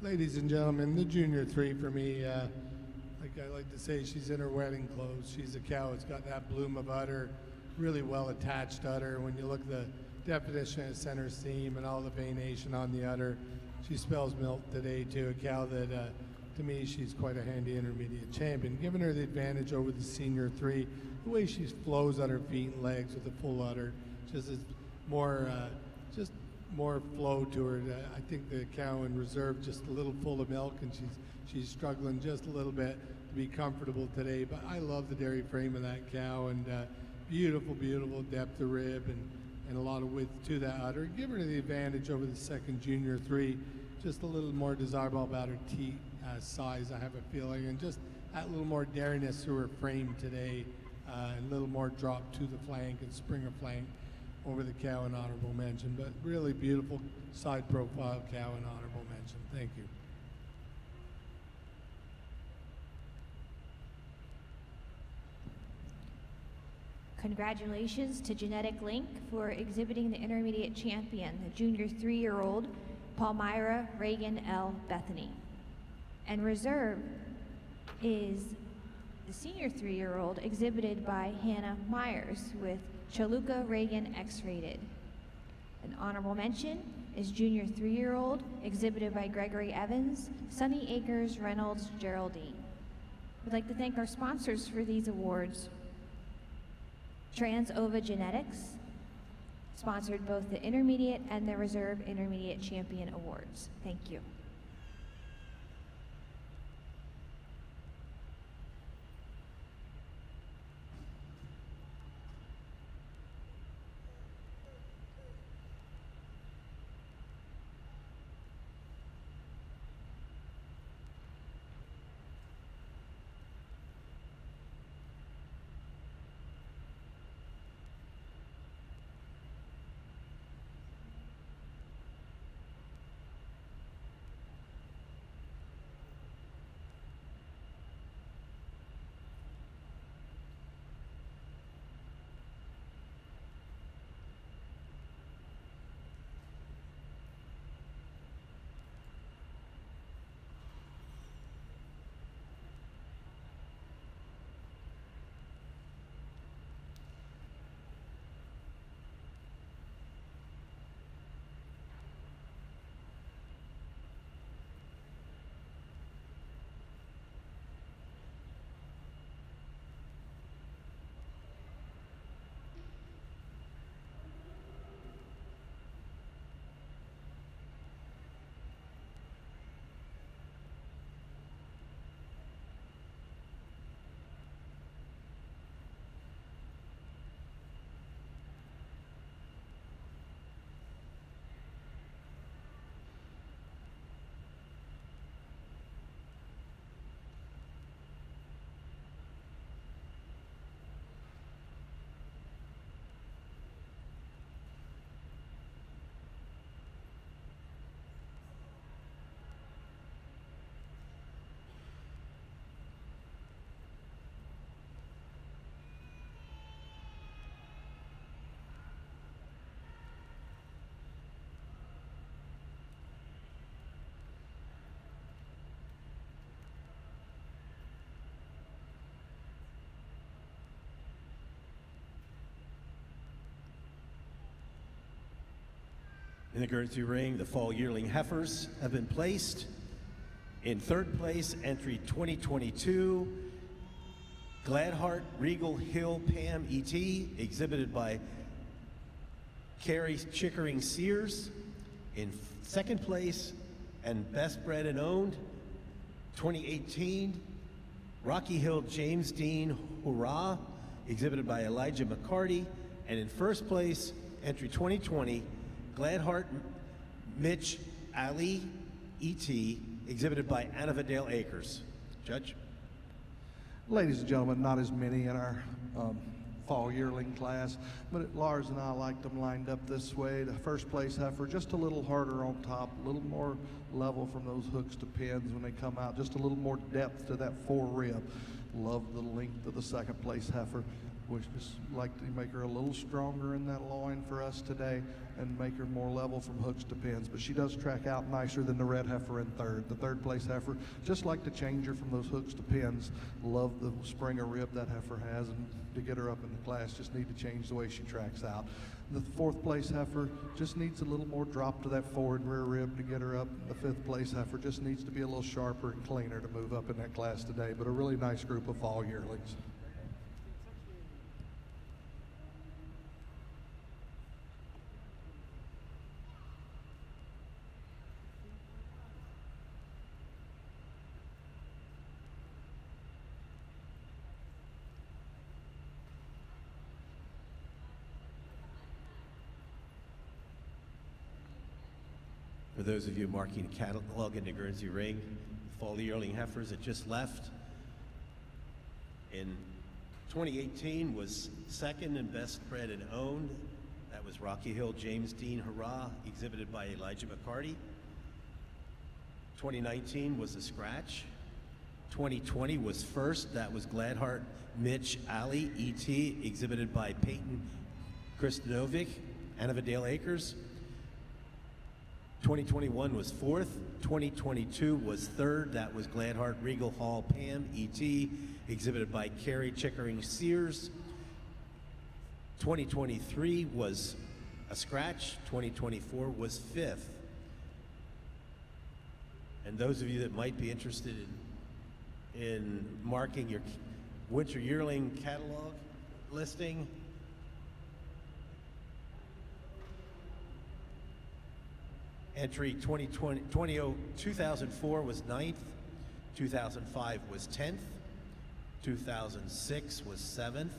Ladies and gentlemen, the Junior 3 for me, like I like to say, she's in her wedding clothes. She's a cow. It's got that bloom of udder, really well attached udder. When you look at the definition of center seam and all the venation on the udder, she spells milk today too. A cow that, to me, she's quite a handy intermediate champion. Giving her the advantage over the Senior 3, the way she flows on her feet and legs with a full udder, just is more flow to her. I think the cow in reserve just a little full of milk, and she's struggling just a little bit to be comfortable today. But I love the dairy frame of that cow, and beautiful, beautiful depth of rib and a lot of width to that udder. Give her the advantage over the second Junior 3. Just a little more desirable about her teat size, I have a feeling, and just that little more dariness to her frame today, and a little more drop to the flank and springer flank over the cow in honorable mention. But really beautiful side profile cow in honorable mention. Thank you. Congratulations to Genetic Link for exhibiting the intermediate champion, the junior 3-year-old Palmyra Reagan L. Bethany. And reserve is the senior 3-year-old exhibited by Hannah Myers with Choluka Reagan X-rated. An honorable mention is junior 3-year-old exhibited by Gregory Evans, Sunny Acres Reynolds Geraldine. We'd like to thank our sponsors for these awards. Trans-Ova Genetics sponsored both the intermediate and the reserve intermediate champion awards. Thank you. In the Guernsey Ring, the fall yearling heifers have been placed. In third place, entry 2022, Gladheart Regal Hill Pam E.T., exhibited by Carrie Chickering Sears. In second place, and best bred and owned, 2018, Rocky Hill James Dean Hurrah, exhibited by Elijah McCarty. And in first place, entry 2020, Gladheart Mitch Ali E.T., exhibited by Annavadale Acres. Judge? Ladies and gentlemen, not as many in our fall yearling class, but Lars and I liked them lined up this way. The first place heifer just a little harder on top, a little more level from those hooks to pins when they come out, just a little more depth to that forerib. Love the length of the second place heifer. We just like to make her a little stronger in that loin for us today and make her more level from hooks to pins. But she does track out nicer than the red heifer in third. The third place heifer, just like to change her from those hooks to pins. Love the spring of rib that heifer has, and to get her up in the class, just need to change the way she tracks out. The fourth place heifer just needs a little more drop to that forward and rear rib to get her up. The fifth place heifer just needs to be a little sharper and cleaner to move up in that class today. But a really nice group of fall yearlings. For those of you marking a catalog in the Guernsey Ring, the fall yearling heifers that just left in 2018 was second in best bred and owned. That was Rocky Hill James Dean Hurrah, exhibited by Elijah McCarty. 2019 was a scratch. 2020 was first. That was Gladheart Mitch Ali, ET, exhibited by Peyton Kristanovic, Annavadale Acres. 2021 was fourth. 2022 was third. That was Gladheart Regal Hall Pam, ET, exhibited by Carrie Chickering Sears. 2023 was a scratch. 2024 was fifth. And those of you that might be interested in marking your winter yearling catalog listing, entry 2004 was 9th, 2005 was 10th, 2006 was 7th,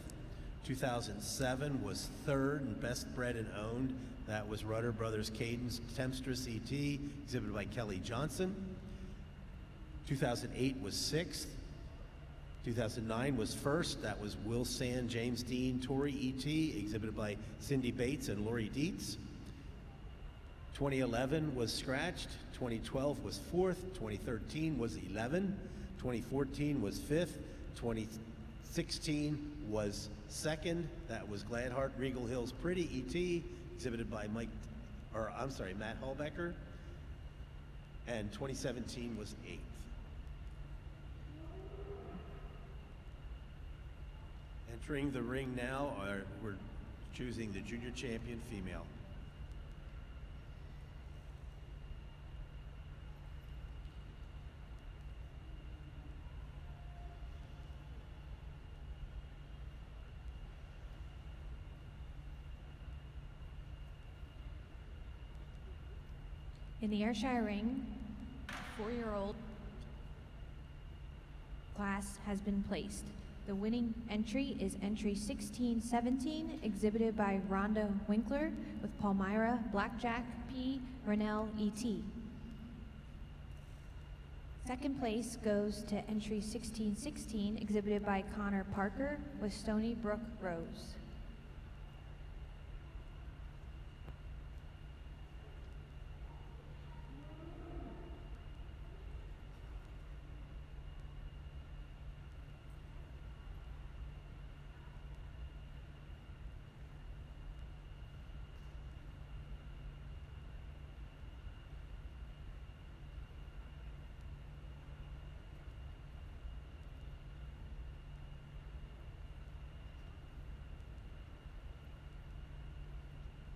2007 was 3rd and best bred and owned. That was Rudder Brothers Cadence Tempstress ET, exhibited by Kelly Johnson. 2008 was 6th. 2009 was 1st. That was Will Sand, James Dean, Tory ET, exhibited by Cindy Bates and Lori Dietz. 2011 was scratched. 2012 was 4th. 2013 was 11. 2014 was 5th. 2016 was 2nd. That was Gladheart Regal Hills Pretty ET, exhibited by Matt Hallbecker. And 2017 was 8th. Entering the ring now, we're choosing the junior champion female. In the Ayrshire ring, 4-year-old class has been placed. The winning entry is entry 1617, exhibited by Rhonda Winkler with Palmyra Blackjack P. Rennell ET. Second place goes to entry 1616, exhibited by Connor Parker with Stony Brook Rose.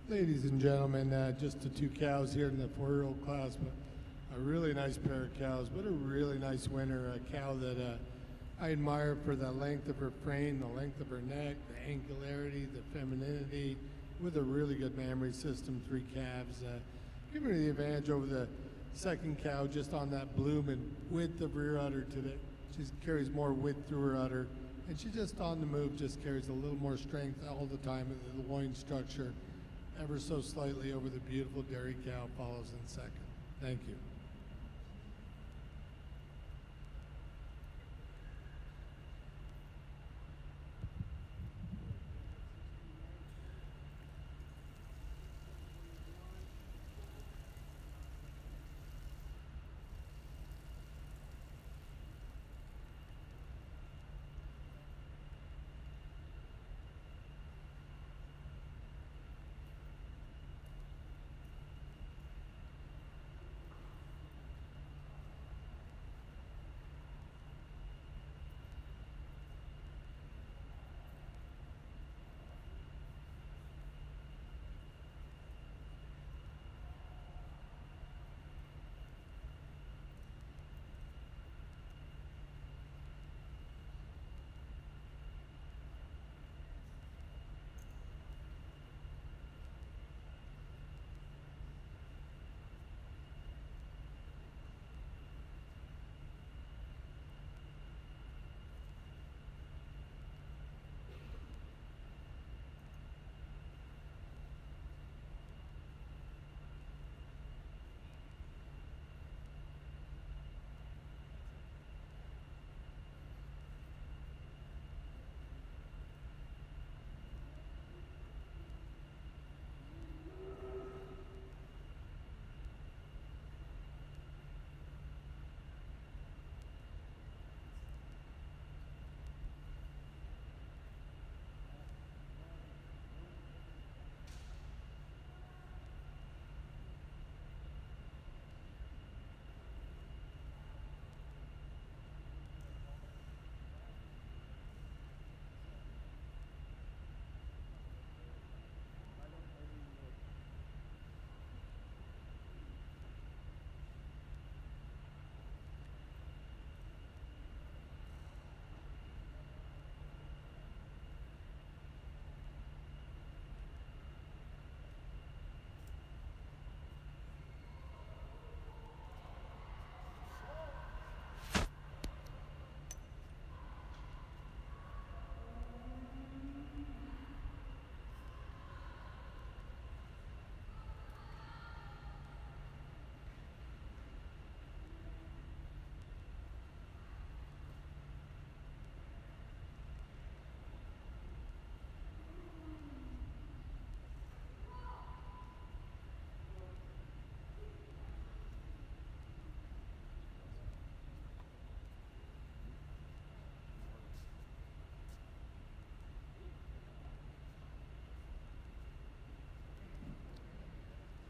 Ladies and gentlemen, just the 2 cows here in the 4-year-old class, but a really nice pair of cows, but a really nice winner, a cow that I admire for the length of her frame, the length of her neck, the angularity, the femininity, with a really good mammary system, 3 calves. Giving her the advantage over the second cow just on that bloom and width of rear udder today. She carries more width through her udder, and she just on the move just carries a little more strength all the time in the loin structure. Ever so slightly over the beautiful dairy cow follows in second. Thank you.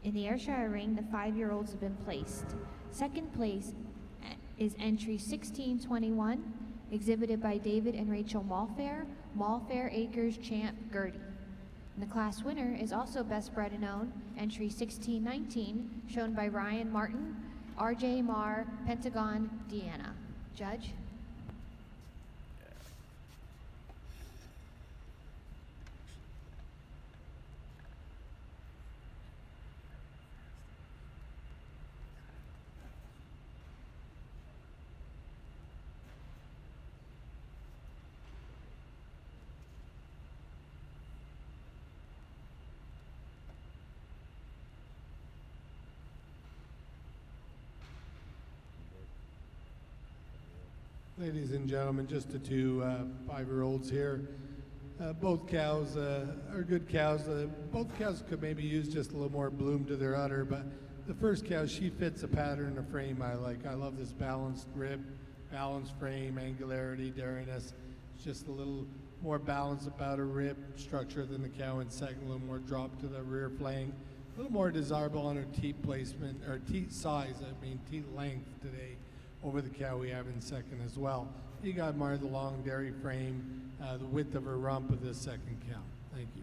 In the Ayrshire ring, the 5-year-olds have been placed. Second place is entry 1621, exhibited by David and Rachel Malfair Acres Champ Gertie. And the class winner is also best bred and owned, entry 1619, shown by Ryan Martin, RJ Marr, Pentagon, Deanna. Judge? Ladies and gentlemen, just the two 5-year-olds here. Both cows are good cows. Both cows could maybe use just a little more bloom to their udder, but the first cow, she fits a pattern, a frame I like. I love this balanced rib, balanced frame, angularity, dariness. It's just a little more balance about her rib structure than the cow in second, a little more drop to the rear flank. A little more desirable on her teat placement, or teat size, teat length today, over the cow we have in second as well. You got to admire the long dairy frame, the width of her rump of this second cow. Thank you.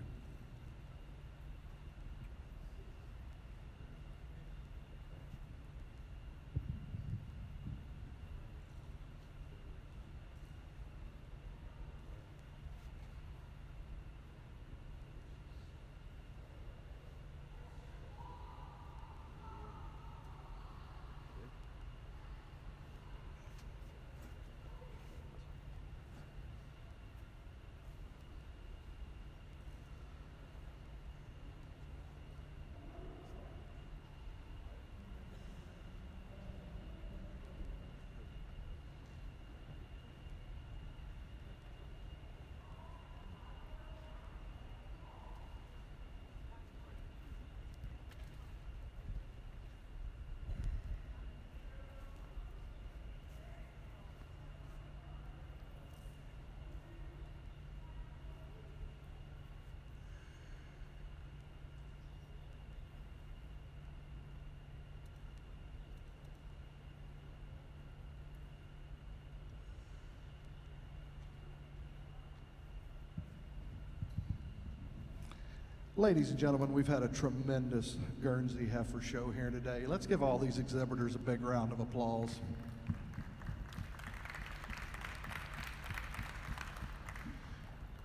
Ladies and gentlemen, we've had a tremendous Guernsey heifer show here today. Let's give all these exhibitors a big round of applause.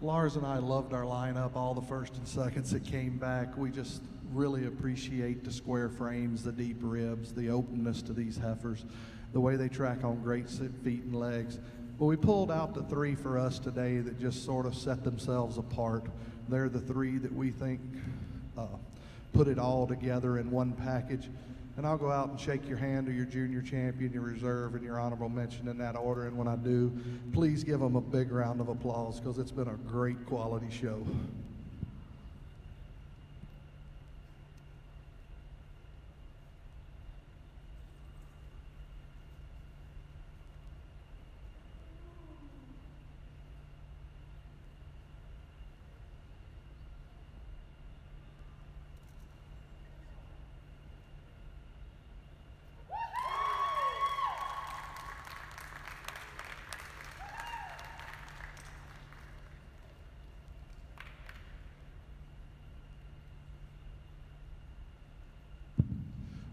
Lars and I loved our lineup, all the first and seconds that came back. We just really appreciate the square frames, the deep ribs, the openness to these heifers, the way they track on great feet and legs. But we pulled out the three for us today that just sort of set themselves apart. They're the three that we think put it all together in one package. And I'll go out and shake your hand to your junior champion, your reserve, and your honorable mention in that order. And when I do, please give them a big round of applause because it's been a great quality show.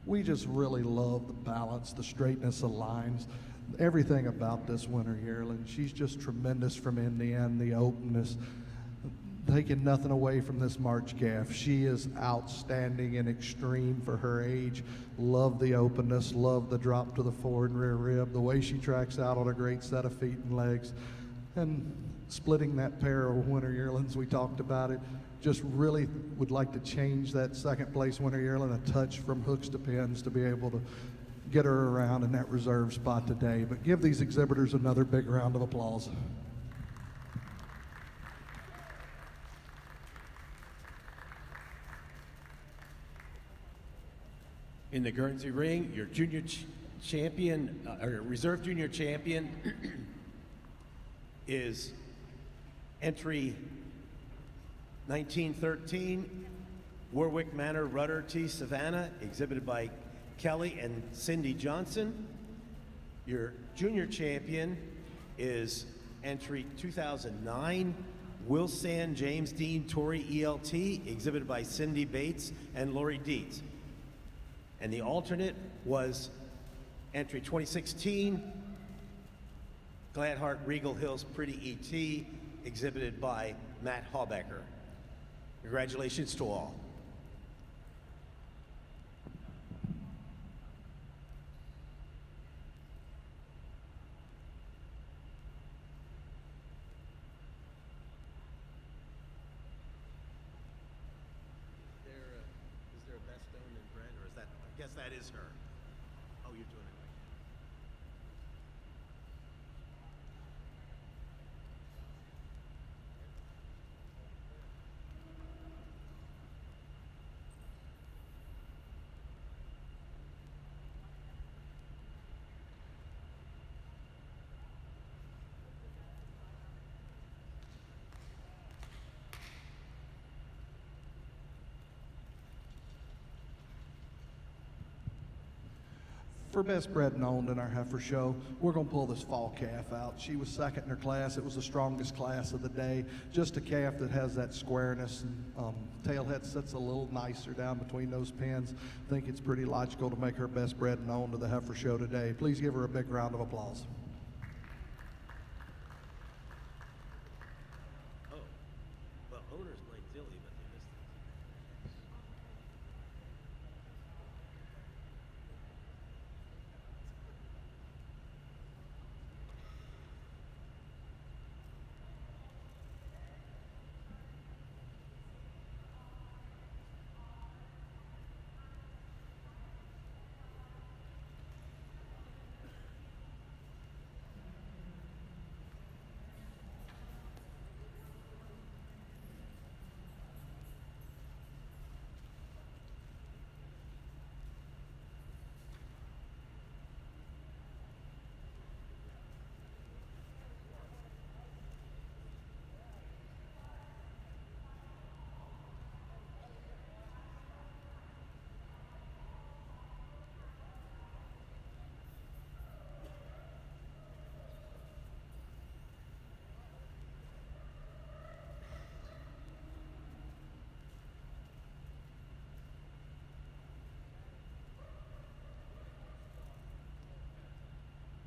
We just really love the balance, the straightness of lines, everything about this winter yearling. She's just tremendous from end to end, the openness, taking nothing away from this March calf. She is outstanding and extreme for her age. Love the openness, love the drop to the forward and rear rib, the way she tracks out on a great set of feet and legs. And splitting that pair of winter yearlings, we talked about it. Just really would like to change that second place winter yearling a touch from hooks to pins to be able to get her around in that reserve spot today. But give these exhibitors another big round of applause. In the Guernsey ring, your junior champion, or reserve junior champion is entry 1913, Warwick Manor Rudder T. Savannah, exhibited by Kelly and Cindy Johnson. Your junior champion is entry 2009, Wilsan James Dean Torrey ELT, exhibited by Cindy Bates and Lori Dietz. And the alternate was entry 2016, Gladheart Regal Hills Pretty ET, exhibited by Matt Haubecker. Congratulations to all. Is there a best stone and bread, or is that, I guess that is her. Oh, you're doing it right. For best bred and owned in our heifer show, we're going to pull this fall calf out. She was second in her class. It was the strongest class of the day. Just a calf that has that squareness, and tailhead sits a little nicer down between those pins. I think it's pretty logical to make her best bred and owned to the heifer show today. Please give her a big round of applause. Oh, well, owners might dilly, but they missed it.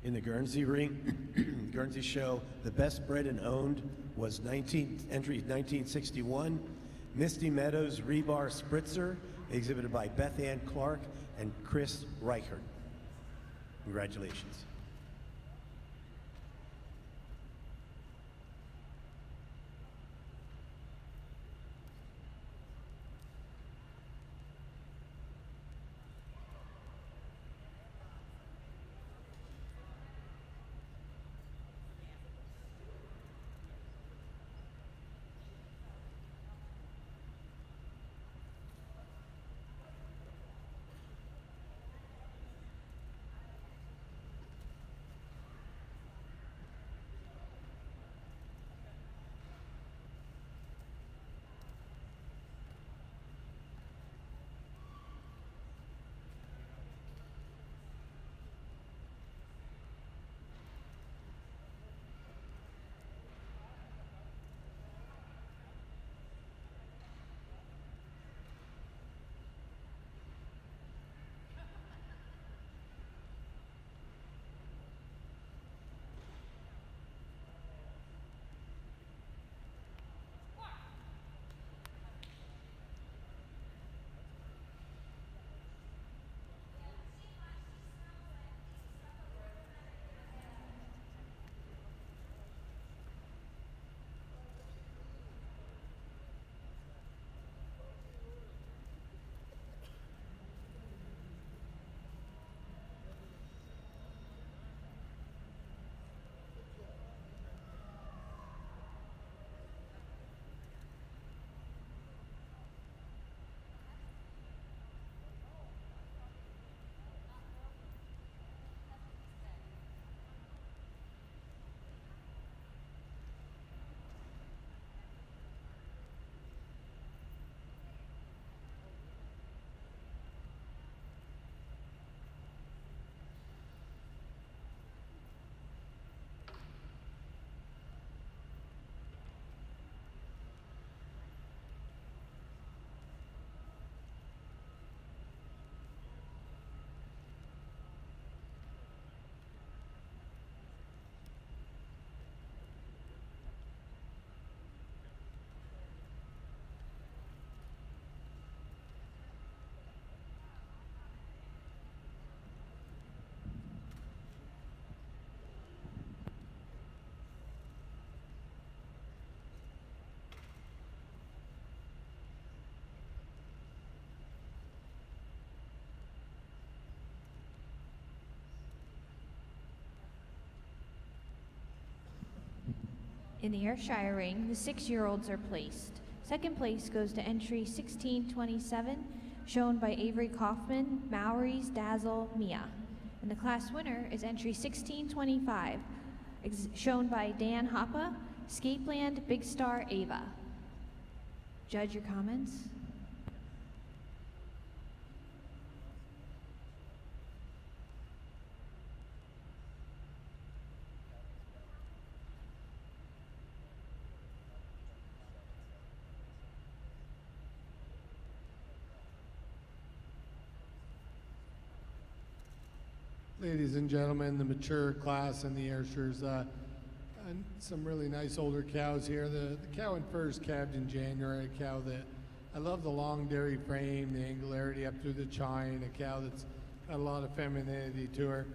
In the Guernsey ring, Guernsey show, the best bred and owned was entry 1961, Misty Meadows Rebar Spritzer, exhibited by Beth Ann Clark and Chris Reichert. Congratulations. In the Ayrshire ring, the 6-year-olds are placed. Second place goes to entry 1627, shown by Avery Kaufman, Maori's Dazzle Mia. And the class winner is entry 1625, shown by Dan Hoppa, Scapeland Big Star Ava. Judge, your comments? Ladies and gentlemen, the mature class and the Ayrshires, and some really nice older cows here. The cow in first calved in January, a cow that I love the long dairy frame, the angularity up through the chine, a cow that's got a lot of femininity to her.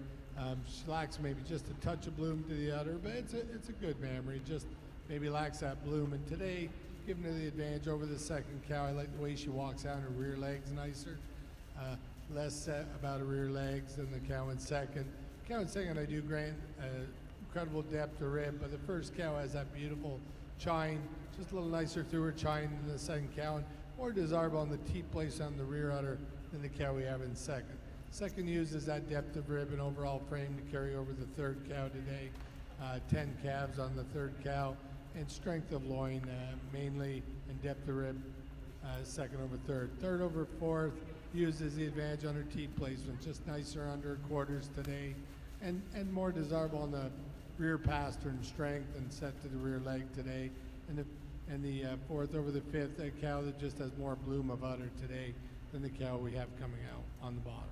She lacks maybe just a touch of bloom to the udder, but it's a good mammary, just maybe lacks that bloom. And today, giving her the advantage over the second cow, I like the way she walks out, her rear legs nicer. Less set about her rear legs than the cow in second. Cow in second, I do grant incredible depth to rib, but the first cow has that beautiful chine, just a little nicer through her chine than the second cow, and more desirable on the teat place on the rear udder than the cow we have in second. Second uses that depth of rib and overall frame to carry over the third cow today. 10 calves on the third cow, and strength of loin mainly, and depth of rib second over third. Third over fourth uses the advantage on her teat placement, just nicer under her quarters today, and more desirable on the rear pastern strength and set to the rear leg today. And the fourth over the fifth, a cow that just has more bloom of udder today than the cow we have coming out on the bottom.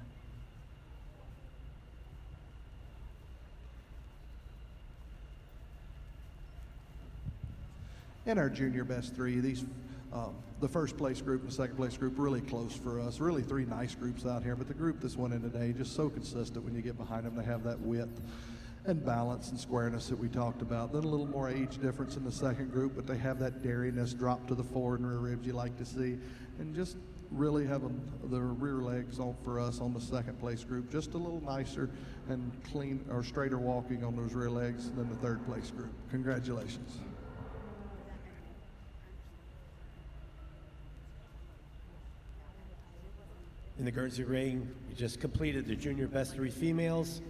In our junior best three, these the first place group and the second place group really close for us. Really three nice groups out here, but the group that's won in today just so consistent when you get behind them. They have that width and balance and squareness that we talked about. Then a little more age difference in the second group, but they have that dairiness drop to the forward and rear ribs you like to see, and just really having the rear legs on for us on the second place group just a little nicer and clean or straighter walking on those rear legs than the third place group. Congratulations. In the Guernsey ring, we just completed the junior best three females.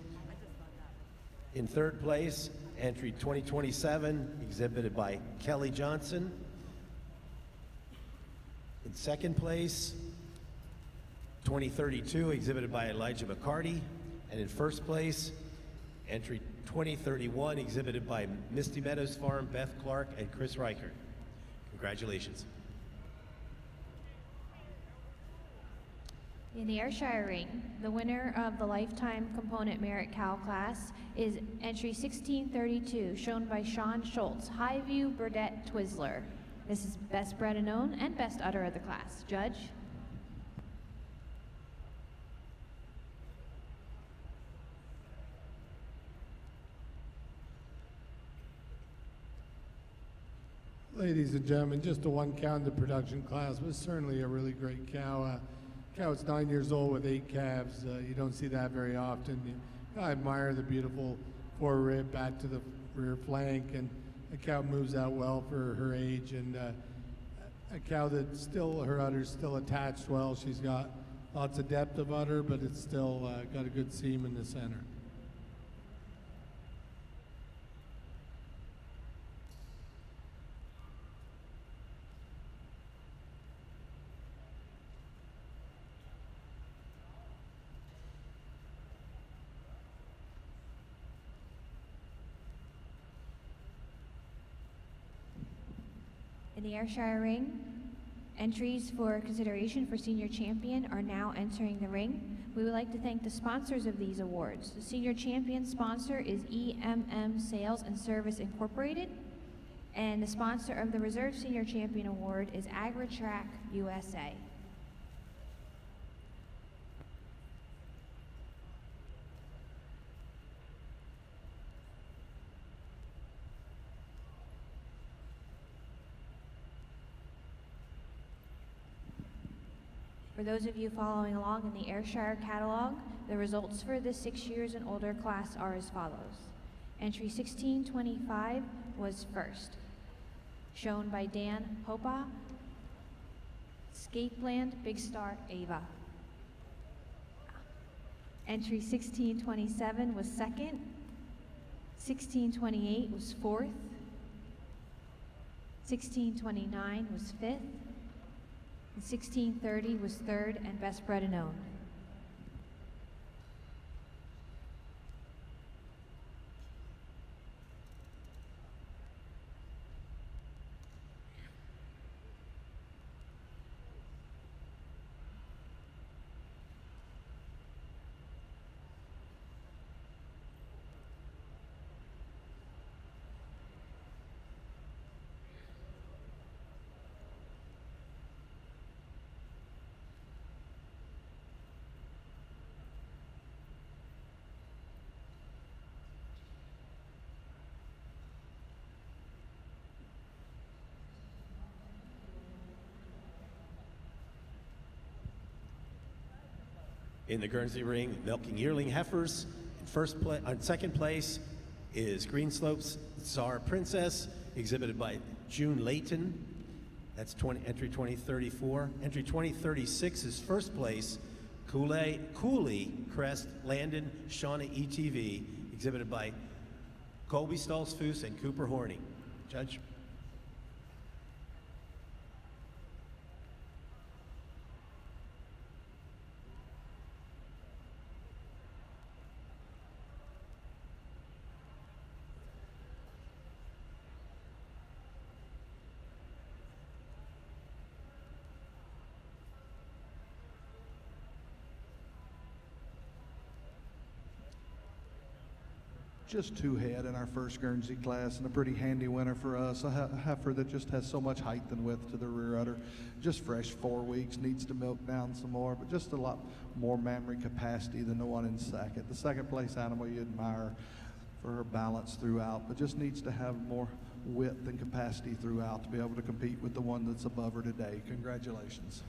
In third place, entry 2027, exhibited by Kelly Johnson. In second place, 2032, exhibited by Elijah McCarty. And in first place, entry 2031, exhibited by Misty Meadows Farm, Beth Clark, and Chris Reichert. Congratulations. In the Ayrshire ring, the winner of the Lifetime Component Merit Cow class is entry 1632, shown by Sean Schultz, Highview Burdett Twizzler. This is best bred and owned and best udder of the class. Judge? Ladies and gentlemen, just a one cow in the production class, but certainly a really great cow. Cow is 9 years old with 8 calves. You don't see that very often. I admire the beautiful fore rib back to the rear flank, and a cow moves out well for her age, and a cow that still, her udder's still attached well. She's got lots of depth of udder, but it's still got a good seam in the center. In the Ayrshire ring, entries for consideration for senior champion are now entering the ring. We would like to thank the sponsors of these awards. The senior champion sponsor is EMM Sales and Service Incorporated, and the sponsor of the Reserve Senior Champion Award is AgriTrack USA. For those of you following along in the Ayrshire catalog, the results for the 6 years and older class are as follows. Entry 1625 was first, shown by Dan Hopa, Scapeland Big Star Ava. Entry 1627 was second, 1628 was fourth, 1629 was fifth, and 1630 was third and best bred and owned. In the Guernsey ring, milking yearling heifers. In second place is Greenslopes Tsar Princess, exhibited by June Layton. That's entry 2034. Entry 2036 is first place, Cooley Crest Landon Shawnee ETV, exhibited by Colby Stoltzfus and Cooper Horning. Judge? Just two head in our first Guernsey class, and a pretty handy winner for us. A heifer that just has so much height and width to the rear udder. Just fresh, 4 weeks, needs to milk down some more, but just a lot more mammary capacity than the one in second. The second place animal you admire for her balance throughout, but just needs to have more width and capacity throughout to be able to compete with the one that's above her today. Congratulations.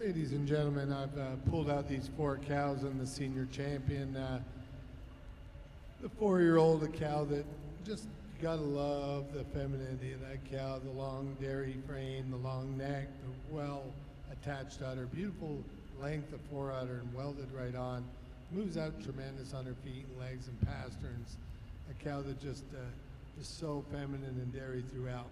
Ladies and gentlemen, I've pulled out these 4 cows in the senior champion. The 4-year-old, a cow that just, you gotta love the femininity of that cow, the long dairy frame, the long neck, the well-attached udder, beautiful length of foreudder and welded right on. Moves out tremendous on her feet and legs and pasterns. A cow that just so feminine and dairy throughout.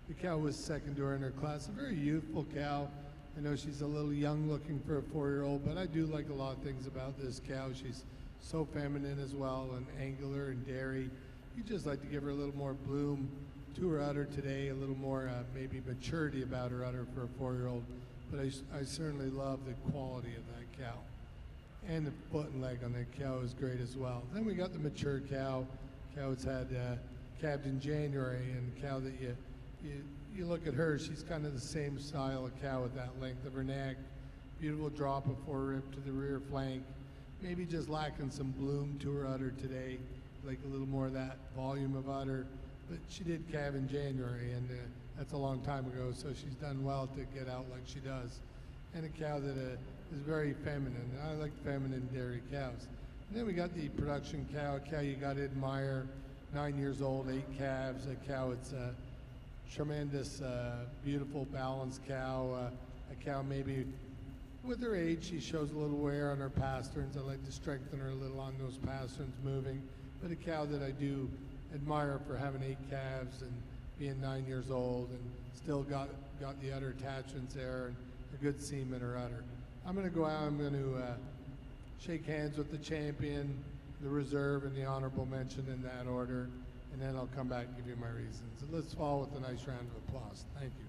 The cow was second to her in her class, a very youthful cow. I know she's a little young looking for a 4-year-old, but I do like a lot of things about this cow. She's so feminine as well, and angular and dairy. You just like to give her a little more bloom to her udder today, a little more maybe maturity about her udder for a 4-year-old. But I certainly love the quality of that cow. And the foot and leg on that cow is great as well. Then we got the mature cow. Cow that's had calved in January, and the cow that you look at her, she's kind of the same style of cow with that length of her neck. Beautiful drop of forerib to the rear flank. Maybe just lacking some bloom to her udder today, like a little more of that volume of udder. But she did calve in January, and that's a long time ago, so she's done well to get out like she does. And a cow that is very feminine. I like feminine dairy cows. And then we got the production cow, a cow you got to admire, 9 years old, 8 calves, a cow it's a tremendous, beautiful, balanced cow, a cow maybe with her age, she shows a little wear on her pasterns. I like to strengthen her a little on those pasterns moving, but a cow that I do admire for having 8 calves and being 9 years old and still got the udder attachments there and a good seam in her udder. I'm going to go out, I'm going to shake hands with the champion, the reserve, and the honorable mention in that order, and then I'll come back and give you my reasons. So let's follow with a nice round of applause. Thank you.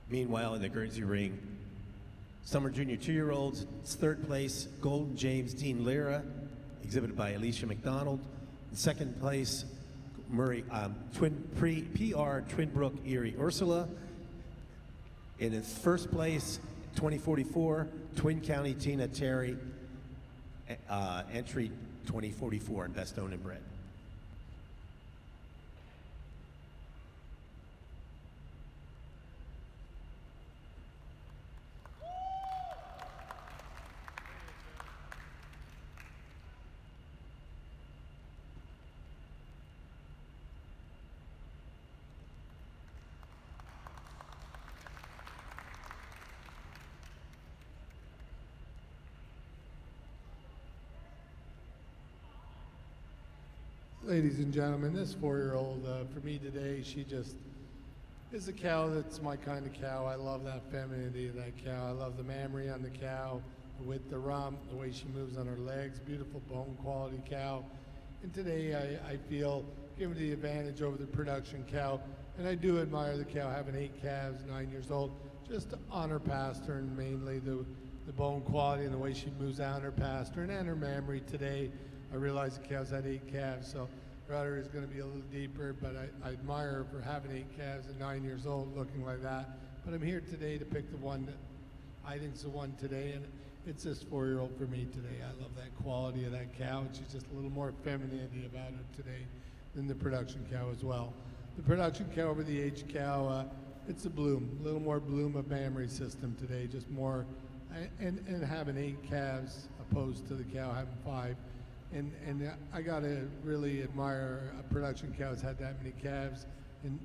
Meanwhile, in the Guernsey ring, Summer Junior 2-year-olds, it's 3rd place, Golden James Dean Lyra, exhibited by Alicia McDonald. In 2nd place, PR Twinbrook Erie Ursula. And in 1st place, 2044, Twin County Tina Terry, entry 2044 in Best Owned and Bred. Ladies and gentlemen, this 4-year-old, for me today, she just is a cow that's my kind of cow. I love that femininity of that cow. I love the mammary on the cow, with the rump, the way she moves on her legs, beautiful bone quality cow. And today I feel given the advantage over the production cow, and I do admire the cow having 8 calves, 9 years old, just on her pastern, mainly the bone quality and the way she moves out her pastern and her mammary today. I realize the cow's had 8 calves, so her udder is going to be a little deeper, but I admire her for having 8 calves at 9 years old looking like that. But I'm here today to pick the one that I think is the one today, and it's this 4-year-old for me today. I love that quality of that cow, and she's just a little more femininity about her today than the production cow as well. The production cow over the age cow, it's a bloom, a little more bloom of mammary system today, just more, and having 8 calves opposed to the cow having 5. And I gotta really admire a production cow that's had that many calves, and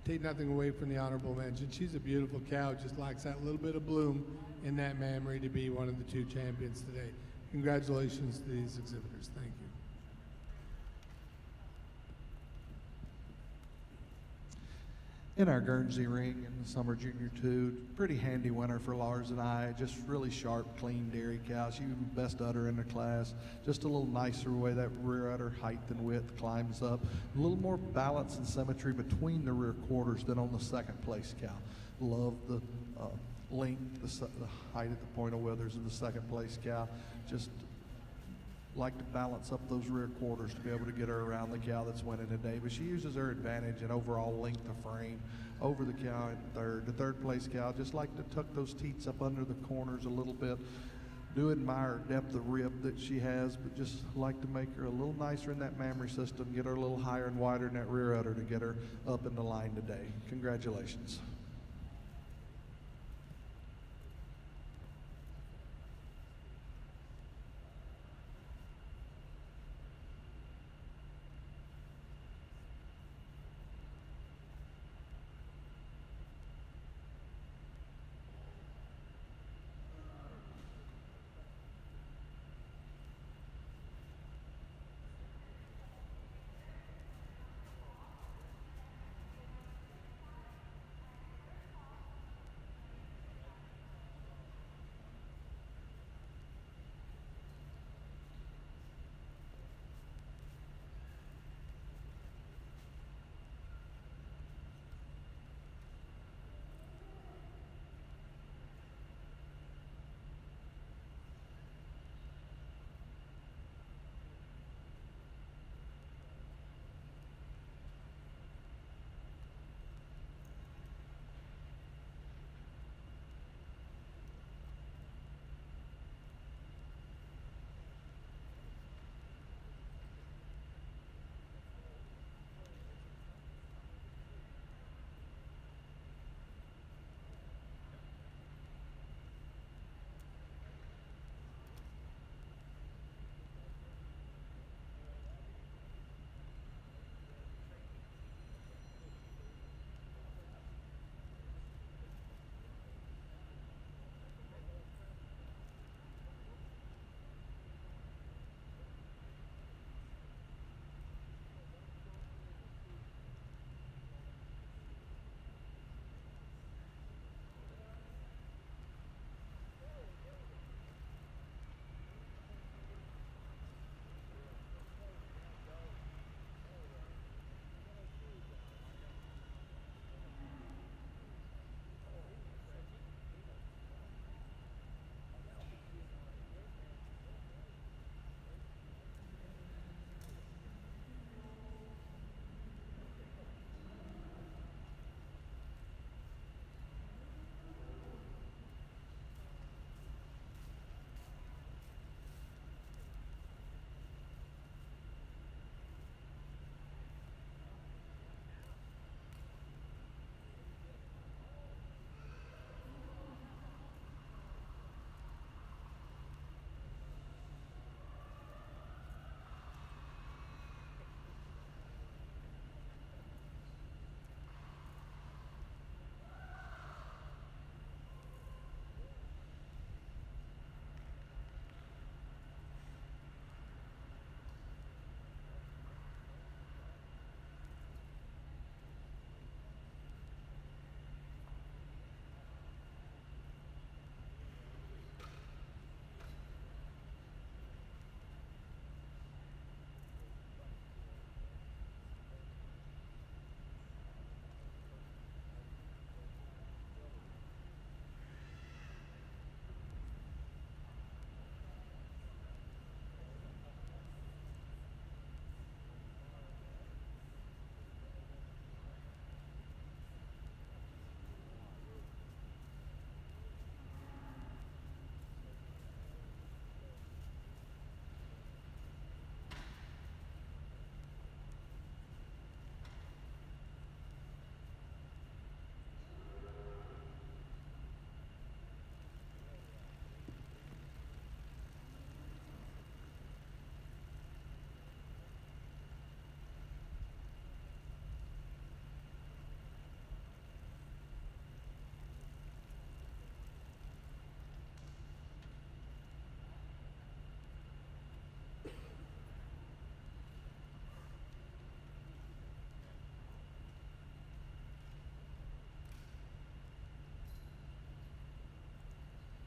take nothing away from the honorable mention. She's a beautiful cow, just lacks that little bit of bloom in that mammary to be one of the 2 champions today. Congratulations to these exhibitors. Thank you. In our Guernsey ring in the Summer Junior 2, pretty handy winner for Lars and I. Just really sharp, clean dairy cow. She was best udder in the class. Just a little nicer way that rear udder height and width climbs up. A little more balance and symmetry between the rear quarters than on the 2nd place cow. Love the length, the height at the point of withers of the 2nd place cow. Just like to balance up those rear quarters to be able to get her around the cow that's winning today. But she uses her advantage and overall length of frame over the cow in 3rd. The 3rd place cow just like to tuck those teats up under the corners a little bit. Do admire her depth of rib that she has, but just like to make her a little nicer in that mammary system, get her a little higher and wider in that rear udder to get her up in the line today. Congratulations.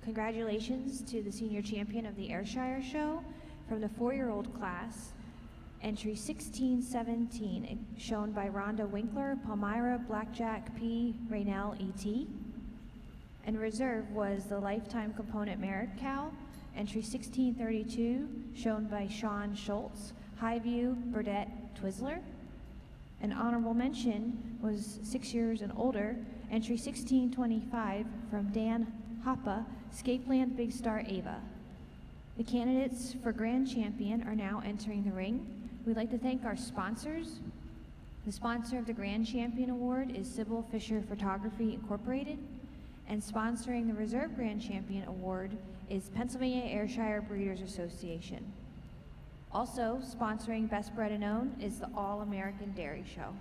Congratulations to the senior champion of the Ayrshire show from the 4-year-old class, entry 1617, shown by Rhonda Winkler, Palmyra, Blackjack P, Raynell ET. And reserve was the Lifetime Component Merit cow, entry 1632, shown by Sean Schultz, Highview, Burdette, Twizzler. An honorable mention was 6 years and older, entry 1625 from Dan Hoppa, Scapeland Big Star Ava. The candidates for Grand Champion are now entering the ring. We'd like to thank our sponsors. The sponsor of the Grand Champion Award is Sybil Fisher Photography Incorporated, and sponsoring the Reserve Grand Champion Award is Pennsylvania Ayrshire Breeders Association. Also sponsoring Best Bred and Owned is the All-American Dairy Show.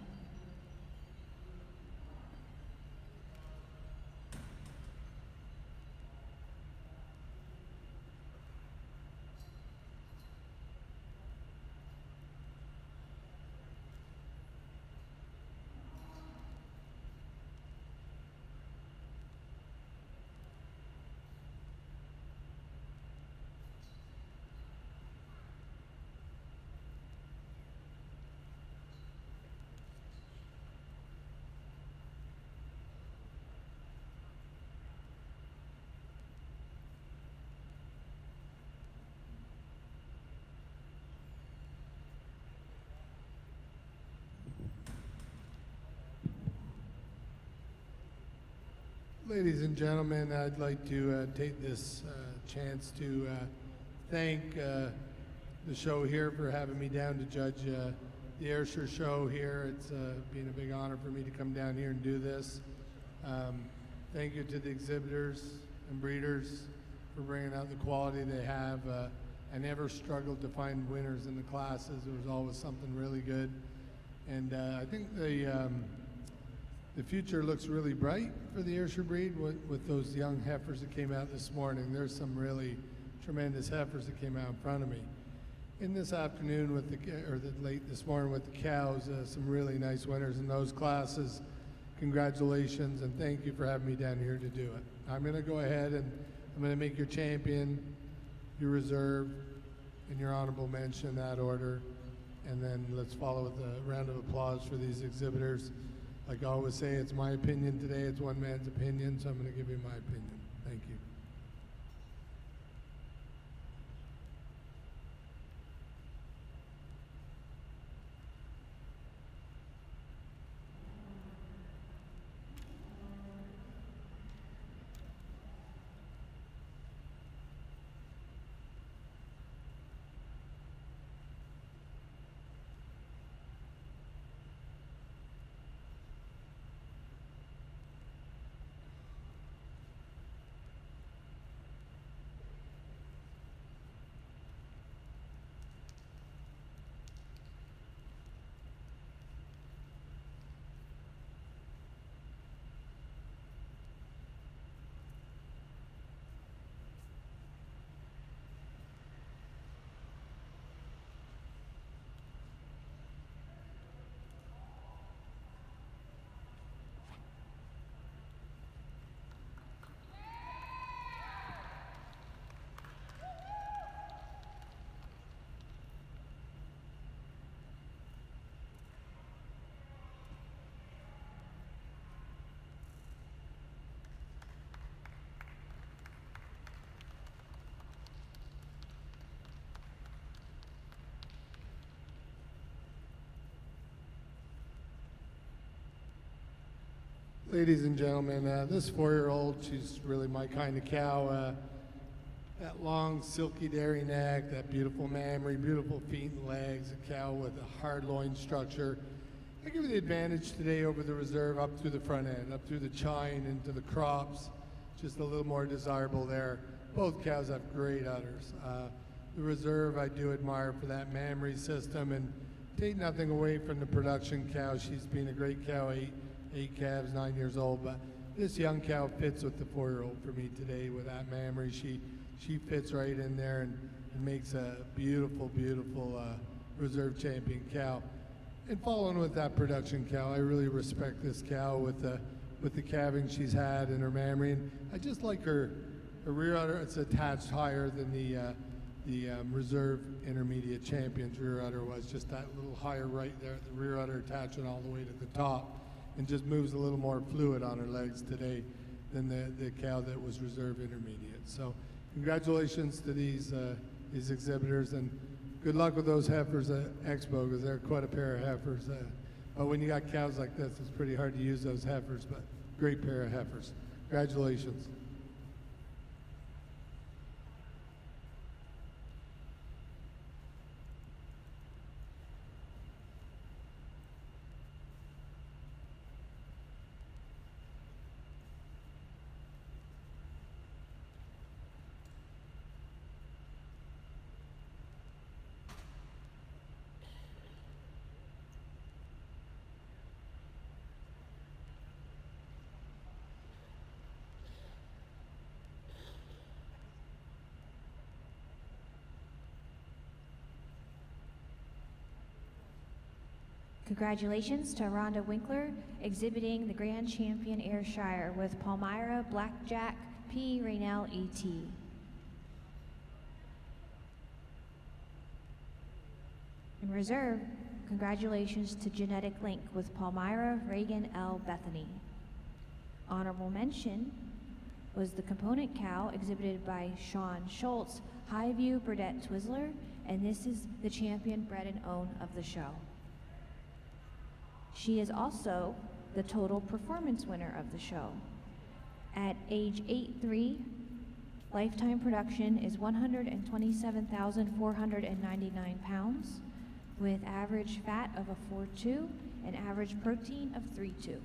Ladies and gentlemen, I'd like to take this chance to thank the show here for having me down to judge the Ayrshire show here. It's been a big honor for me to come down here and do this. Thank you to the exhibitors and breeders for bringing out the quality they have. I never struggled to find winners in the classes. There was always something really good. And I think the future looks really bright for the Ayrshire breed with those young heifers that came out this morning. There's some really tremendous heifers that came out in front of me. In this afternoon late this morning with the cows, some really nice winners in those classes. Congratulations and thank you for having me down here to do it. I'm gonna go ahead and I'm gonna make your champion, your reserve, and your honorable mention in that order. And then let's follow with a round of applause for these exhibitors. Like I always say, it's my opinion today, it's one man's opinion, so I'm going to give you my opinion. Thank you. Ladies and gentlemen, this 4-year-old, she's really my kind of cow. That long, silky dairy neck, that beautiful mammary, beautiful feet and legs, a cow with a hard loin structure. I give you the advantage today over the reserve up through the front end, up through the chine into the crops, just a little more desirable there. Both cows have great udders. The reserve I do admire for that mammary system, and take nothing away from the production cow. She's been a great cow, eight calves, 9 years old, but this young cow fits with the 4-year-old for me today with that mammary. She fits right in there and makes a beautiful, beautiful reserve champion cow. And following with that production cow, I really respect this cow with the calving she's had in her mammary. And I just like her her rear udder, it's attached higher than the reserve intermediate champion's rear udder was, just that little higher right there, the rear udder attaching all the way to the top, and just moves a little more fluid on her legs today than the cow that was reserve intermediate. So congratulations to these exhibitors, and good luck with those heifers at Expo, because they're quite a pair of heifers. But when you got cows like this, it's pretty hard to use those heifers, but great pair of heifers. Congratulations. Congratulations to Rhonda Winkler, exhibiting the Grand Champion Ayrshire with Palmyra Blackjack P. Raynell E.T. In reserve, congratulations to Genetic Link with Palmyra Reagan L. Bethany. Honorable mention was the component cow exhibited by Sean Schultz, Highview Burdett Twizzler, and this is the champion bred and owned of the show. She is also the total performance winner of the show. At age 8'3", lifetime production is 127,499 pounds, with average fat of a 4.2 and average protein of 3.2.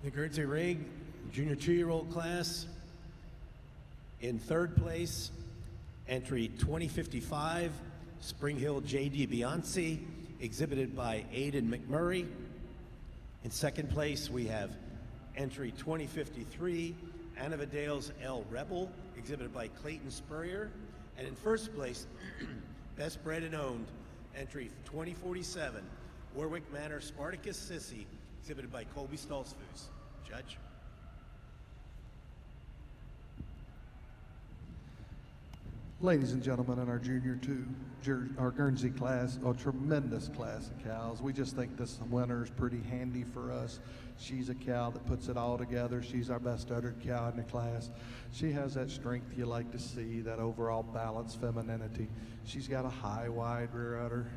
The Guernsey Rig Junior 2-year-old class, in third place, entry 2055, Spring Hill J.D. Beyonce, exhibited by Aidan McMurray. In second place, we have entry 2053, Annavadale's L. Rebel, exhibited by Clayton Spurrier. And in first place, best bred and owned, entry 2047, Warwick Manor Spartacus Sissy, exhibited by Colby Stolzfus. Judge. Ladies and gentlemen, in our Junior 2, our Guernsey class, a tremendous class of cows. We just think this winner is pretty handy for us. She's a cow that puts it all together. She's our best uddered cow in the class. She has that strength you like to see, that overall balance, femininity. She's got a high, wide rear udder,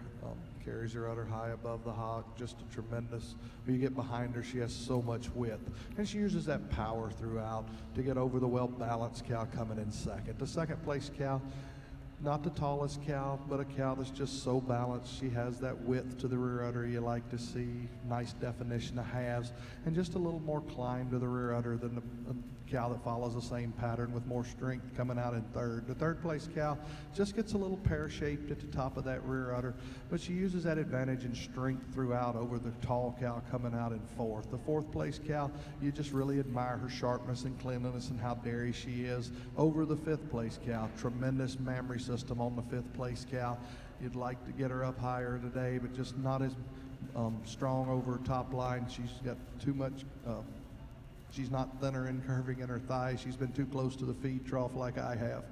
carries her udder high above the hock, just a tremendous. When you get behind her, she has so much width. And she uses that power throughout to get over the well-balanced cow coming in second. The second place cow, not the tallest cow, but a cow that's just so balanced. She has that width to the rear udder you like to see, nice definition of halves, and just a little more climb to the rear udder than the cow that follows the same pattern with more strength coming out in third. The third place cow just gets a little pear-shaped at the top of that rear udder, but she uses that advantage in strength throughout over the tall cow coming out in fourth. The fourth place cow, you just really admire her sharpness and cleanliness and how dairy she is. Over the fifth place cow, tremendous mammary system on the fifth place cow. You'd like to get her up higher today, but just not as strong over top line. She's got too much, she's not thinner and curving in her thighs. She's been too close to the feed trough like I have.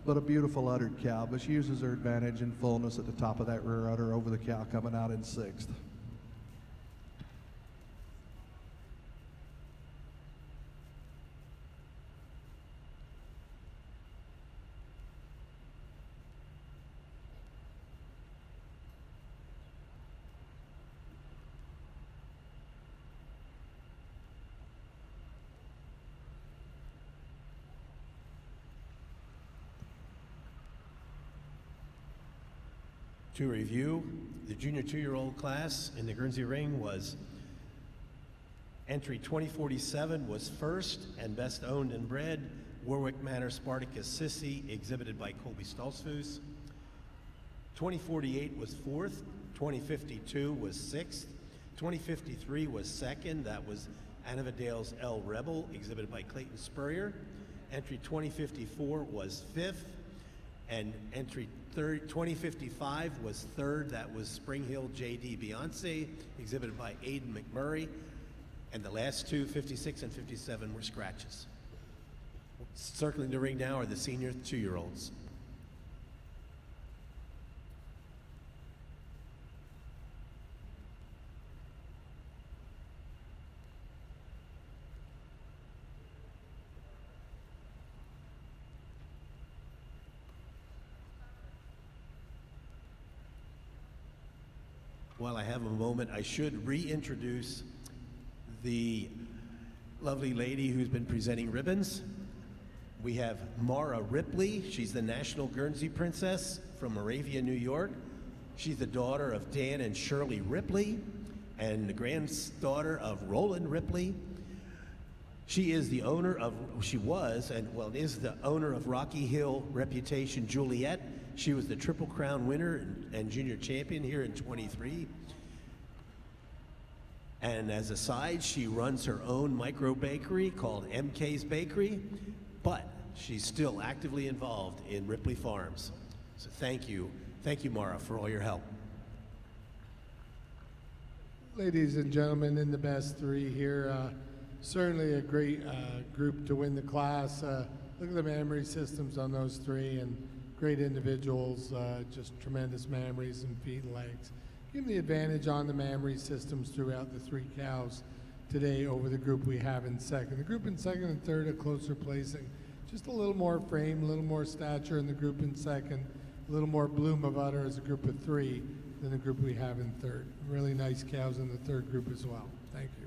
But a beautiful uddered cow, but she uses her advantage and fullness at the top of that rear udder over the cow coming out in 6th. To review, the junior 2-year-old class in the Guernsey ring was entry 2047 was first and best owned and bred Warwick Manor Spartacus Sissy, exhibited by Colby Stoltzfus. 2048 was fourth, 2052 was sixth, 2053 was second, that was Annavadale's El Rebel, exhibited by Clayton Spurrier. Entry 2054 was fifth, and entry 2055 was third, that was Spring Hill JD Beyonce, exhibited by Aidan McMurray. And the last two, 56 and 57, were scratches. Circling the ring now are the senior 2-year-olds. While I have a moment, I should reintroduce the lovely lady who's been presenting ribbons. We have Mara Ripley. She's the National Guernsey Princess from Moravia, New York. She's the daughter of Dan and Shirley Ripley and the granddaughter of Roland Ripley. She is the owner of, she was, and well, is the owner of Rocky Hill Reputation Juliet. She was the Triple Crown winner and junior champion here in 23. And as a side, she runs her own micro bakery called MK's Bakery, but she's still actively involved in Ripley Farms. So thank you, Mara, for all your help. Ladies and gentlemen, in the best three here, certainly a great group to win the class. Look at the mammary systems on those three, and great individuals, just tremendous mammaries and feet and legs. Give them the advantage on the mammary systems throughout the 3 cows today over the group we have in second. The group in second and third, a closer placing. Just a little more frame, a little more stature in the group in second, a little more bloom of udder as a group of 3 than the group we have in third. Really nice cows in the third group as well. Thank you.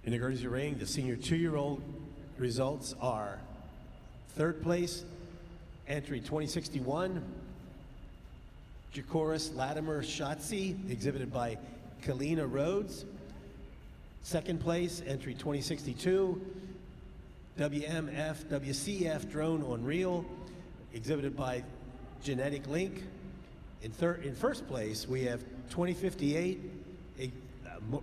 In the Guernsey ring, the senior 2-year-old results are third place, Entry 2061, Jacoris Latimer Shotzi, exhibited by Kalina Rhodes. Second place, entry 2062, WCF Drone on Reel, exhibited by Genetic Link. In first place, we have 2058,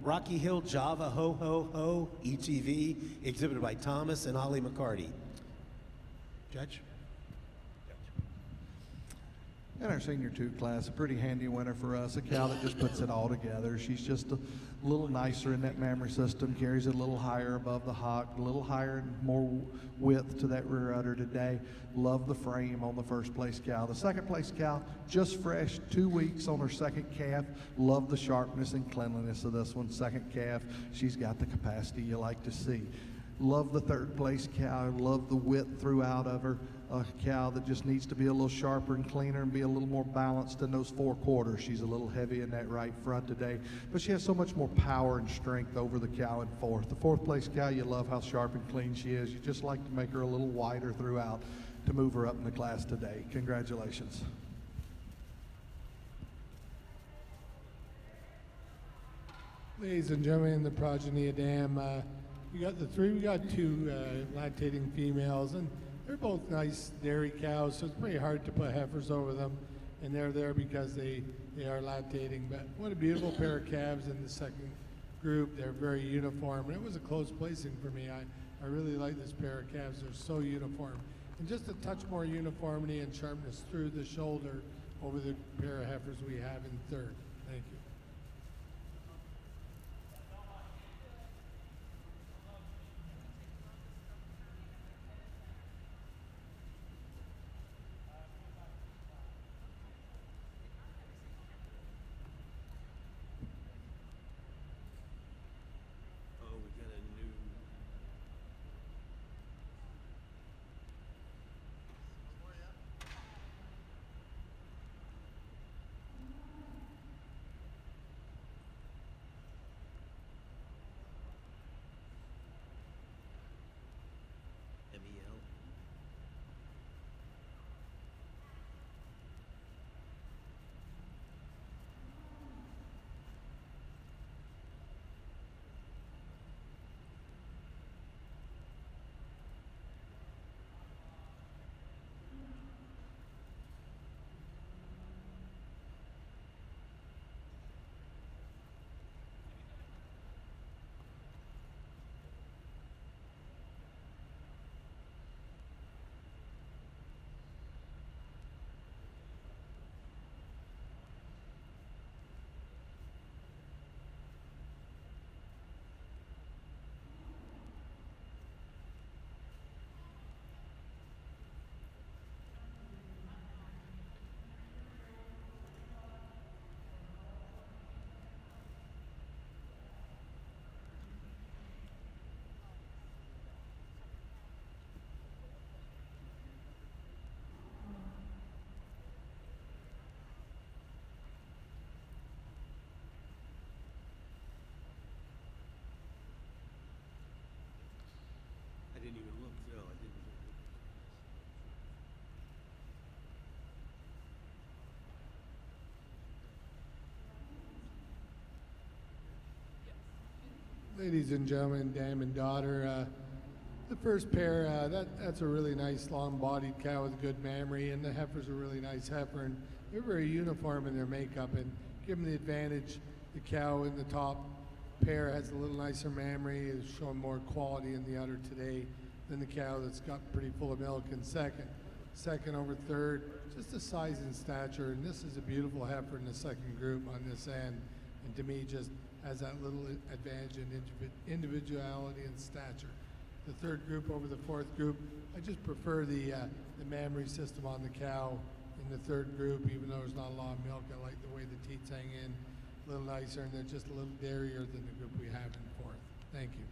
Rocky Hill Java Ho Ho Ho ETV, exhibited by Thomas and Holly McCarty. Judge? In our senior 2 class, a pretty handy winner for us, a cow that just puts it all together. She's just a little nicer in that mammary system, carries it a little higher above the hock, a little higher and more width to that rear udder today. Love the frame on the first place cow. The second place cow, just fresh, 2 weeks on her second calf. Love the sharpness and cleanliness of this one. Second calf, she's got the capacity you like to see. Love the third place cow. Love the width throughout of her. A cow that just needs to be a little sharper and cleaner and be a little more balanced in those 4 quarters. She's a little heavy in that right front today, but she has so much more power and strength over the cow in fourth. The fourth place cow, you love how sharp and clean she is. You just like to make her a little wider throughout to move her up in the class today. Congratulations. Ladies and gentlemen, the progeny of Dam, we got 2 lactating females, and they're both nice dairy cows, so it's pretty hard to put heifers over them, and they're there because they are lactating. But what a beautiful pair of calves in the second group. They're very uniform, and it was a close placing for me. I really like this pair of calves. They're so uniform. And just a touch more uniformity and sharpness through the shoulder over the pair of heifers we have in third. Thank you. I didn't even look, Phil. I didn't look. Ladies and gentlemen, Dam and daughter, the first pair, that's a really nice long-bodied cow with good mammary, and the heifer's a really nice heifer, and they're very uniform in their makeup, and give them the advantage. The cow in the top pair has a little nicer mammary, is showing more quality in the udder today than the cow that's got pretty full of milk in second. Second over third, just the size and stature, and this is a beautiful heifer in the second group on this end, and to me just has that little advantage in individuality and stature. The third group over the fourth group, I just prefer the mammary system on the cow in the third group, even though there's not a lot of milk. I like the way the teats hang in, a little nicer, and they're just a little dairier than the group we have in fourth. Thank you.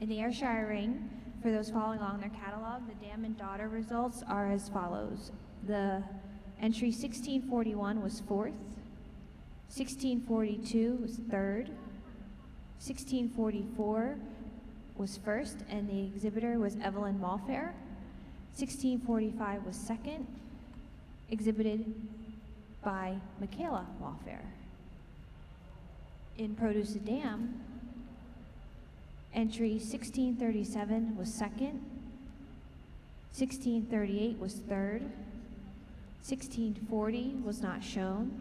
In the Ayrshire ring, for those following along their catalog, the dam and daughter results are as follows. The entry 1641 was 4th, 1642 was 3rd, 1644 was 1st, and the exhibitor was Evelyn Malfair. 1645 was 2nd, exhibited by Michaela Malfair. In Produce a Dam, entry 1637 was 2nd, 1638 was 3rd, 1640 was not shown,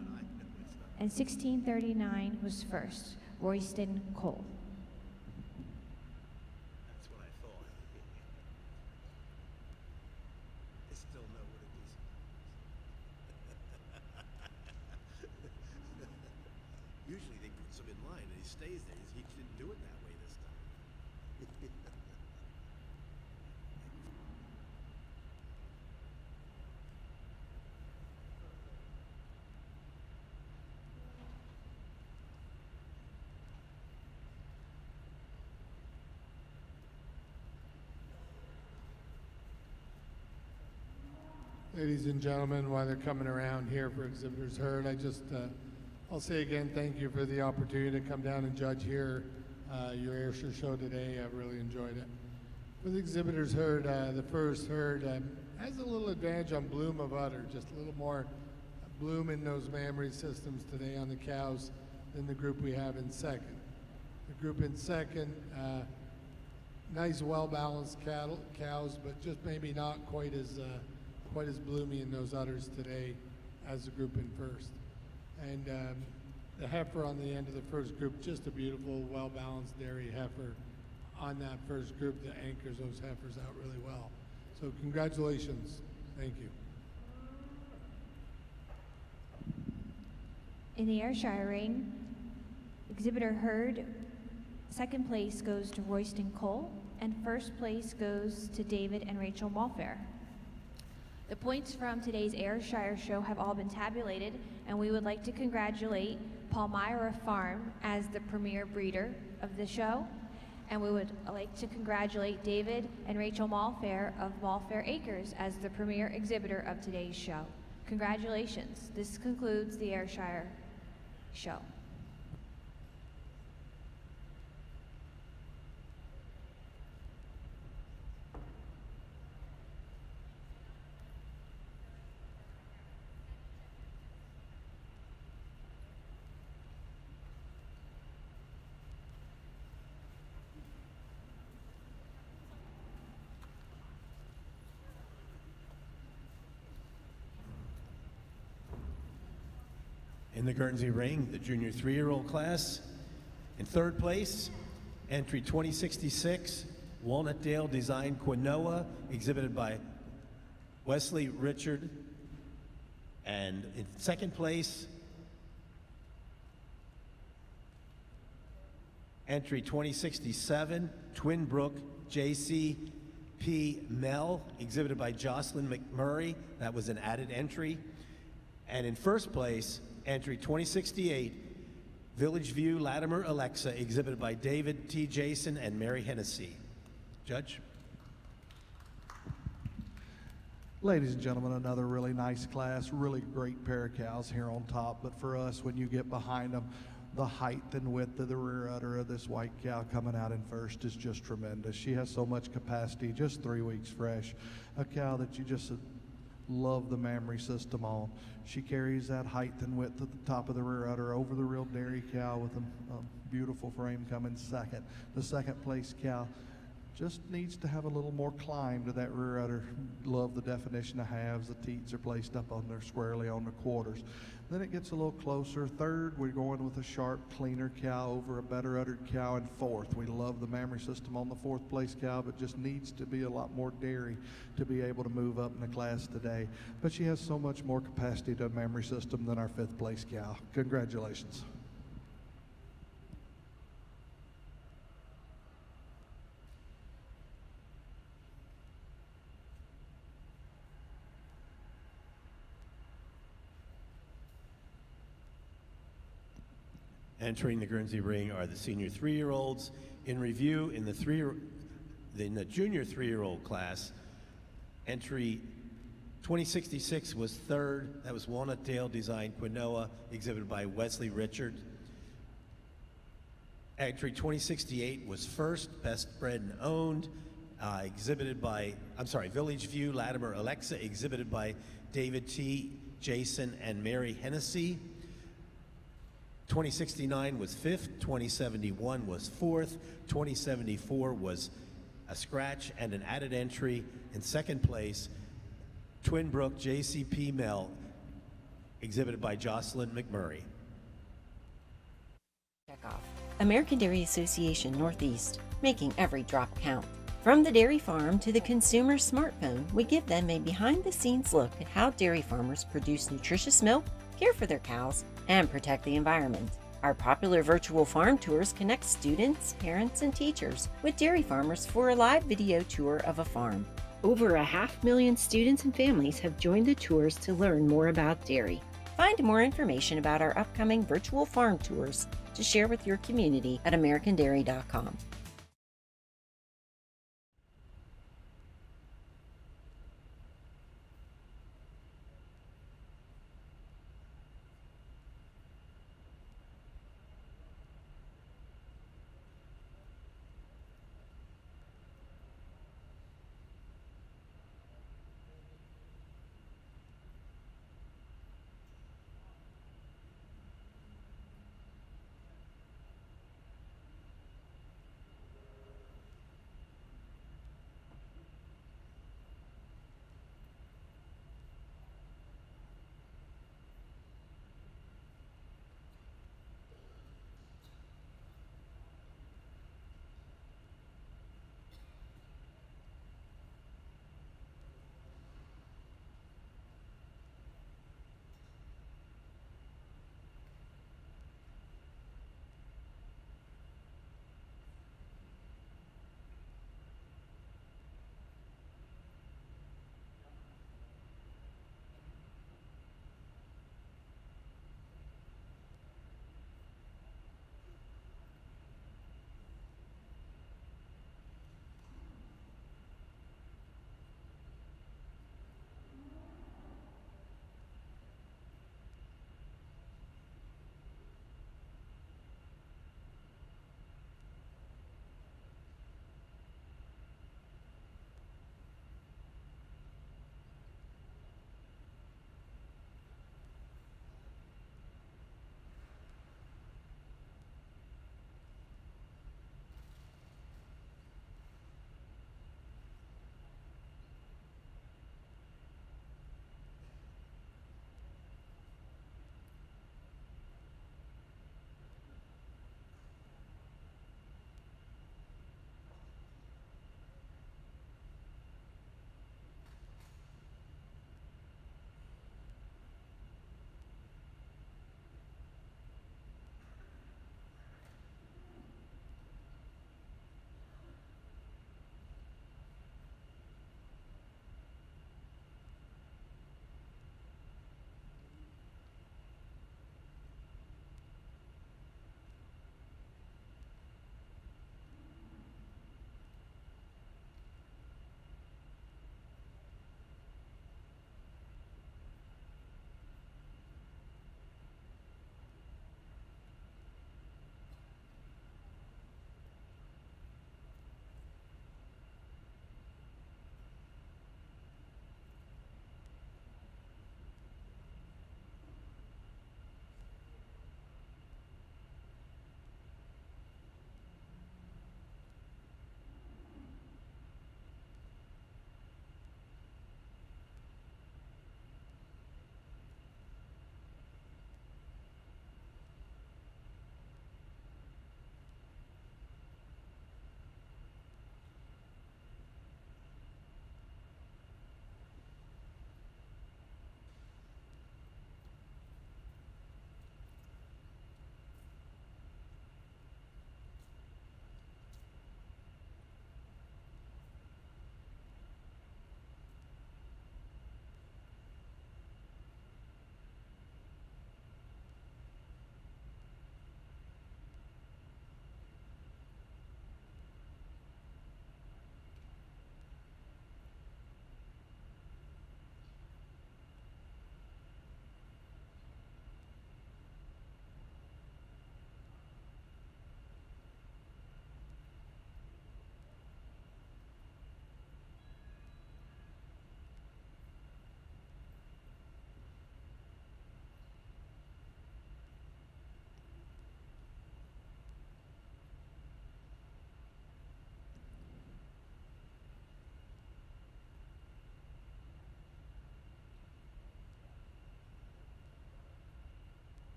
and 1639 was 1st, Royston Cole. That's what I thought. I still know what it is. Usually they puts him in line and he stays there. He didn't do it that way this time. Ladies and gentlemen, while they're coming around here for Exhibitors Heard, I'll say again, thank you for the opportunity to come down and judge here your Ayrshire show today. I've really enjoyed it. For the Exhibitors Heard, the first herd has a little advantage on bloom of udder, just a little more bloom in those mammary systems today on the cows than the group we have in second. The group in second, nice, well-balanced cows, but just maybe not quite as bloomy in those udders today as the group in first. And the heifer on the end of the first group, just a beautiful, well-balanced dairy heifer on that first group that anchors those heifers out really well. So congratulations. Thank you. In the Ayrshire ring, Exhibitor Heard, second place goes to Royston Cole, and first place goes to David and Rachel Malfair. The points from today's Ayrshire show have all been tabulated, and we would like to congratulate Palmyra Farm as the premier breeder of the show, and we would like to congratulate David and Rachel Malfair of Malfair Acres as the premier exhibitor of today's show. Congratulations. This concludes the Ayrshire show. In the Guernsey ring, the junior 3-year-old class. In third place, entry 2066, Walnutdale Design Quinoa, exhibited by Wesley Richard. And in second place, entry 2067, Twin Brook JCP Mel, exhibited by Jocelyn McMurray. That was an added entry. And in first place, entry 2068, Village View Latimer Alexa, exhibited by David T. Jason and Mary Hennessy. Judge? Ladies and gentlemen, another really nice class, really great pair of cows here on top. But for us, when you get behind them, the height and width of the rear udder of this white cow coming out in first is just tremendous. She has so much capacity, just 3 weeks fresh. A cow that you just love the mammary system on. She carries that height and width at the top of the rear udder over the real dairy cow with a beautiful frame coming second. The second place cow just needs to have a little more climb to that rear udder. Love the definition of halves. The teats are placed up on there squarely on the quarters. Then it gets a little closer. Third, we're going with a sharp, cleaner cow over a better uddered cow. And fourth, we love the mammary system on the fourth place cow, but just needs to be a lot more dairy to be able to move up in the class today. But she has so much more capacity to a mammary system than our fifth place cow. Congratulations. Entering the Guernsey Ring are the senior 3-year-olds. In review, in the junior 3-year-old class, entry 2066 was third. That was Walnut Dale Design Quinoa, exhibited by Wesley Richard. Entry 2068 was first, Best Bred and Owned, Village View Latimer Alexa, exhibited by David T. Jason and Mary Hennessy. 2069 was fifth, 2071 was fourth, 2074 was a scratch and an added entry. In second place, Twin Brook JCP Mel, exhibited by Jocelyn McMurray. Check off. American Dairy Association Northeast, making every drop count. From the dairy farm to the consumer smartphone, we give them a behind-the-scenes look at how dairy farmers produce nutritious milk, care for their cows, and protect the environment. Our popular virtual farm tours connect students, parents, and teachers with dairy farmers for a live video tour of a farm. Over 500,000 students and families have joined the tours to learn more about dairy. Find more information about our upcoming virtual farm tours to share with your community at americandairy.com.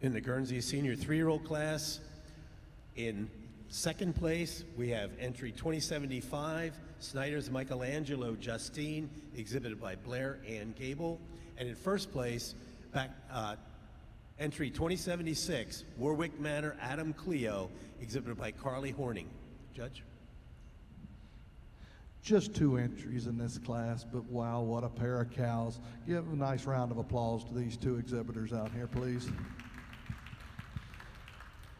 In the Guernsey Senior 3-year-old class, in second place, we have entry 2075, Snyder's Michelangelo Justine, exhibited by Blair Ann Gable. And in first place, entry 2076, Warwick Manor Adam Cleo, exhibited by Carly Horning. Judge? Just 2 entries in this class, but wow, what a pair of cows. Give a nice round of applause to these 2 exhibitors out here, please.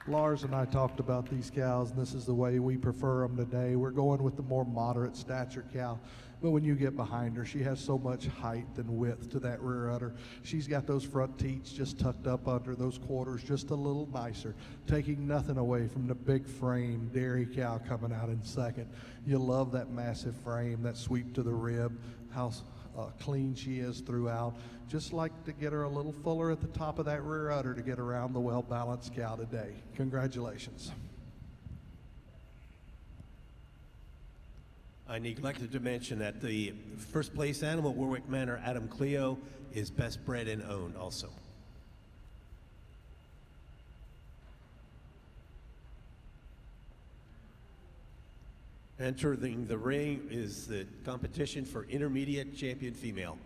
Lars and I talked about these cows, and this is the way we prefer them today. We're going with the more moderate stature cow, but when you get behind her, she has so much height and width to that rear udder. She's got those front teats just tucked up under those quarters just a little nicer, taking nothing away from the big frame dairy cow coming out in second. You love that massive frame, that sweep to the rib, how clean she is throughout. Just like to get her a little fuller at the top of that rear udder to get around the well-balanced cow today. Congratulations. I neglected to mention that the first place animal, Warwick Manor Adam Cleo, is best bred and owned also. Entering the ring is the competition for intermediate champion female.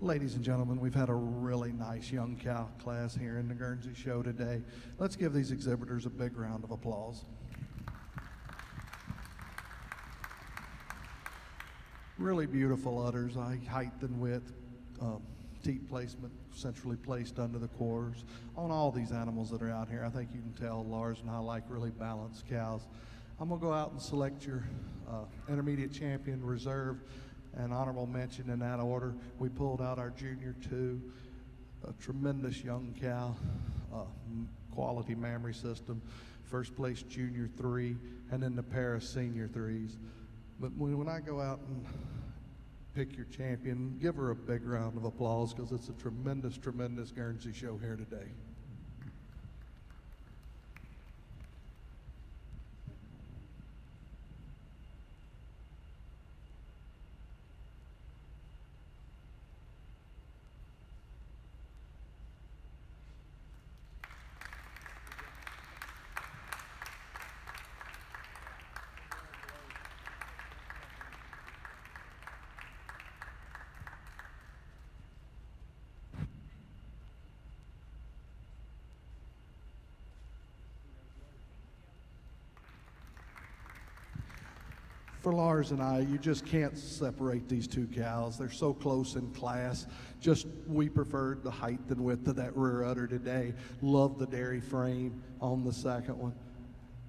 Ladies and gentlemen, we've had a really nice young cow class here in the Guernsey Show today. Let's give these exhibitors a big round of applause. Really beautiful udders, height and width, teat placement centrally placed under the quarters. On all these animals that are out here, I think you can tell Lars and I like really balanced cows. I'm gonna go out and select your intermediate champion, reserve, and honorable mention in that order. We pulled out our junior 2, a tremendous young cow, quality mammary system, first place junior 3, and then the pair of senior 3s. But when I go out and pick your champion, give her a big round of applause, because it's a tremendous, tremendous Guernsey show here today. For Lars and I, you just can't separate these two cows. They're so close in class. Just we preferred the height and width of that rear udder today. Love the dairy frame on the second one.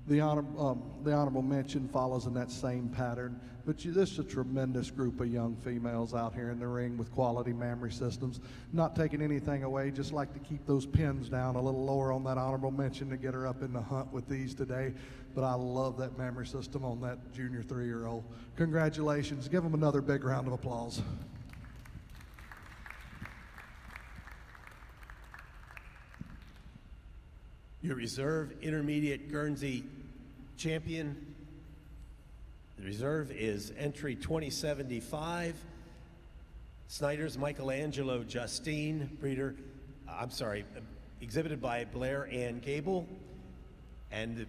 The honorable mention follows in that same pattern. But this is a tremendous group of young females out here in the ring with quality mammary systems. Not taking anything away, just like to keep those pins down a little lower on that honorable mention to get her up in the hunt with these today. But I love that mammary system on that junior 3-year-old. Congratulations. Give them another big round of applause. Your reserve intermediate Guernsey champion. The reserve is entry 2075. Snyder's Michelangelo Justine, breeder, exhibited by Blair Ann Gable. And the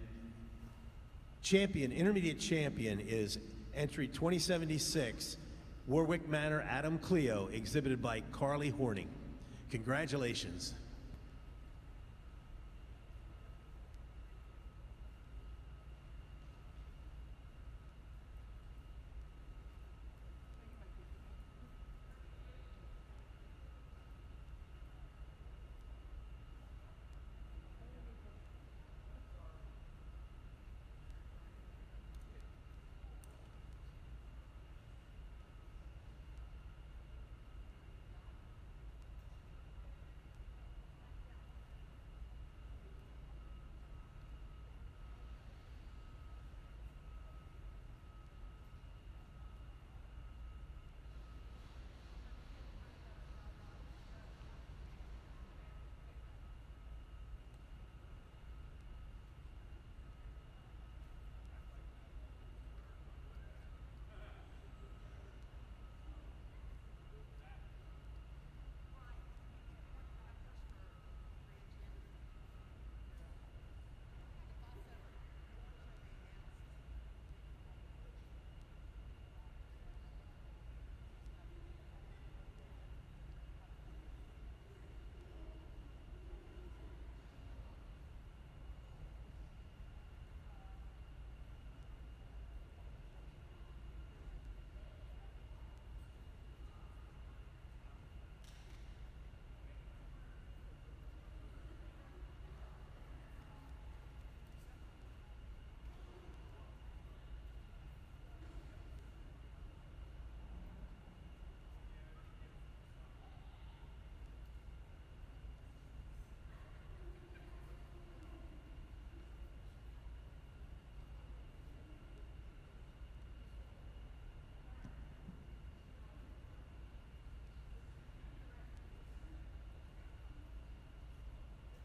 champion, intermediate champion, is entry 2076, Warwick Manor Adam Cleo, exhibited by Carly Horning. Congratulations.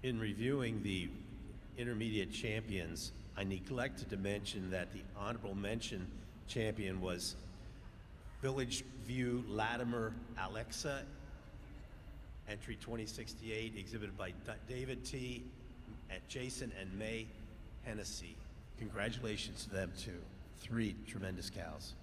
In reviewing the intermediate champions, I neglected to mention that the honorable mention champion was Village View Latimer Alexa, entry 2068, exhibited by David T. at Jason and May Hennessy. Congratulations to them too. 3 tremendous cows.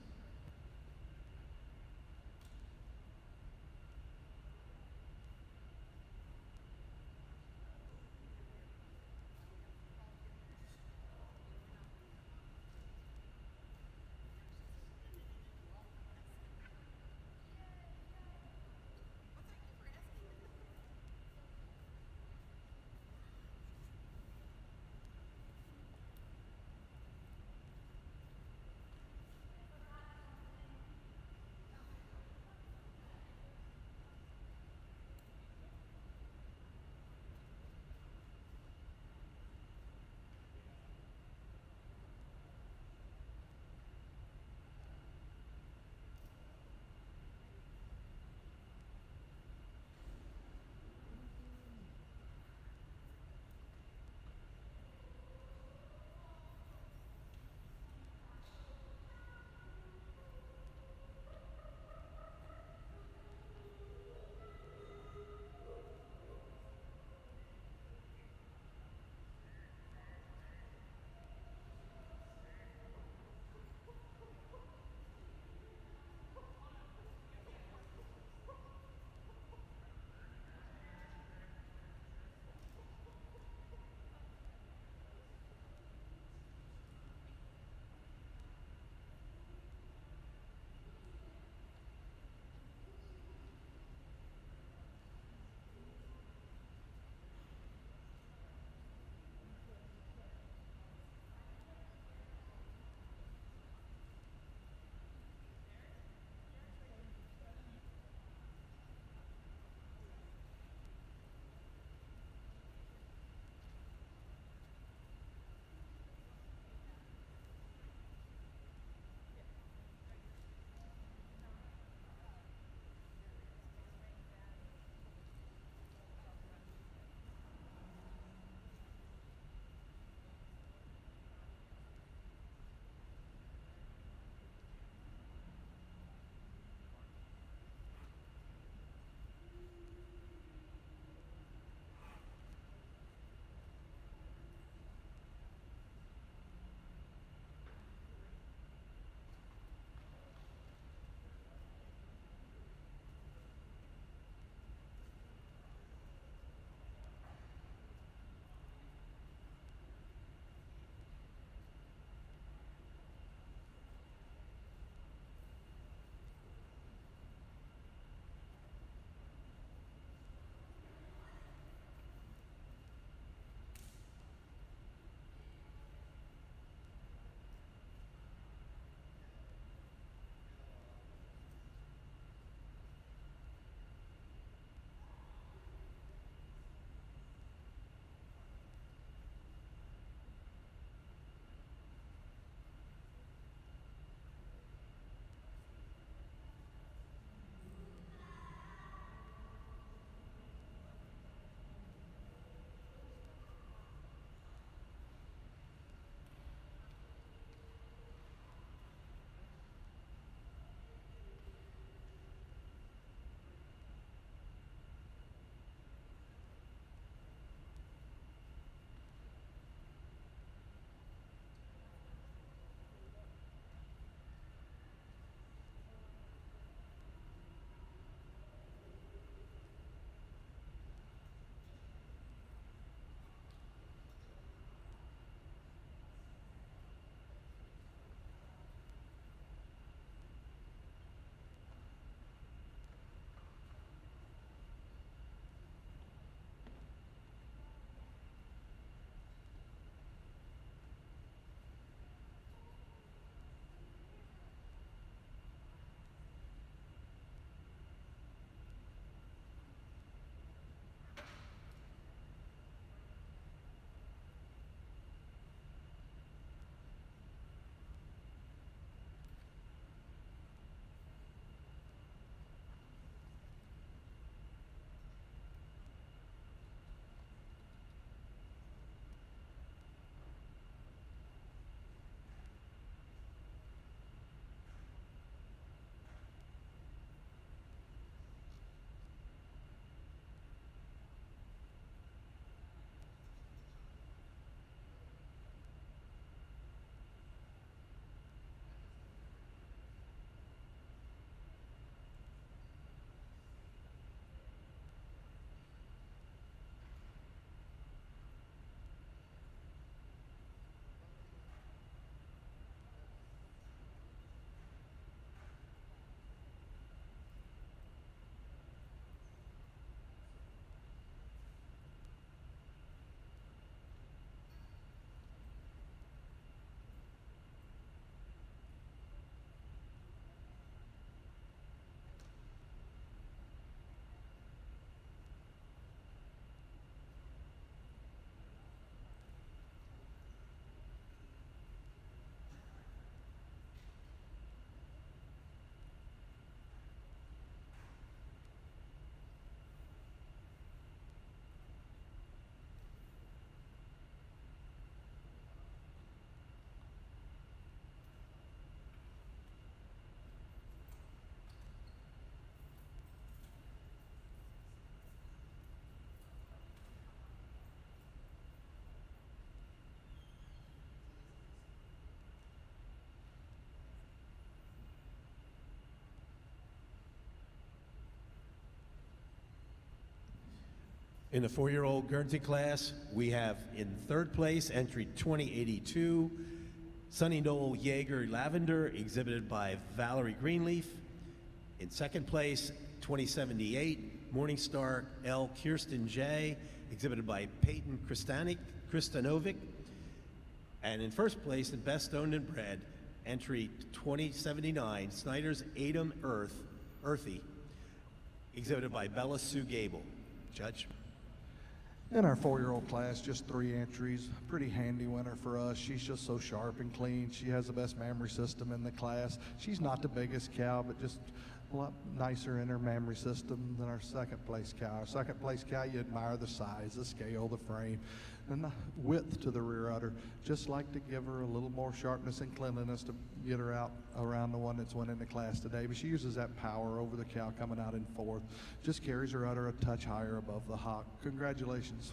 In the 4-year-old Guernsey class, we have in third place, entry 2082, Sunny Knoll Jaeger Lavender, exhibited by Valerie Greenleaf. In second place, 2078, Morningstar L. Kirsten J., exhibited by Peyton Kristanovic. And in first place, in Best Owned and Bred, entry 2079, Snyder's Adam Earthy, exhibited by Bella Sue Gable. Judge? In our 4-year-old class, just 3 entries. Pretty handy winner for us. She's just so sharp and clean. She has the best mammary system in the class. She's not the biggest cow, but just a lot nicer in her mammary system than our second place cow. Our second place cow, you admire the size, the scale, the frame, and the width to the rear udder. Just like to give her a little more sharpness and cleanliness to get her out around the one that's winning the class today. But she uses that power over the cow coming out in fourth. Just carries her udder a touch higher above the hock. Congratulations.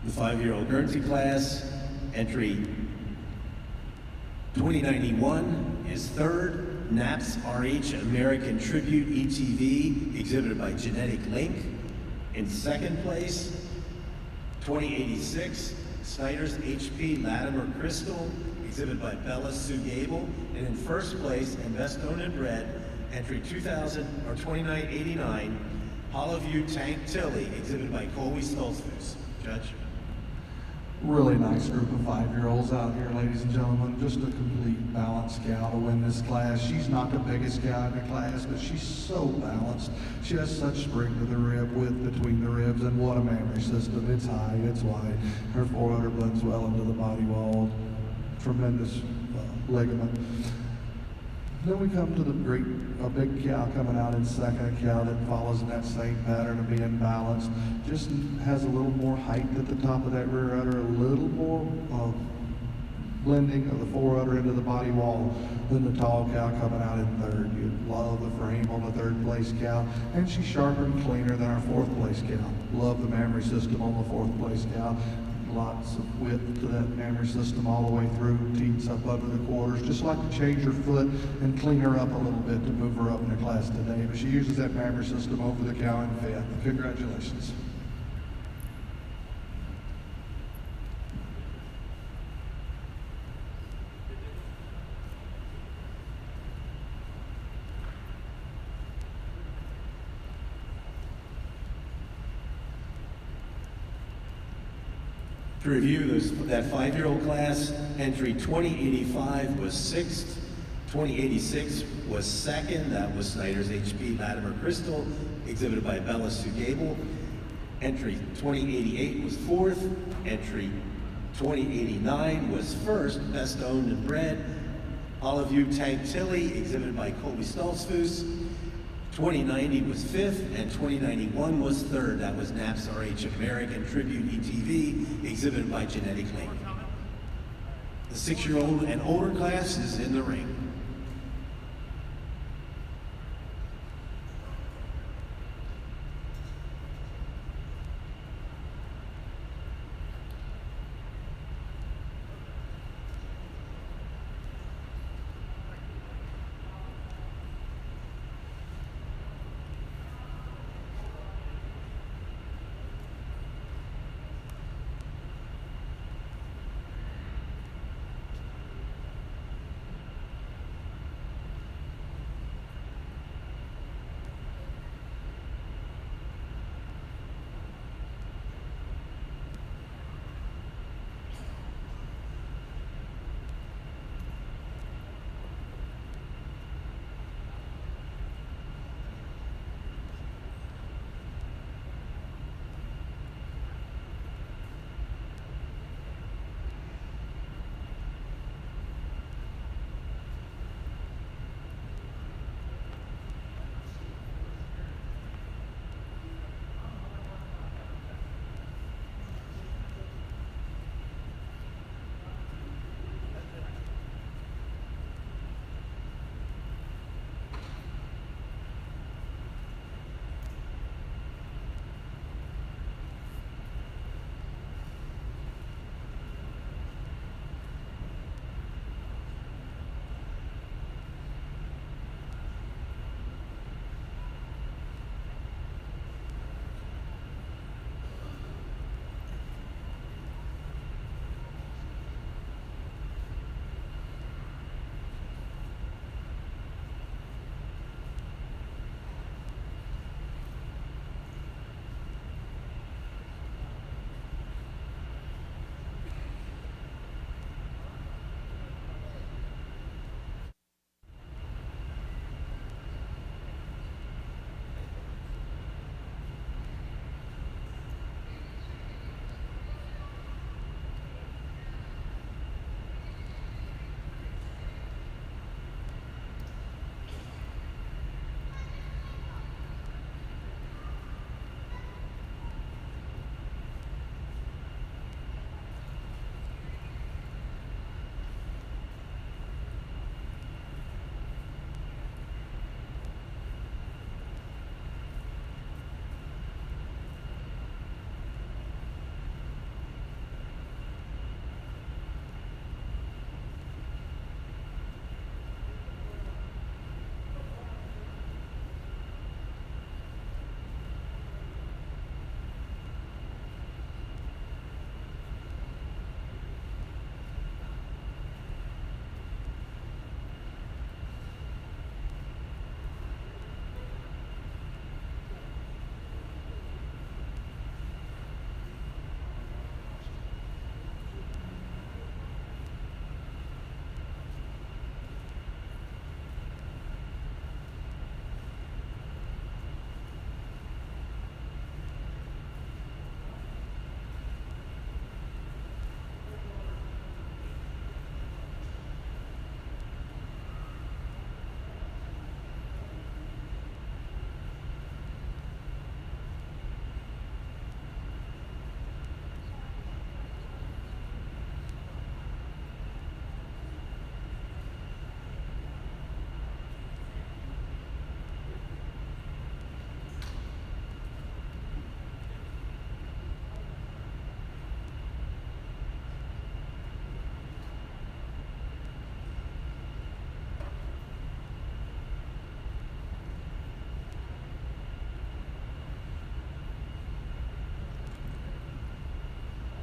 The 5-year-old Guernsey class, entry 2091, is third. Naps RH American Tribute ETV, exhibited by Genetic Link. In second place, 2086, Snyder's HP Latimer Crystal, exhibited by Bella Sue Gable. And in first place, and best owned and bred, entry 2989, Hollowview Tank Tilly, exhibited by Colby Stoltzfus. Judge. Really nice group of 5-year-olds out here, ladies and gentlemen. Just a complete balanced gal to win this class. She's not the biggest gal in the class, but she's so balanced. She has such spring to the rib, width between the ribs, and what a mammary system. It's high, it's wide. Her foreudder blends well into the body wall. Tremendous ligament. Then we come to the big cow coming out in second, a cow that follows in that same pattern of being balanced. Just has a little more height at the top of that rear udder, a little more blending of the foreudder into the body wall than the tall cow coming out in third. You love the frame on the third place cow, and she's sharper and cleaner than our fourth place cow. Love the mammary system on the fourth place cow. Lots of width to that mammary system all the way through, teats up under the quarters. Just like to change her foot and clean her up a little bit to move her up in the class today. But she uses that mammary system over the cow in fifth. Congratulations. To review that 5-year-old class, entry 2085 was 6th, 2086 was 2nd, that was Snyder's HP Latimer Crystal, exhibited by Bella Sue Gable. Entry 2088 was 4th, entry 2089 was 1st, best owned and bred, Hollowview Tank Tilly, exhibited by Colby Stoltzfus. 2090 was 5th, and 2091 was 3rd. That was Naps RH American Tribute ETV, exhibited by Genetic Link. The 6-year-old and older class is in the ring.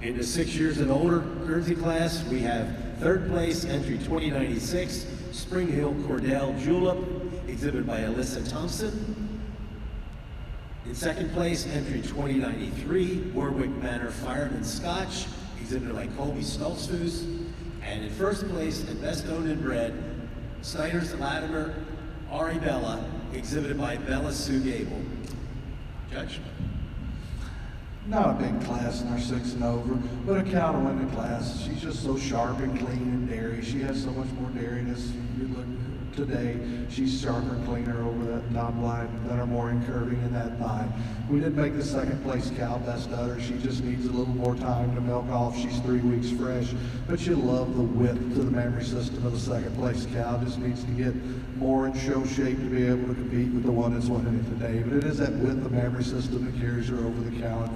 In the 6 years and older Guernsey class, we have third place, entry 2096, Spring Hill Cordell Julep, exhibited by Alyssa Thompson. In second place, entry 2093, Warwick Manor Fireman Scotch, exhibited by Colby Stoltzfus. And in first place, and best owned and bred, Snyder's Latimer Ari Bella, exhibited by Bella Sue Gable. Judge? Not a big class in our 6 and over, but a cow to win the class. She's just so sharp and clean and dairy. She has so much more dairiness. You look today, she's sharper and cleaner over that top line than her mooring curving in that thigh. We did make the second place cow best udder. She just needs a little more time to milk off. She's 3 weeks fresh, but she'll love the width to the memory system of the second place cow. Just needs to get more in show shape to be able to compete with the one that's winning it today. But it is that width of memory system that carries her over the cow in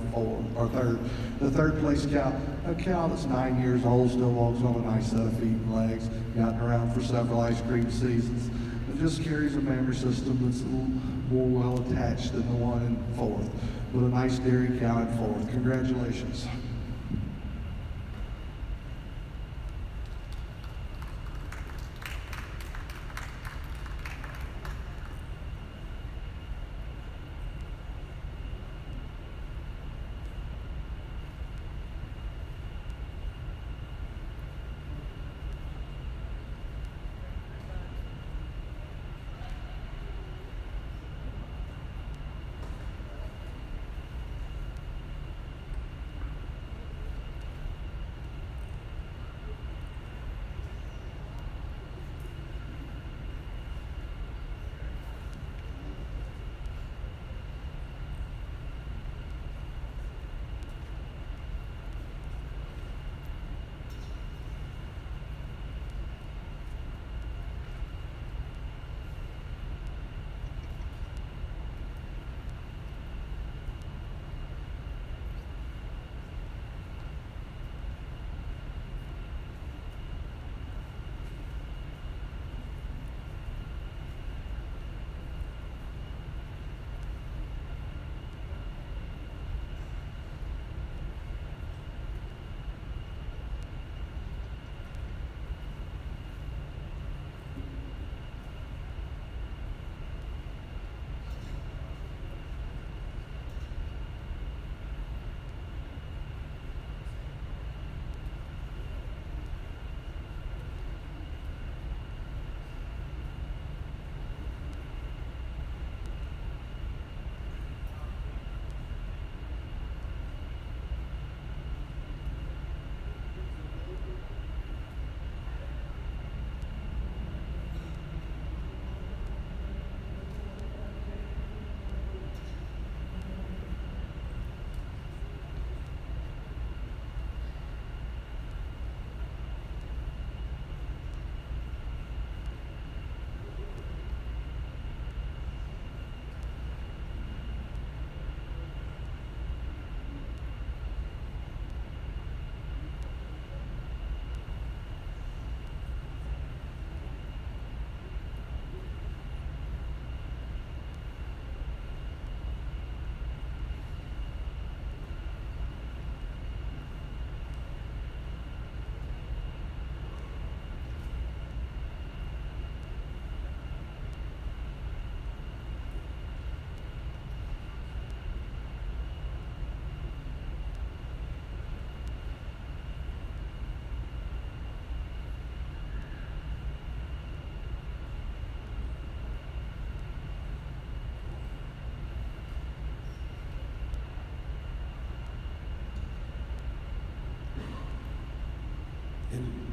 third. The third place cow, a cow that's 9 years old, still walks on a nice set of feet and legs, gotten around for several ice cream seasons. It just carries a memory system that's a little more well attached than the one in fourth. But a nice dairy cow in fourth. Congratulations.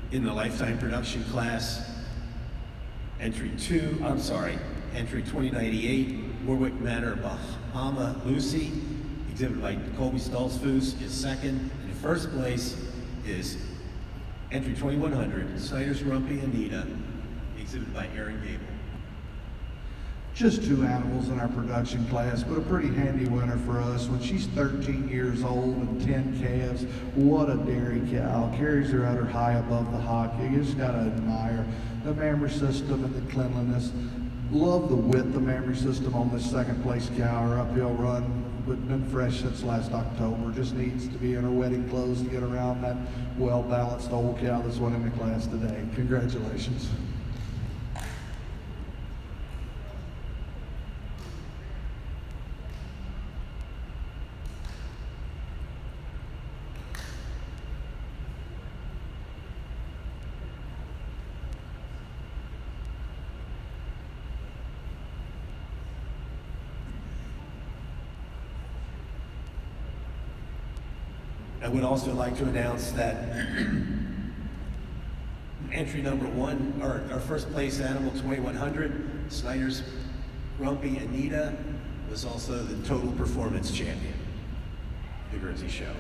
In the lifetime production class, entry 2098, Warwick Manor Bahama Lucy, exhibited by Colby Stoltzfus, is second. And in first place is entry 2100, Snyder's Rumpy Anita, exhibited by Aaron Gable. Just 2 animals in our production class, but a pretty handy winner for us. When she's 13 years old and 10 calves, what a dairy cow. Carries her udder high above the hock. You just gotta admire the memory system and the cleanliness. Love the width of memory system on this second place cow. Her uphill run, but been fresh since last October. Just needs to be in her wedding clothes to get around that well-balanced old cow that's winning the class today. Congratulations. I would also like to announce that entry number one, our first place animal, 2100, Snyder's Grumpy Anita, was also the total performance champion of the Guernsey Show.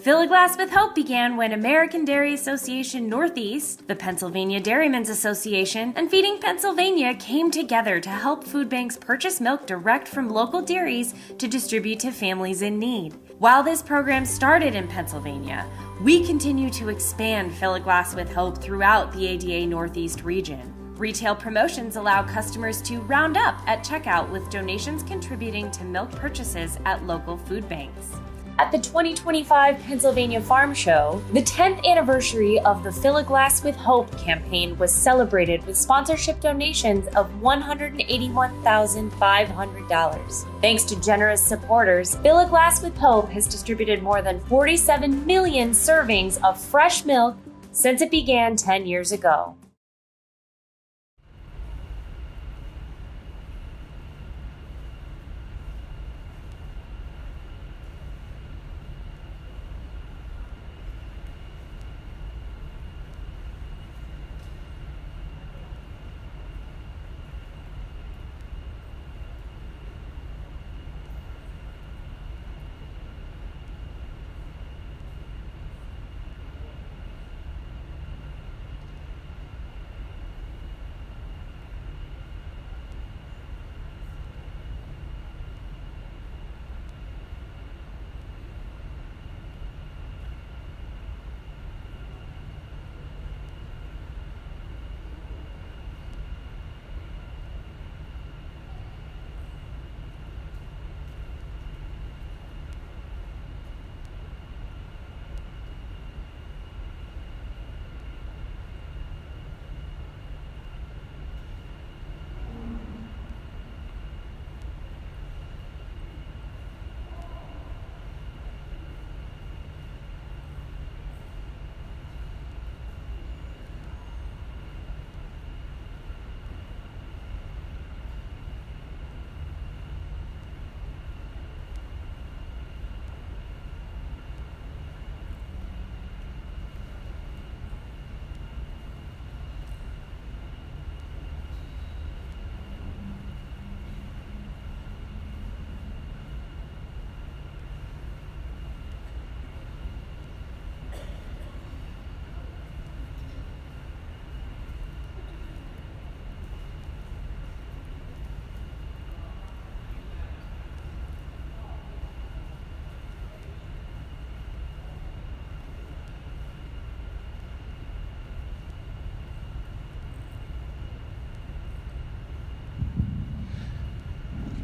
Fill a Glass with Hope began when American Dairy Association Northeast, the Pennsylvania Dairymen's Association, and Feeding Pennsylvania came together to help food banks purchase milk direct from local dairies to distribute to families in need. While this program started in Pennsylvania, we continue to expand Fill a Glass with Hope throughout the ADA Northeast region. Retail promotions allow customers to round up at checkout with donations contributing to milk purchases at local food banks. At the 2025 Pennsylvania Farm Show, the 10th anniversary of the Fill a Glass with Hope campaign was celebrated with sponsorship donations of $181,500. Thanks to generous supporters, Fill a Glass with Hope has distributed more than 47 million servings of fresh milk since it began 10 years ago.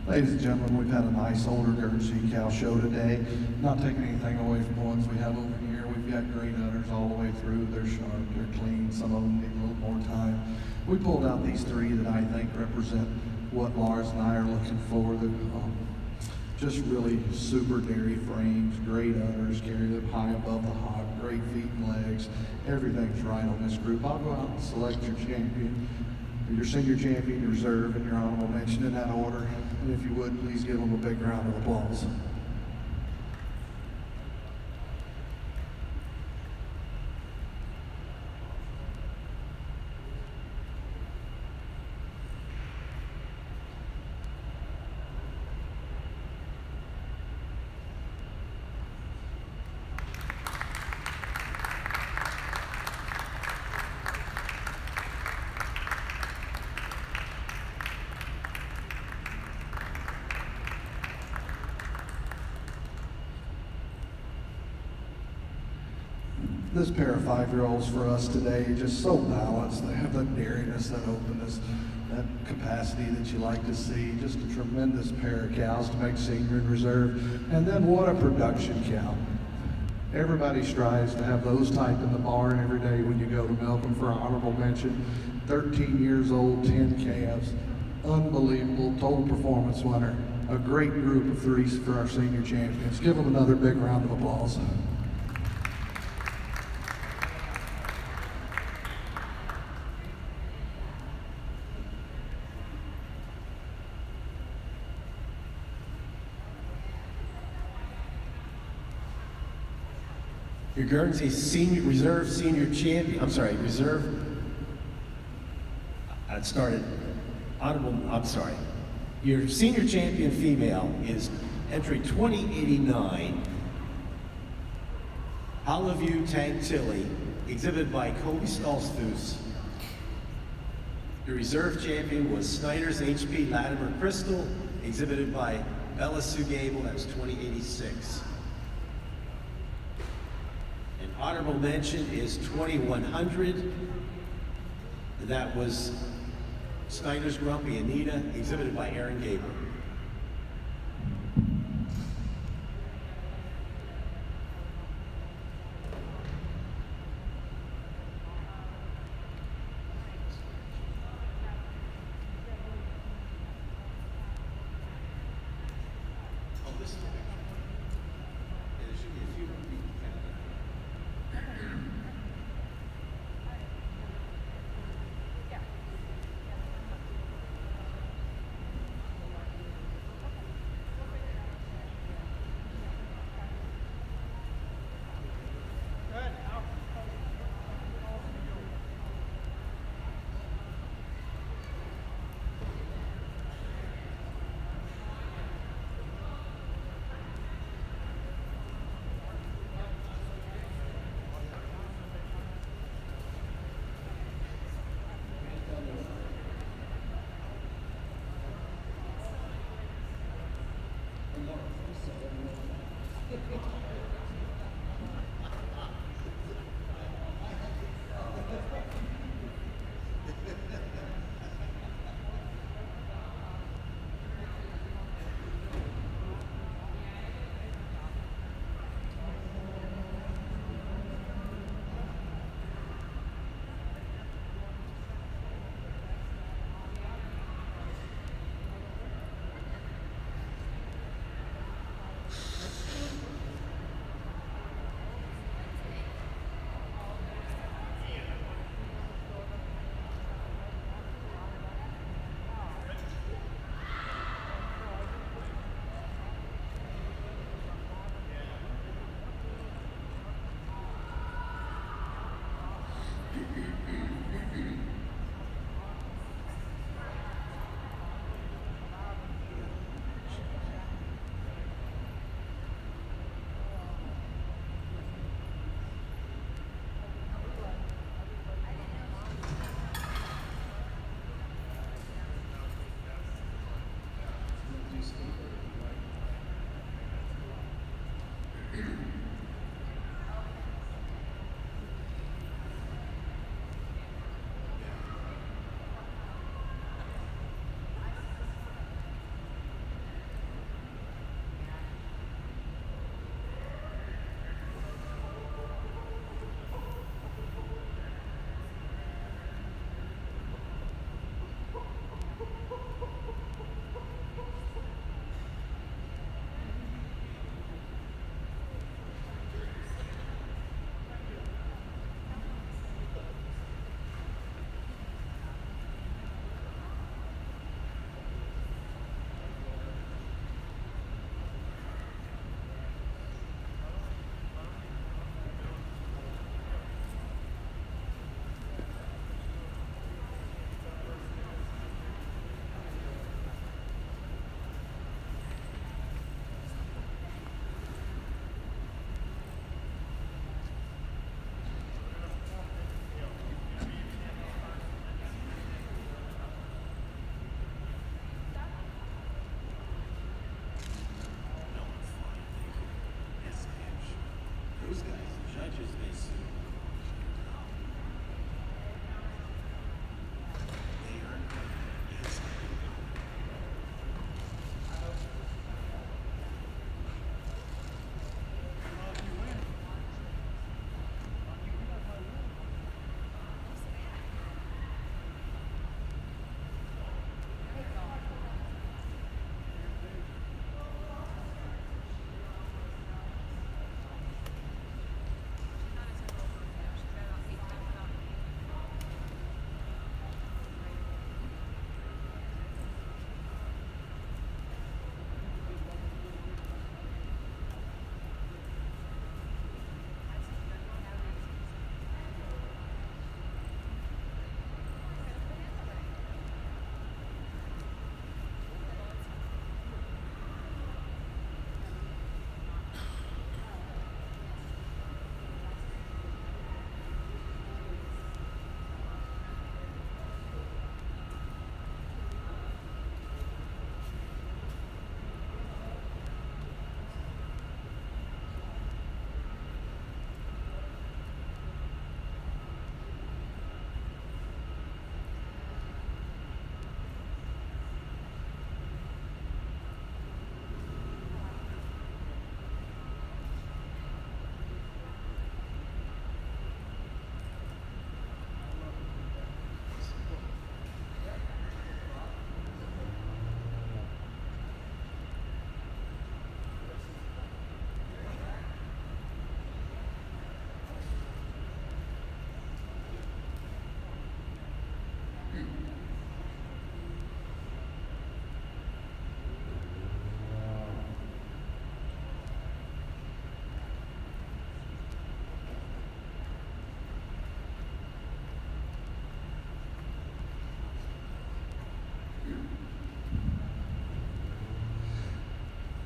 Ladies and gentlemen, we've had a nice older Guernsey cow show today. Not taking anything away from the ones we have over here. We've got great udders all the way through. They're sharp, they're clean. Some of them need a little more time. We pulled out these three that I think represent what Lars and I are looking for. Just really super dairy frames, great udders, carry them high above the hog, great feet and legs. Everything's right on this group. I'll go out and select your champion, your senior champion, your reserve, and your honorable mention in that order. And if you would, please give them a big round of applause. This pair of 5-year-olds for us today, just so balanced. They have that dairiness, that openness, that capacity that you like to see. Just a tremendous pair of cows to make senior and reserve. And then what a production cow. Everybody strives to have those type in the barn every day when you go to milk them for an honorable mention. 13 years old, 10 calves. Unbelievable total performance winner. A great group of threes for our senior champions. Give them another big round of applause. Your Guernsey reserve senior champion, Your senior champion female is entry 2089, Hollowview Tank Tilly, exhibited by Kobe Stolzfus. Your reserve champion was Snyder's HP Latimer Crystal, exhibited by Bella Sue Gable, that was 2086. Honorable mention is 2100. That was Snyder's Grumpy Anita, exhibited by Aaron Gable.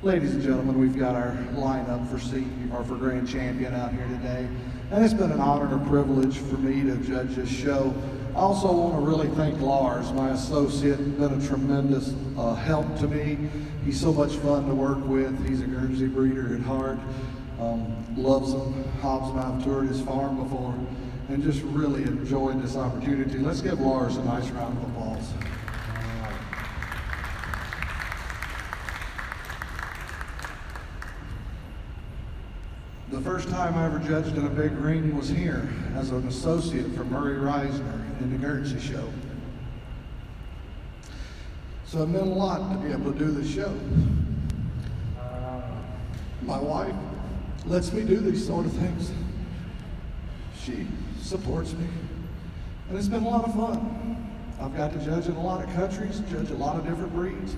Ladies and gentlemen, we've got our lineup for senior or for grand champion out here today, and it's been an honor and a privilege for me to judge this show. I also want to really thank Lars, my associate, been a tremendous help to me. He's so much fun to work with. He's a Guernsey breeder at heart, loves them. Hobbs and I have toured his farm before, and just really enjoyed this opportunity. Let's give Lars a nice round of applause. The first time I ever judged in a big ring was here as an associate for Murray Reisner in the Guernsey show. So it meant a lot to be able to do this show. My wife lets me do these sort of things. She supports me, and it's been a lot of fun. I've got to judge in a lot of countries, judge a lot of different breeds,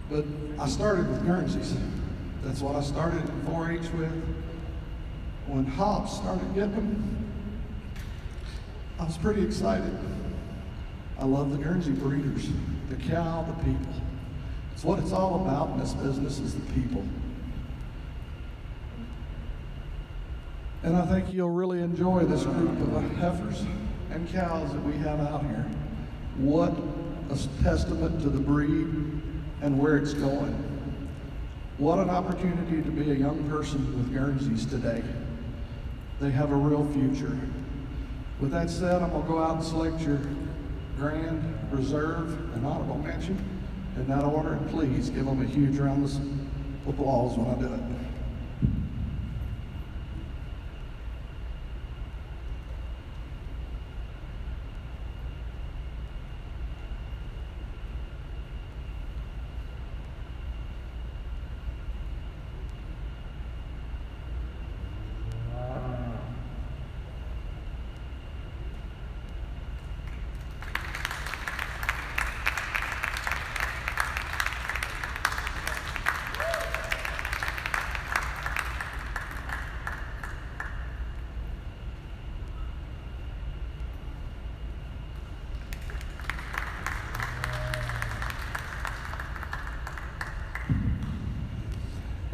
but I started with Guernseys. That's what I started in 4-H with. When Hobbs started getting them, I was pretty excited. I love the Guernsey breeders, the cow, the people. It's what it's all about in this business, is the people. And I think you'll really enjoy this group of heifers and cows that we have out here. What a testament to the breed and where it's going. What an opportunity to be a young person with Guernseys today. They have a real future. With that said, I'm gonna go out and select your grand, reserve, and honorable mention in that order, and please give them a huge round of applause when I do it.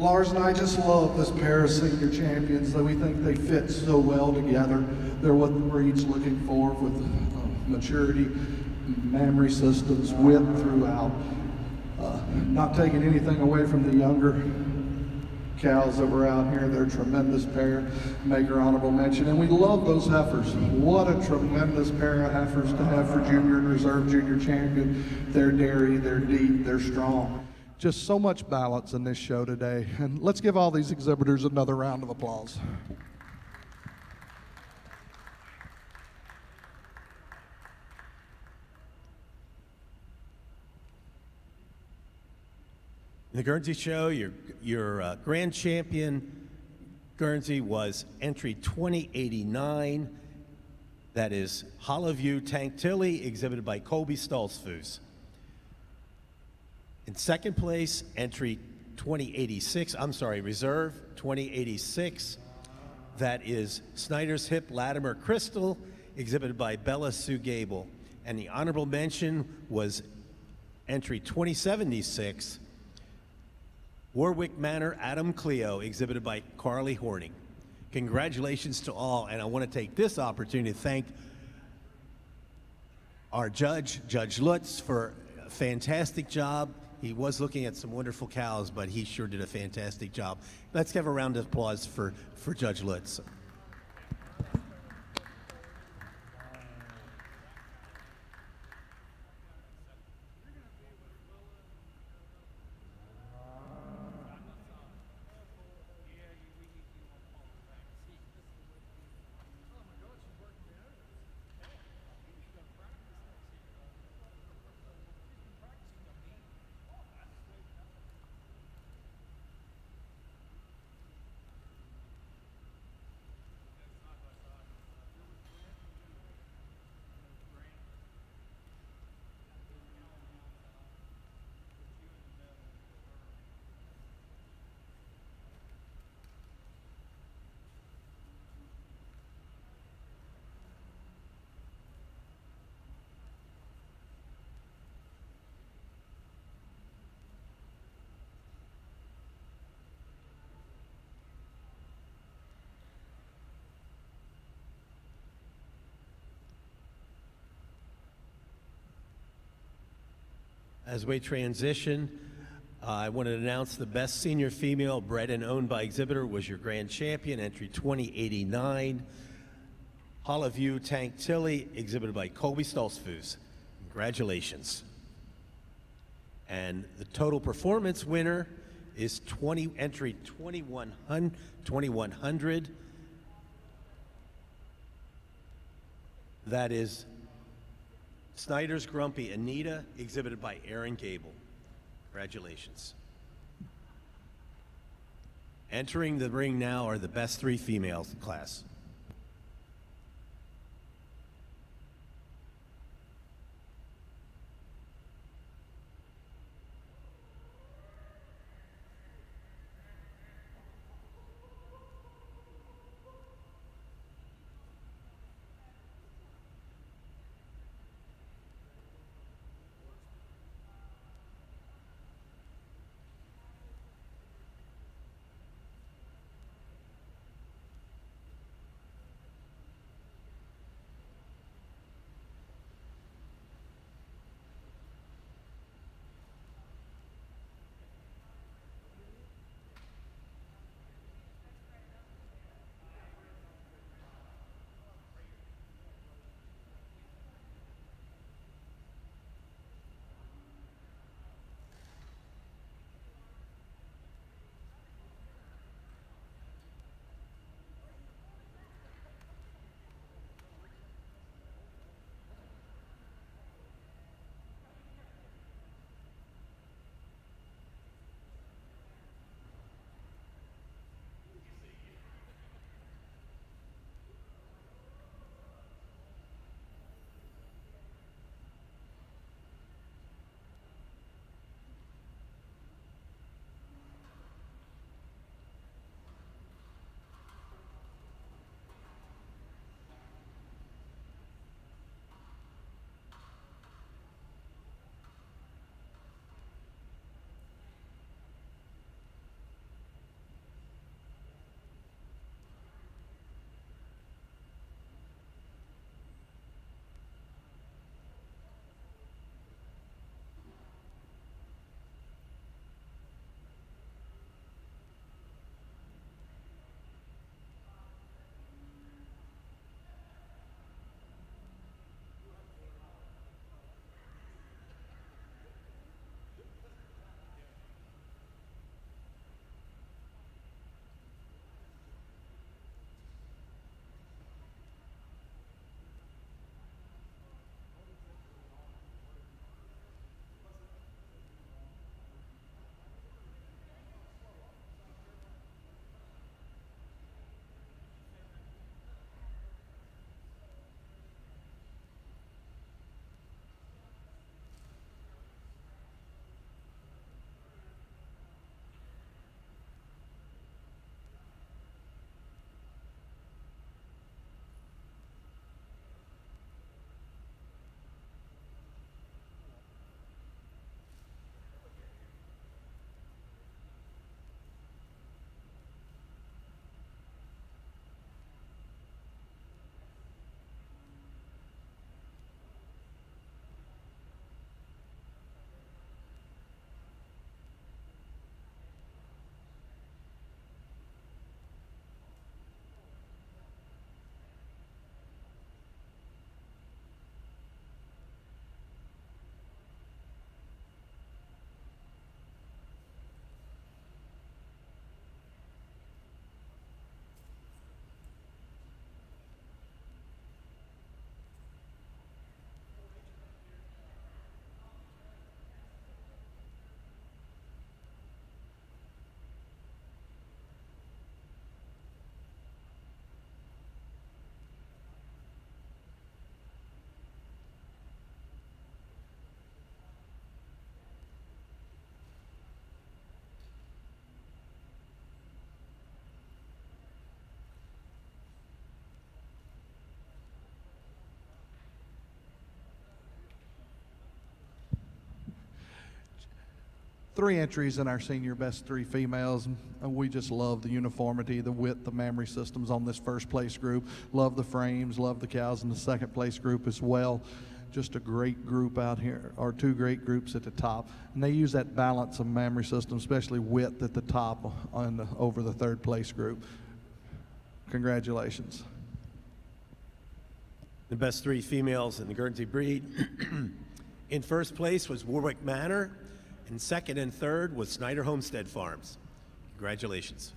Lars and I just love this pair of senior champions, that we think they fit so well together. They're what the breed's looking for, with maturity, mammary systems, width throughout. Not taking anything away from the younger cows that were out here. They're a tremendous pair. Make our honorable mention. And we love those heifers. What a tremendous pair of heifers to have for junior and reserve junior champion. They're dairy, they're deep, they're strong. Just so much balance in this show today. And let's give all these exhibitors another round of applause. In the Guernsey show, your grand champion Guernsey was entry 2089. That is Hollowview Tank Tilly, exhibited by Colby Stolzfus. In second place, entry 2086, reserve 2086. That is Snyder's Hip Latimer Crystal, exhibited by Bella Sue Gable. And the honorable mention was entry 2076, Warwick Manor Adam Cleo, exhibited by Carly Horning. Congratulations to all, and I want to take this opportunity to thank our judge, Judge Lutz, for a fantastic job. He was looking at some wonderful cows, but he sure did a fantastic job. Let's give a round of applause for Judge Lutz. As we transition, I want to announce the best senior female bred and owned by exhibitor was your grand champion, entry 2089, Hollowview Tank Tilly, exhibited by Colby Stolzfus. Congratulations. And the total performance winner is entry 2100. That is Snyder's Grumpy Anita, exhibited by Aaron Gable. Congratulations. Entering the ring now are the best 3 females class. Three entries in our senior best 3 females, and we just love the uniformity, the width, the memory systems on this first place group. Love the frames, love the cows in the second place group as well. just a great group out here, or two great groups at the top. And they use that balance of mammary system, especially width at the top over the third place group. Congratulations. The best three females in the Guernsey breed. In first place was Warwick Manor, and second and third was Snyder Homestead Farms. Congratulations.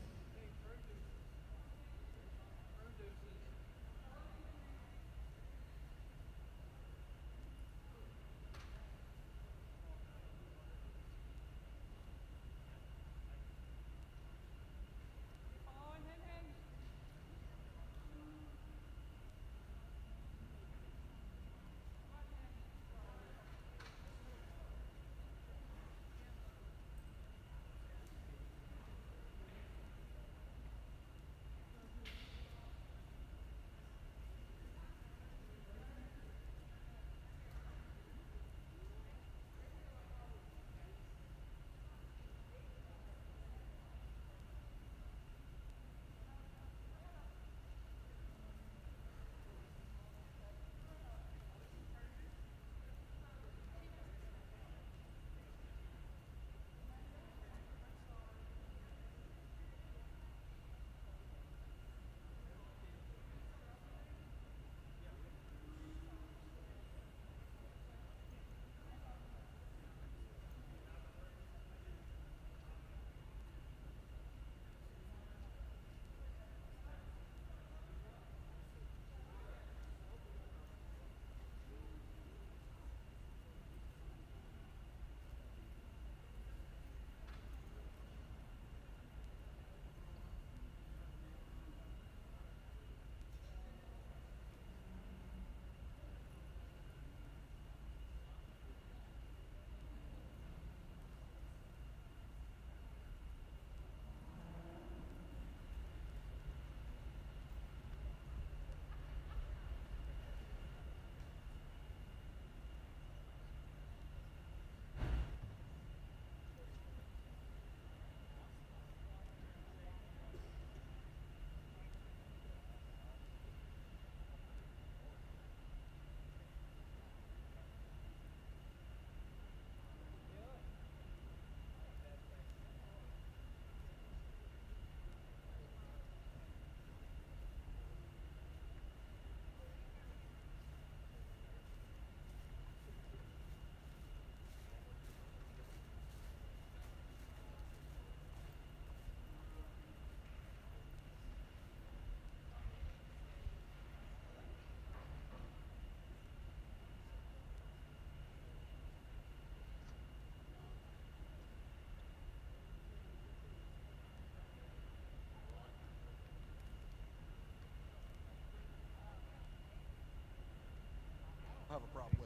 Have a problem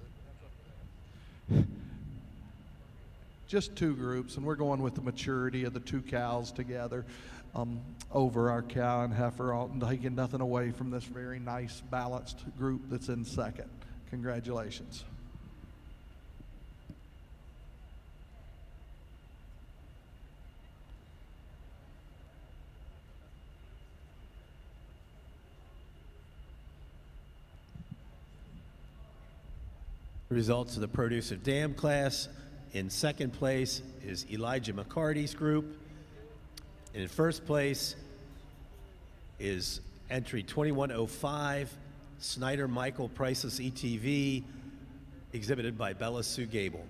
with it. Just two groups, and we're going with the maturity of the two cows together over our cow and heifer, taking nothing away from this very nice balanced group that's in second. Congratulations. Results of the produce of dam class. In second place is Elijah McCarty's group. And in first place is entry 2105, Snyder Michael Priceless ETV, exhibited by Bella Sue Gable.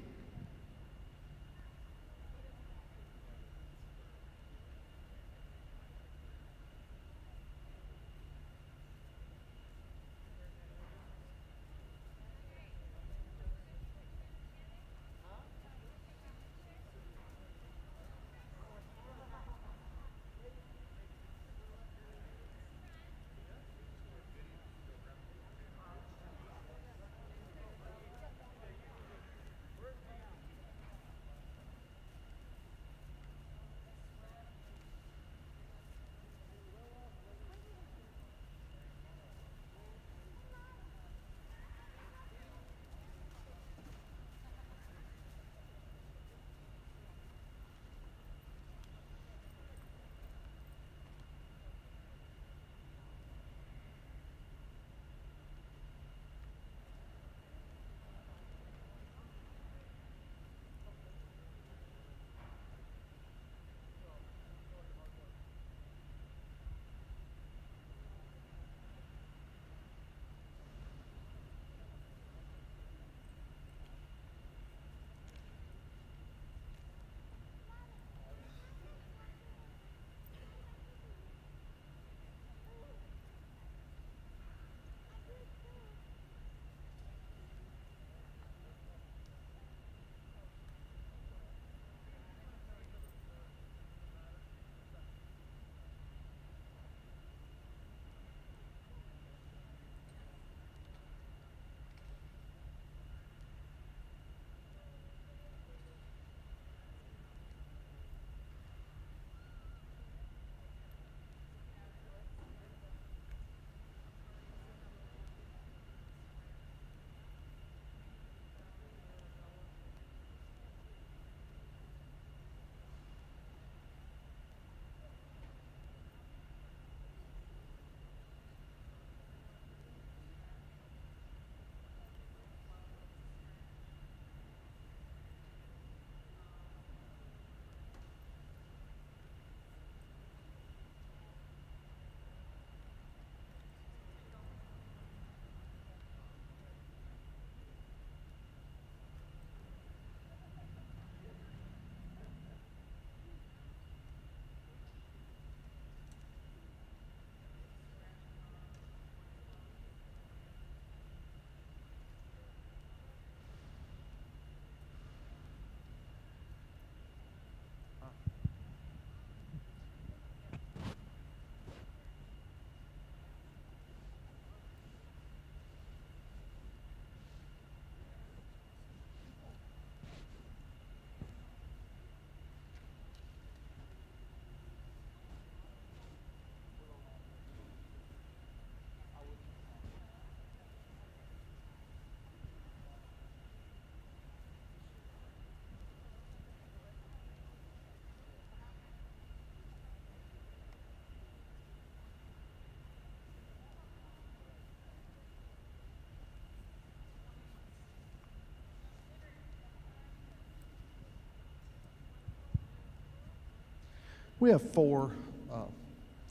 We have 4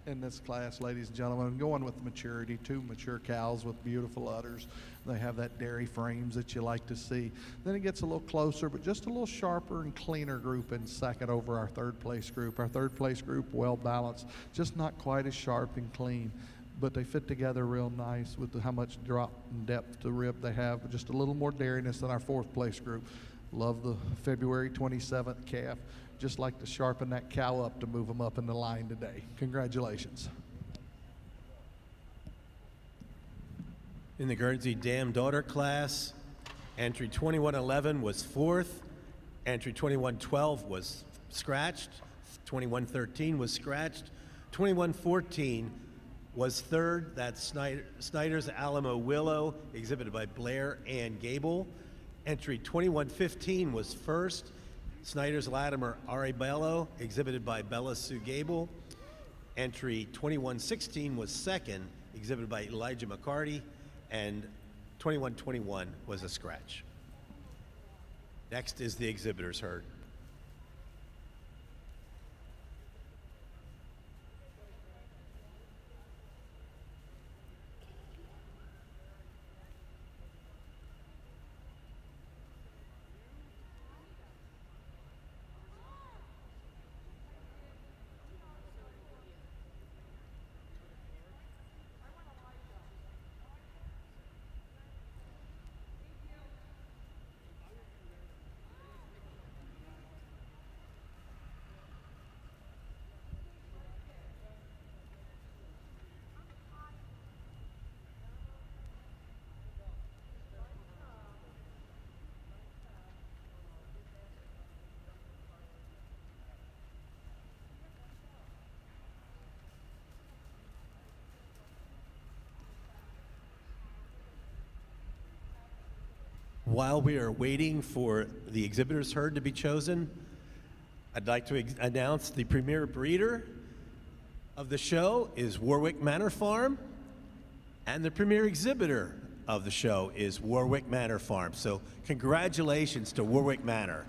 in this class, ladies and gentlemen, going with maturity, 2 mature cows with beautiful udders. They have that dairy frames that you like to see. Then it gets a little closer, but just a little sharper and cleaner group in second over our third place group. Our third place group, well balanced, just not quite as sharp and clean, but they fit together real nice with how much drop and depth to rib they have, but just a little more dairiness than our fourth place group. Love the February 27th calf. Just like to sharpen that cow up to move them up in the line today. Congratulations. In the Guernsey Dam Daughter class, entry 2111 was 4th, entry 2112 was scratched, 2113 was scratched, 2114 was 3rd. That's Snyder's Alamo Willow, exhibited by Blair Ann Gable. Entry 2115 was 1st. Snyder's Latimer Arabello, exhibited by Bella Sue Gable. Entry 2116 was 2nd, exhibited by Elijah McCarty, and 2121 was a scratch. Next is the exhibitor's herd. While we are waiting for the exhibitor's herd to be chosen, I'd like to announce the premier breeder of the show is Warwick Manor Farm, and the premier exhibitor of the show is Warwick Manor Farm. So congratulations to Warwick Manor.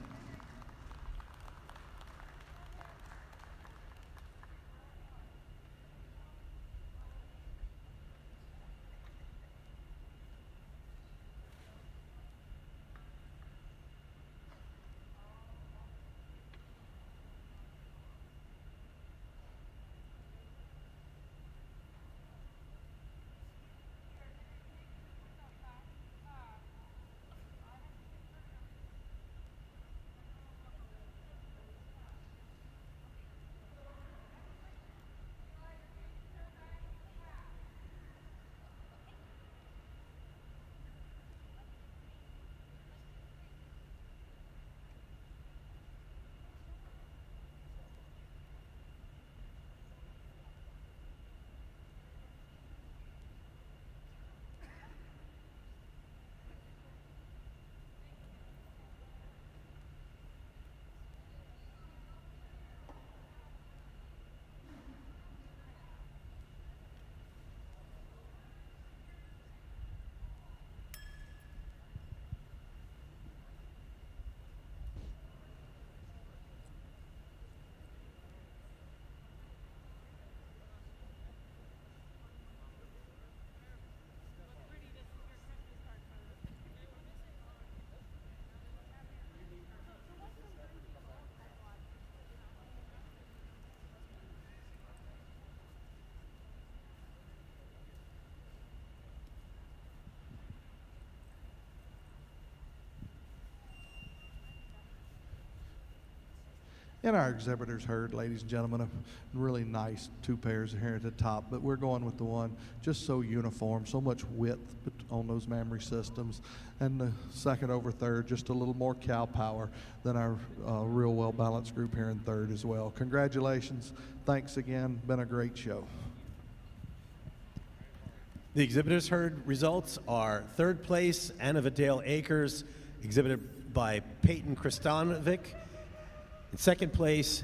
In our exhibitors herd, ladies and gentlemen, a really nice 2 pairs here at the top, but we're going with the one just so uniform, so much width on those mammary systems, and the second over third, just a little more cow power than our real well-balanced group here in third as well. Congratulations. Thanks again. Been a great show. The exhibitors herd results are 3rd place, Anna Vidale Acres, exhibited by Peyton Kristanovic. In 2nd place,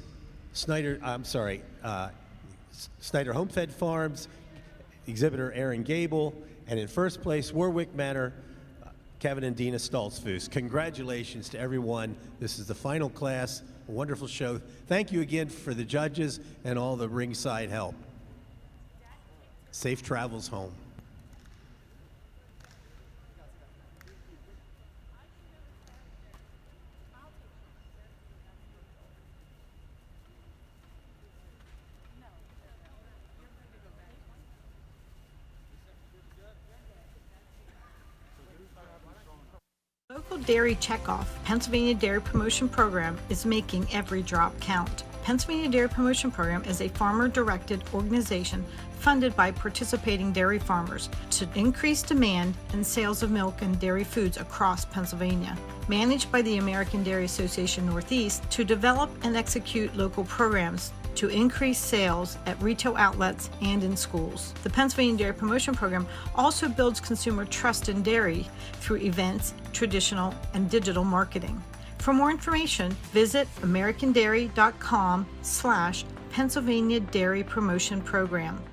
Snyder Homefed Farms, exhibitor Aaron Gable. And in 1st place, Warwick Manor, Kevin and Dina Stoltzfus. Congratulations to everyone. This is the final class. A wonderful show. Thank you again for the judges and all the ringside help. Safe travels home. Local Dairy Checkoff, Pennsylvania Dairy Promotion Program is making every drop count. Pennsylvania Dairy Promotion Program is a farmer-directed organization funded by participating dairy farmers to increase demand and sales of milk and dairy foods across Pennsylvania. Managed by the American Dairy Association Northeast to develop and execute local programs to increase sales at retail outlets and in schools. The Pennsylvania Dairy Promotion Program also builds consumer trust in dairy through events, traditional, and digital marketing. For more information, visit americandairy.com/Pennsylvania Dairy Promotion Program.